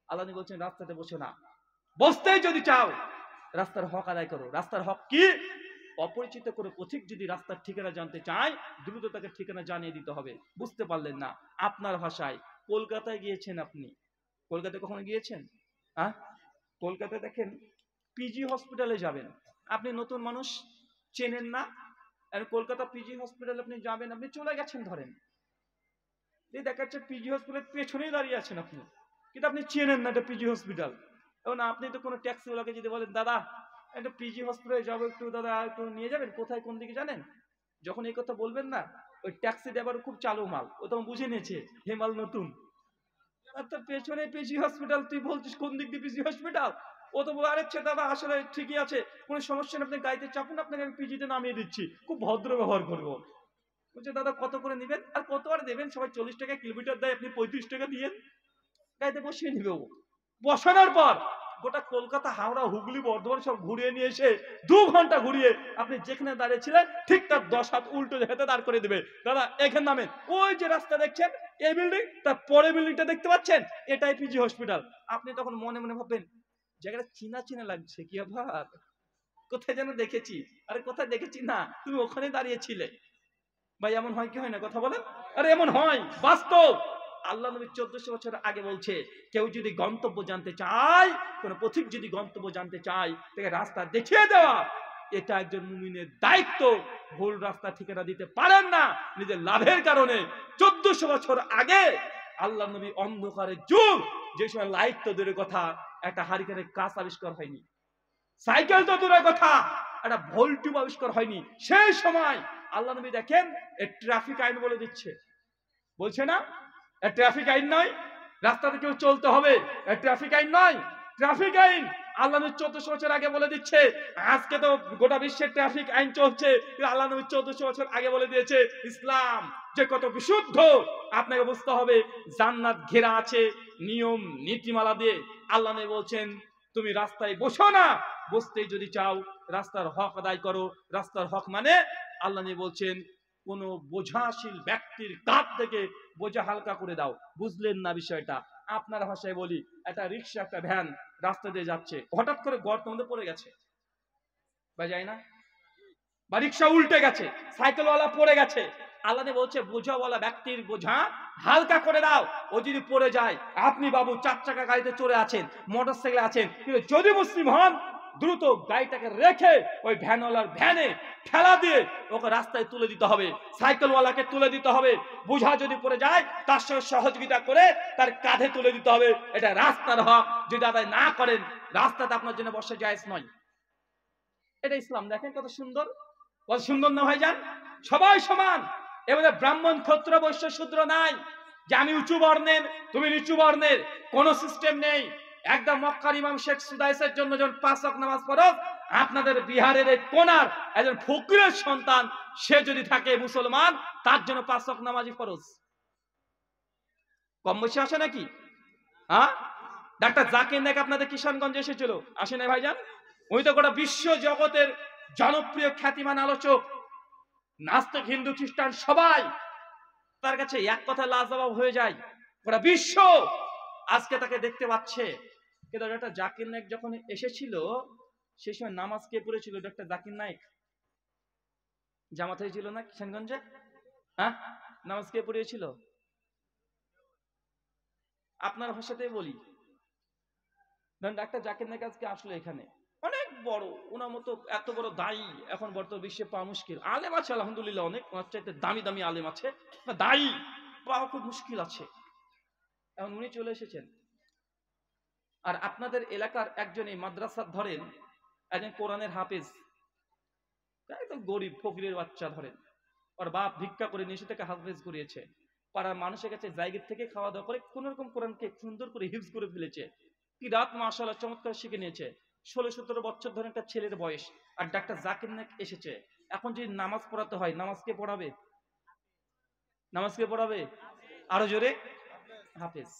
B: আল্লাহ নবী বলছেন রাস্তাতে বসো না, বসতেই যদি চাও রাস্তার হক আদায় করো। রাস্তার হক কি? অপরিচিত করে পথিক যদি রাস্তার ঠিকানা জানতে চায়, দ্রুত তাকে ঠিকানা জানিয়ে দিতে হবে। বুঝতে পারলেন না? আপনার ভাষায়, কলকাতায় গিয়েছেন আপনি, কলকাতায় কখনো গিয়েছেন? হ্যাঁ, কলকাতায় দেখেন পিজি হসপিটালে যাবেন, আপনি নতুন মানুষ, চেনেন না, আর কলকাতা পিজি হসপিটালে আপনি যাবেন, আপনি চলে গেছেন ধরেন, এই দেখা যাচ্ছে পিজি হসপিটালের পেছনেই দাঁড়িয়ে আছেন আপনি, কিন্তু আপনি চেনেন না এটা পিজি হসপিটাল। এখন আপনি তো কোনো ট্যাক্সিওয়ালাকে যদি বলেন দাদা একটা পিজি হসপিটালে যাবো, একটু দাদা একটু নিয়ে যাবেন, কোথায় কোন দিকে জানেন? যখন এই কথা বলবেন না, ওই ট্যাক্সি ড্রাইভার খুব চালু মাল, ও তখন বুঝে নিয়েছে হে মাল নতুন। আচ্ছা পেছনে পিজি হসপিটাল, তুই বলছিস কোন দিক দিয়ে পিজি হসপিটাল? ও তো বলে আরে দাদা আসলে ঠিকই আছে, কোনো সমস্যা নেই, আপনি গাড়িতে চাপুন, আপনাকে আমি পিজিতে নামিয়ে দিচ্ছি, খুব ভদ্র ব্যবহার করবো। বলছে দাদা কত করে নেবেন? আর কত আর দেবেন, সবাই 40 টাকা কিলোমিটার দেয়, আপনি 35 টাকা দিয়ে গাড়িতে বসিয়ে নিবে। ও বসানোর পর গোটা কলকাতা, হাওড়া, হুগলি, বর্ধমান সব ঘুরিয়ে নিয়ে এসে 2 ঘন্টা ঘুরিয়ে আপনি যেখানে দাঁড়িয়েছিলেন ঠিক তার 10 হাত উল্টো জায়গাতে দাঁড় করে দেবে। দাদা এখানে নামেন, ওই যে রাস্তা দেখছেন এই বিল্ডিং, তার পরে বিল্ডিংটা দেখতে পাচ্ছেন, এটাই পিজি হসপিটাল। আপনি তখন মনে মনে ভাববেন জায়গাটা চিনা চিনা লাগছে, কি আবার কোথায় যেন দেখেছি। আরে কোথায় দেখেছি না, তুমি ওখানে দাঁড়িয়েছিলে। ভাই এমন হয় কি হয় না, কথা বলেন? আরে এমন হয়, বাস্তব। আল্লাহ নবী 1400 বছর আগে বলছে কেউ যদি গন্তব্য জানতে চায়, কোন পথিক যদি গন্তব্য জানতে চায়, তাকে রাস্তা দেখিয়ে দেওয়া, এটা একজন মুমিনের দায়িত্ব। ভুল রাস্তা ঠিকানা দিতে পারেন না নিজের লাভের কারণে। 1400 বছর আগে আল্লাহ নবী অন্ধকারের যুগ, যে সময় লাইট তো দূরের কথা, একটা হারিকেনের কাঁচ আবিষ্কার হয়নি, সাইকেল তো দূরের কথা, একটা ভোল্টিউব আবিষ্কার হয়নি, সেই সময় আল্লাহ নবী দেখেন ট্রাফিক আইন বলে দিচ্ছে, বলছে না ট্রাফিক আইন নয়, রাস্তাতে কেউ চলতে হবে, ট্রাফিক আইন নয়, ট্রাফিক আইন আল্লাহ নবী 1400 বছর আগে বলে দিচ্ছে। আজকে তো গোটা বিশ্বের ট্রাফিক আইন চলছে, আল্লাহ নবী 1400 বছর আগে বলে দিয়েছে ইসলাম যে কত বিশুদ্ধ। আপনাকে বুঝতে হবে জান্নাত ঘেরা আছে নিয়ম নীতিমালা দিয়ে। আল্লাহ নবী বলছেন তুমি রাস্তায় বসো না, বসতেই যদি চাও রাস্তার হক আদায় করো। রাস্তার হক মানে আল্লাহ নবী বলছেন কোন বোঝাশীল ব্যক্তির কাঁধ থেকে বোঝা হালকা করে দাও। বুঝলেন না বিষয়টা? আপনার ভাষায় বলি, একটা রিক্সা, একটা ভ্যান রাস্তা দিয়ে যাচ্ছে, হঠাৎ করে গর্তের মধ্যে পড়ে গেছে, বা যায় না, বা রিক্সা উল্টে গেছে, সাইকেলওয়ালা পড়ে গেছে, আল্লাহ বলছে বোঝাওয়ালা ব্যক্তির বোঝা হালকা করে দাও। ও যদি পড়ে যায়, আপনি বাবু 4 চাকা গাড়িতে চড়ে আছেন, মোটরসাইকেলে আছেন, কিন্তু যদি মুসলিম হন দ্রুত গাড়িটাকে রেখে ওই ভ্যানওয়ালার ভ্যানে ঠেলা দিয়ে ওকে রাস্তায় তুলে দিতে হবে, সাইকেলওয়ালাকে তুলে দিতে হবে। বোঝা যদি পড়ে যায় তার সঙ্গে সহযোগিতা করে তার কাঁধে তুলে দিতে হবে। এটা রাস্তার হক, যদি আদায় না করেন রাস্তাতে আপনার জন্য বসে জায়েজ নয়। এটা ইসলাম। দেখেন কত সুন্দর, কত সুন্দর না ভাইজান? সবাই সমান। এবারে ব্রাহ্মণ ক্ষত্র বৈশ্য শূদ্র নাই, যে আমি উঁচু বর্ণের তুমি নিচু বর্ণের, কোন সিস্টেম নেই। একদম মক্কার ইমাম শেখ সুদাইসের জন্য যখন 5 ওয়াক্ত নামাজ পড়ো, আপনাদের বিহারের এই কোনার একজন ফকিরের সন্তান সে যদি থাকে মুসলমান, তার জন্য 5 ওয়াক্ত নামাজই ফরজ। কম বেশি আসে নাকি? হ্যাঁ, ডাক্তার জাকির নায়েক আপনাদের কিশোরগঞ্জে এসেছিল, আসে না ভাইজান? ওই তো গোটা বিশ্ব জগতের জনপ্রিয় খ্যাতিমান আলোচক, নাস্তিক হিন্দু খ্রিস্টান সবাই তার কাছে এক কথা লাজবাব হয়ে যায়। গোটা বিশ্ব আজকে তাকে দেখতে পাচ্ছে। কিন্তু ডক্টর জাকির নায়েক যখন এসেছিল সেই সময় নামাজ কে পড়েছিল? ডক্টর জাকির নায়েক জামাত হয়েছিল না কিশোরগঞ্জে? হ্যাঁ, নামাজ কে পড়িয়েছিল? আপনার ভাষাতেই বলি, ডাক্তার জাকির নায়েক আজকে আসলো এখানে, অনেক বড়, ওনার মতো এত বড় দায়ী এখন বর্তমান বিশ্বে পাওয়া মুশকিল। আলেম আছে আলহামদুলিল্লাহ, অনেক, ওনার চাইতে দামি দামি আলেম আছে, দায়ী পাওয়া খুব মুশকিল আছে। এখন উনি চলে এসেছেন। আর আপনাদের এলাকার একজন এই মাদ্রাসা ধরেন, একজন কোরআনের হাফেজ, একদম গরিব ফকিরের বাচ্চা ধরেন, ওর বাপ ভিক্ষা করে নিয়ে থেকে হাফেজ করিয়েছে, পাড়ার মানুষের কাছে জায়গা থেকে খাওয়া দাওয়া করে কোন রকম কোরআনকে সুন্দর করে হিফজ করে ফেলেছে, কি রাত মাশাআল্লাহ চমৎকার শিখে নিয়েছে। 16-17 বছর ধরে একটা ছেলের বয়স। আর ডাক্তার জাকির নায়েক এসেছে। এখন যদি নামাজ পড়াতে হয়, নামাজ কে পড়াবে? নামাজ কে পড়াবে? আরো জোরে, হাফেজ।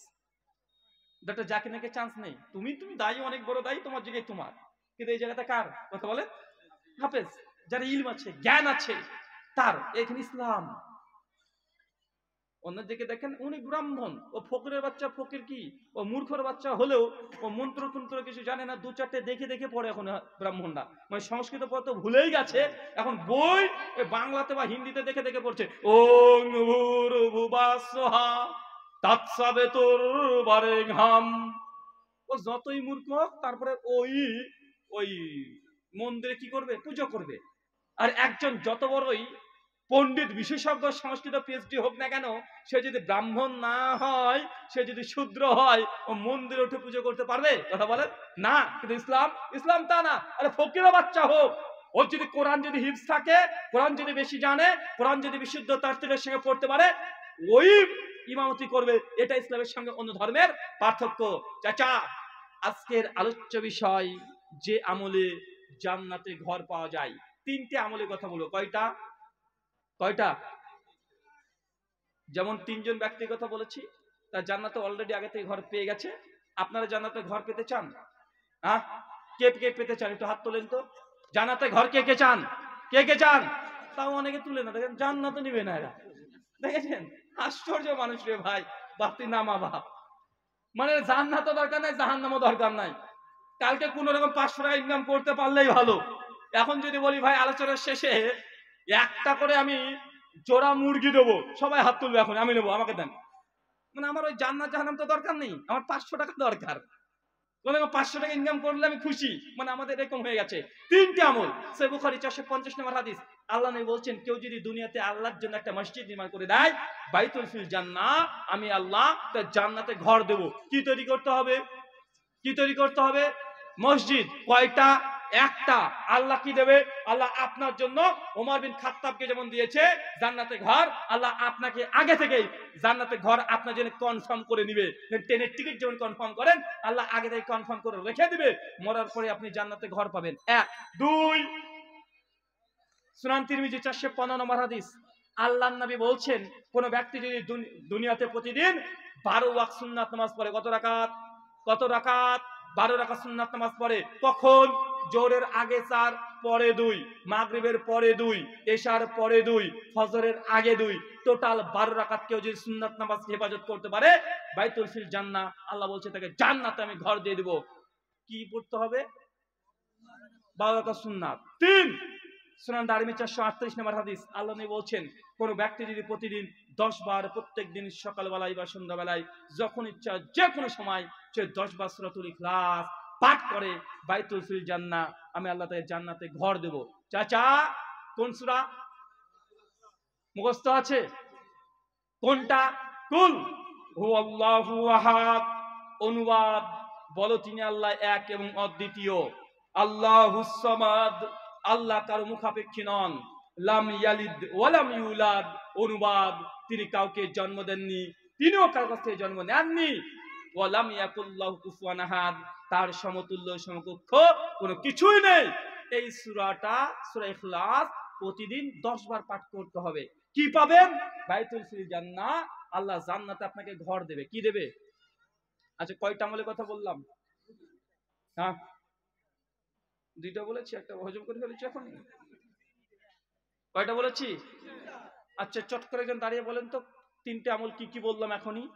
B: ডাক্তার জাকির নায়েকের চান্স নেই। তুমি দায়ী, অনেক বড় দায়ী, তোমার জায়গায় তোমার, কিন্তু এই জায়গাটা কার কথা বলে? হাফেজ, যার ইলম আছে, জ্ঞান আছে, তার। এখানে ইসলাম। অন্যদিকে দেখেন উনি ব্রাহ্মণ, ও ফকিরের বাচ্চা, ফকির কি ও মূর্খর বাচ্চা হলেও ও মন্ত্র তন্ত্র কিছু জানে না, 2-4টে দেখে দেখে পড়ে এখন ব্রাহ্মণরা, মানে সংস্কৃত পদ তো ভুলেই গেছে, এখন বই বাংলাতে বা হিন্দিতে দেখে দেখে পড়ছে। ওং ভূর্ভুবস্বঃ তৎসবিতুর্বরেণ্যম। ও যতই মূর্খ হোক, তারপরে ওই মন্দিরে কি করবে? পুজো করবে। আর একজন যত বড়ই পণ্ডিত বিশেষজ্ঞ সংস্কৃত পিএইচডি হোক না কেন, সে যদি ব্রাহ্মণ না হয়, সে যদি শূদ্র হয়, ও মন্দিরে উঠে পুজো করতে পারবে? কথা বলেন না। কিন্তু ইসলাম তা না। আরে ফকিরের বাচ্চা হোক, ওর যদি কোরআন যদি হিফজ থাকে, কোরআন যদি বেশি জানে, কোরআন যদি বিশুদ্ধ তাফসীরের সঙ্গে পড়তে পারে, ওই ইমামতি করবে। এটা ইসলামের সঙ্গে অন্য ধর্মের পার্থক্য। চাচা, আজকের আলোচ্য বিষয় যে আমলে জান্নাতে ঘর পাওয়া যায়, 3টে আমলের কথা বলবো। কয়টা? যেমন 3 জন ব্যক্তির কথা বলেছি, তার জান্নাতে অলরেডি আগে থেকে ঘর পেয়ে গেছে। আপনারা জান্নাতে ঘর পেতে চান? হ্যাঁ, কে কে পেতে চান? একটু হাত তোলেন তো। জান্নাতে ঘর কে কে চান? কে কে চান? তাও অনেকে তুলে না, দেখেন জান্নাতে নিবে না এরা। দেখেছেন, আশ্চর্য মানুষ রে ভাই, বাপতি না মা বাপ। মানে জান্নাতও দরকার নাই, জাহান্নামও দরকার নাই, কালকে কোন রকম 500 টাকা ইনকাম করতে পারলেই ভালো। এখন যদি বলি ভাই আলোচনার শেষে একটা করে আমি জোড়া মুরগি দেবো, সবাই হাত তুলবে, এখন আমি নেবো, আমাকে দেন। মানে আমার ওই জান্নাত জাহান্নাম তো দরকার নেই, আমার 500 টাকা দরকার। 500 টাকা ইনকাম করলে আমি খুশি। মানে আমাদের এরকম হয়ে গেছে। 3টে আমল। সহিহ বুখারী 450 নম্বর হাদিস, আল্লাহ নবী বলছেন, কেউ যদি দুনিয়াতে আল্লাহর জন্য একটা মসজিদ নির্মাণ করে দেয়, বাইতুল ফিল জান্নাহ, আমি আল্লাহ তার জান্নাতে ঘর দেব। কি তৈরি করতে হবে? কি তৈরি করতে হবে? মসজিদ। কয়টা? একটা। আল্লাহ কি দেবে? আল্লাহ আপনার জন্য ওমর বিন খাত্তাবকে যেমন দিয়েছে জান্নাতে ঘর, আল্লাহ আপনাকে আগে থেকেই জান্নাতে ঘর আপনার জন্য কনফার্ম করে নিবে। ট্রেনের টিকিট যেমন কনফার্ম করেন, আল্লাহ আগে থেকে কনফার্ম করে রেখে দিবে, মরার পরে আপনি জান্নাতে ঘর পাবেন। 1 2 সুনান তিরমিজি 415 নম্বর হাদিস, আল্লাহর নবী বলছেন, কোন ব্যক্তি যদি দুনিয়াতে প্রতিদিন 12 ওয়াক্ত সুন্নাত নামাজ পড়ে, কত রাকাত? 12 রাকাত সুন্নাত নামাজ পড়ে। কখন? জোহরের আগে 4, পরে 2, মাগরিবের পরে 2, এশার পরে 2, ফজরের আগে 2, টোটাল 12 রাকাত কেউ যদি সুন্নাত নামাজ হেফাজত করতে পারে, বাইতুল ফিল জান্নাহ, আল্লাহ বলছে তাকে জান্নাতে আমি ঘর দিয়ে দেব। কি পড়তে হবে? 12 রাকাত সুন্নাত। 3 সুনান দারমি 438 নম্বর হাদিস, আল্লাহ নবী বলছেন কোন ব্যক্তি যদি প্রতিদিন 10 বার প্রত্যেক দিন সকালবেলায় বা সন্ধ্যাবেলায় যখন ইচ্ছা যে কোনো সময় সে 10 বার সূরাতুল ইখলাস পাঠ করে, বাইতুল ফিল জান্নাহ, আমি আল্লাহ তাকে জান্নাতে ঘর দেব। চাচা কোন সূরা মুখস্থ আছে? কোনটা? কুল হুয়াল্লাহু আহাদ। অনুবাদ, বলো তিনি আল্লাহ এক এবং অদ্বিতীয়। আল্লাহুস সামাদ, আল্লাহ কারো মুখাপেক্ষী নন। লাম ইয়ালিদ ওয়ালাম ইউলাদ। অনুবাদ, তিনি কাউকে জন্ম দেননি, তিনিও কারো কাছ থেকে জন্ম নেননি। ওয়ালাম ইয়াকুল্লাহু কুফুয়ান আহাদ, তার সমতুল্য সমকক্ষ কোনো কিছুই নেই। এই সূরাটা সূরা ইখলাস প্রতিদিন 10 বার পাঠ করতে হবে। কি পাবেন? বাইতুল ফিল জান্নাহ, আল্লাহ জান্নাতে আপনাকে ঘর দেবে। কি দেবে? আচ্ছা, কয়টা আমলের কথা বললাম? হ্যাঁ, দুইটা বলেছি, একটা হজম করে ফেলেছি এখন। কয়টা বলেছি? আচ্ছা, চট করে একজন দাঁড়িয়ে বলেন তো তিনটে আমল কি কি বললাম এখনই।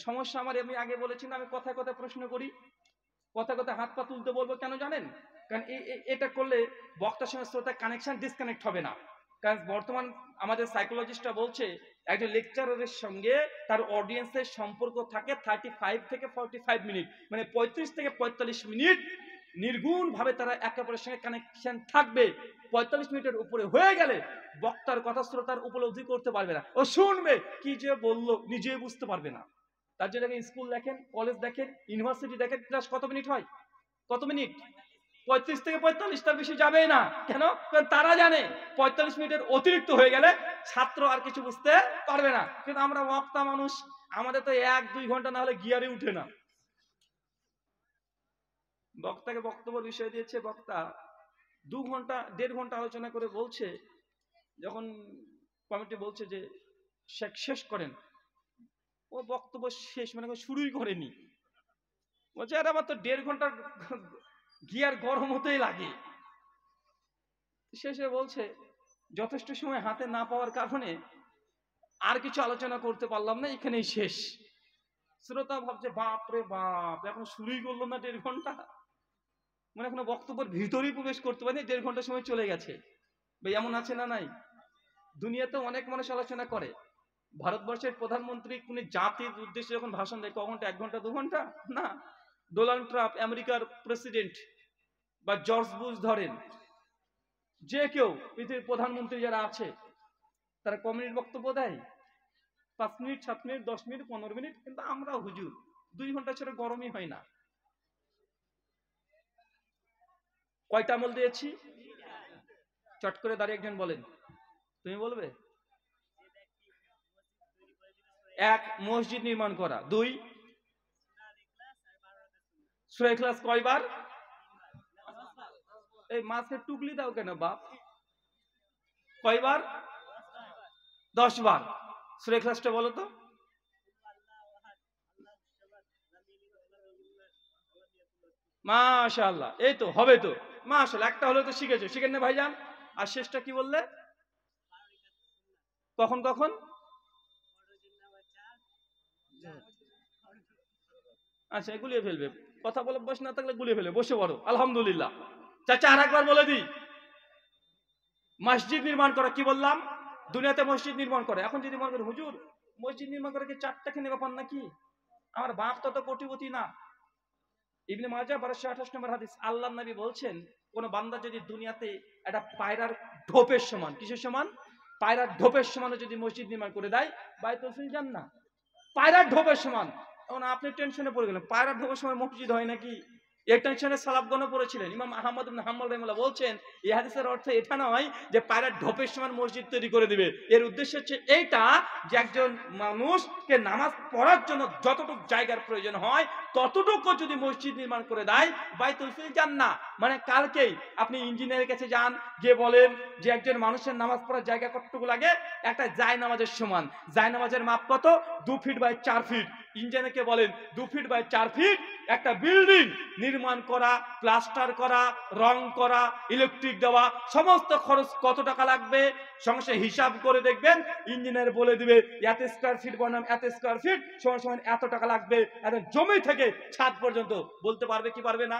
B: সমস্যা আমার, আমি আগে বলেছি না, আমি কথায় কথায় প্রশ্ন করি, কথায় কথায় হাত পা তুলতে বলবো, কেন জানেন? কারণ এটা করলে বক্তার সঙ্গে শ্রোতার কানেকশন ডিসকানেক্ট হবে না। কারণ বর্তমান আমাদের সাইকোলজিস্টরা বলছে একজন লেকচারারের সঙ্গে তার অডিয়েন্সের সম্পর্ক থাকে 35 থেকে 45 মিনিট, মানে 35 থেকে 45 মিনিট নির্গুণ ভাবে তারা একে অপরের সঙ্গে কানেকশন থাকবে। 45 মিনিটের উপরে হয়ে গেলে বক্তার কথা শ্রোতার উপলব্ধি করতে পারবে না, ও শুনবে কি যে বললো নিজে বুঝতে পারবে না। তার জন্য স্কুল দেখেন, কলেজ দেখেন, ইউনিভার্সিটি দেখেন, ক্লাস কত মিনিট হয়? কত মিনিট? 35 থেকে 45, তার বেশি যাবে না। কেন? কারণ তারা জানে 45 মিনিটের অতিরিক্ত হয়ে গেলে ছাত্র আর কিছু বুঝতে পারবে না। কিন্তু আমরা বক্তা মানুষ, আমাদের তো 1-2 ঘন্টা না হলে গিয়ারে উঠে না। বক্তাকে বক্তব্য বিষয় দিয়েছে, বক্তা 2 ঘন্টা 1.5 ঘন্টা আলোচনা করে বলছে, যখন কমিটি বলছে যে শেষ করেন, ও বক্তব্য শেষ মানে শুরুই করেনি। বলছে আরে আমার তো 1.5 ঘন্টা গিয়ার গরম হতেই লাগে। শেষে বলছে যথেষ্ট সময় হাতে না পাওয়ার কারণে আর কিছু আলোচনা করতে পারলাম না, এখানেই শেষ। শ্রোতা ভাবছে বাপ রে বাপ, এখন শুরুই করলো না 1.5 ঘন্টা, মানে এখনো বক্তব্যের ভিতরেই প্রবেশ করতে পারেনি, 1.5 ঘন্টা সময় চলে গেছে। ভাই এমন আছে না নাই? দুনিয়াতে অনেক মানুষ আলোচনা করে। ভারতবর্ষের প্রধানমন্ত্রী কোন জাতির উদ্দেশ্যে যখন ভাষণ দেয় কখনটা 1 ঘন্টা 2 ঘন্টা না। ডোনাল্ড ট্রাম্প আমেরিকার প্রেসিডেন্ট বা জর্জ বুশ ধরেন, যে কেউ পৃথিবীর প্রধানমন্ত্রী যারা আছে তারা ক মিনিট বক্তব্য দেয়? 5 মিনিট, 7 মিনিট, 10 মিনিট, 15 মিনিট। কিন্তু আমরা হুজুর 2 ঘন্টা ছেড়ে গরমই হয় না। কয়টা আমল দিয়েছি? চট করে দাঁড়িয়ে একজন বলেন, তুমি বলবে? 1, মসজিদ নির্মাণ করা। 2, সূরা ইখলাস কয়বার? এই মাঝে টুকলি দাও কেন বাপ? কয়বার? 10 বার। সূরা ইখলাসটা বলো তো। মাশাআল্লাহ, এই তো হবে তো। মাশাআল্লাহ, একটা হলে তো শিখেছো, শিখেন না ভাইজান? আর শেষটা কি বললে? কখন কখন? আচ্ছা, গুলিয়ে ফেলবে, কথা বলে বসে না থাকলে গুলিয়ে ফেলবে, বসে পড়ো। আলহামদুলিল্লাহ। চাচা আর একবার বলে দিই, মসজিদ নির্মাণ করা। কি বললাম? দুনিয়াতে মসজিদ নির্মাণ করে। এখন যদি মনে করেন হুজুর মসজিদ নির্মাণ করে কি 4 খেনে ব্যাপার নাকি? আমার বাপ তত কোটিপতি না। ইবনে মাজাহ 1228 নম্বর হাদিস, আল্লাহর নবী বলছেন কোন বান্দা যদি দুনিয়াতে একটা পায়রার ঢোপের সমান, কিসের সমান? পায়রার ঢোপের সমান যদি মসজিদ নির্মাণ করে দেয়, বাইতুল ফিল জান্নাহ, পায়রার ঢোপের সমান। এখন আপনি টেনশনে পড়ে গেলেন, পায়রার ঢোপের সময় মসজিদ হয় নাকি? এই টেনশনে সালাফগণ পড়েছিলেন। ইমাম আহমদ ইবনে হাম্বল রাহিমাহুল্লাহ বলছেন এই হাদিসের অর্থ এটা নয় যে পায়রার ঢোপের সমান মসজিদ তৈরি করে দিবে। এর উদ্দেশ্য হচ্ছে এইটা যে একজন মানুষকে নামাজ পড়ার জন্য যতটুকু জায়গার প্রয়োজন হয় ততটুকু যদি মসজিদ নির্মাণ করে দেয়, বাইতুল ফিল জান্নাহ। মানে কালকেই আপনি ইঞ্জিনিয়ারের কাছে যান, গিয়ে বলেন যে একজন মানুষের নামাজ পড়ার জায়গা কতটুকু লাগে? একটা জায়নামাজের সমান। জায়নামাজের মাপ কত? 2 ফিট বাই 4 ফিট। ইঞ্জিনিয়ারকে বলেন 2 ফিট বাই 4 ফিট একটা বিল্ডিং নির্মাণ করা, প্লাস্টার করা, রং করা, ইলেকট্রিক দেওয়া, সমস্ত খরচ কত টাকা লাগবে সঙ্গে হিসাব করে দেখবেন। ইঞ্জিনিয়ার বলে দিবে এত স্কয়ার ফিট বনাম এত স্কয়ার ফিট সমান সমান এত টাকা লাগবে। এত জমি থেকে ছাদ পর্যন্ত বলতে পারবে কি পারবে না?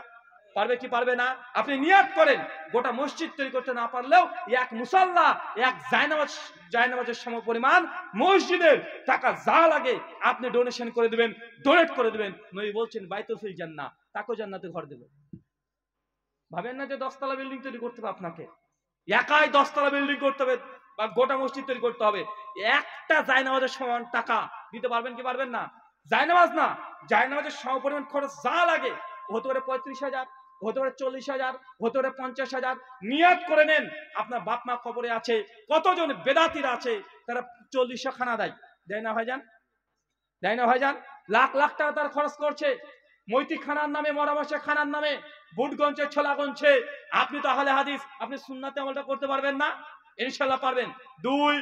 B: পারবে কি পারবে না? আপনি নিয়াত করেন, গোটা মসজিদ তৈরি করতে না পারলেও এক মুসাল্লা, এক জায়নামাজের সম পরিমাণ মসজিদের টাকা যা লাগে আপনি ডোনেশন করে দিবেন, ডোনেট করে দিবেন। নবী বলছেন বাইতুল ফিল জান্নাহ, তাকেও জান্নাতে ঘর দেবে। ভাবেন না যে 10 তলা বিল্ডিং তৈরি করতে হবে, আপনাকে একাই 10 তলা বিল্ডিং করতে হবে বা গোটা মসজিদ তৈরি করতে হবে। একটা জায়নামাজের সমান টাকা দিতে পারবেন কি পারবেন না? জায়নামাজ না, জায়নামাজের সমপরিমাণ খরচ যা লাগে, হতে পারে 35,000, হতে পারে 40,000, হতে পারে 50,000। নিয়াত করে নেন, আপনার বাপ মা কবরে আছে, কতজন বেদাতিরা আছে তারা 40 খানা দেয়, দেয় না ভাইজান? দেয় না ভাইজান? লাখ লাখ টাকা তারা খরচ করছে মৈত্রী খানার নামে, মরামশা খানার নামে, বুটগঞ্জে, ছোলা গঞ্জে। আপনি তো আহলে হাদিস, আপনি সুন্নাতে আমলটা করতে পারবেন না? ইনশাআল্লাহ পারবেন। 2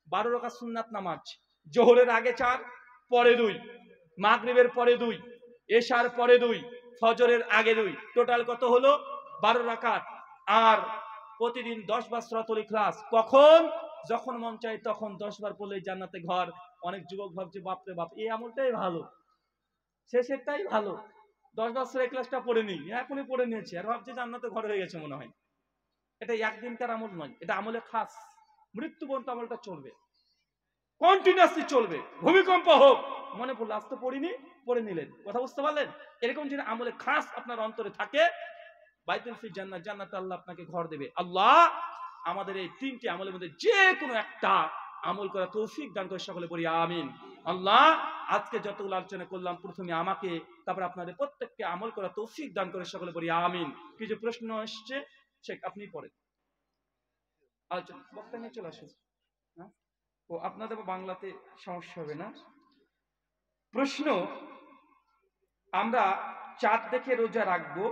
B: 12 রাকাত সুন্নাত নামাজ, জোহরের আগে 4, পরে 2, মাগরিবের পরে 2, এশার পরে 2, ফজরের আগে 2, টোটাল কত হলো? 12 রাকাত। আর প্রতিদিন 10 বার সূরাতুল ইখলাস। কখন? যখন মন চায় তখন 10 বার পড়লেই জান্নাতে ঘর। অনেক যুবক ভাবছে বাপরে বাপ, এই আমলটাই ভালো, শেষেরটাই ভালো, 10 বার সূরা ইখলাসটা পড়ে নি, এখনই পড়ে নিয়েছি আর ভাবছে জান্নাতে ঘর হয়ে গেছে মনে হয়। এটা একদিনকার আমল নয়, এটা আমলে খাস, মৃত্যু পর্যন্ত আমলটা চলবে, কন্টিনিউয়াসলি চলবে। ভূমিকম্প হোক, মনে পড়লো আজ তো পড়িনি, পড়ে নিলেন। কথা বুঝতে পারলেন? এরকম যদি আমলে খাস আপনার অন্তরে থাকে, বাইতুল ফিল জান্নাহ, জান্নাতে আল্লাহ আপনাকে ঘর দেবে। আল্লাহ আমাদের এই 3টি আমলের মধ্যে যে কোনো একটা আমল করা তৌফিক দান করে, সকলে বলি আমিন। আল্লাহ আজকে যতগুলো আলোচনা করলাম, প্রথমে আমাকে, তারপর আপনাদের প্রত্যেককে আমল করা তৌফিক দান করে, সকলে বলি আমিন। কিছু প্রশ্ন আসছে, শেখ আপনি পড়েন। আচ্ছা, বক্তা নিয়ে চলে আসুন। হ্যাঁ, ও আপনাদের বাংলাতে সমস্যা হবে না। প্রশ্ন, আমরা চাঁদ দেখে রোজা রাখবো,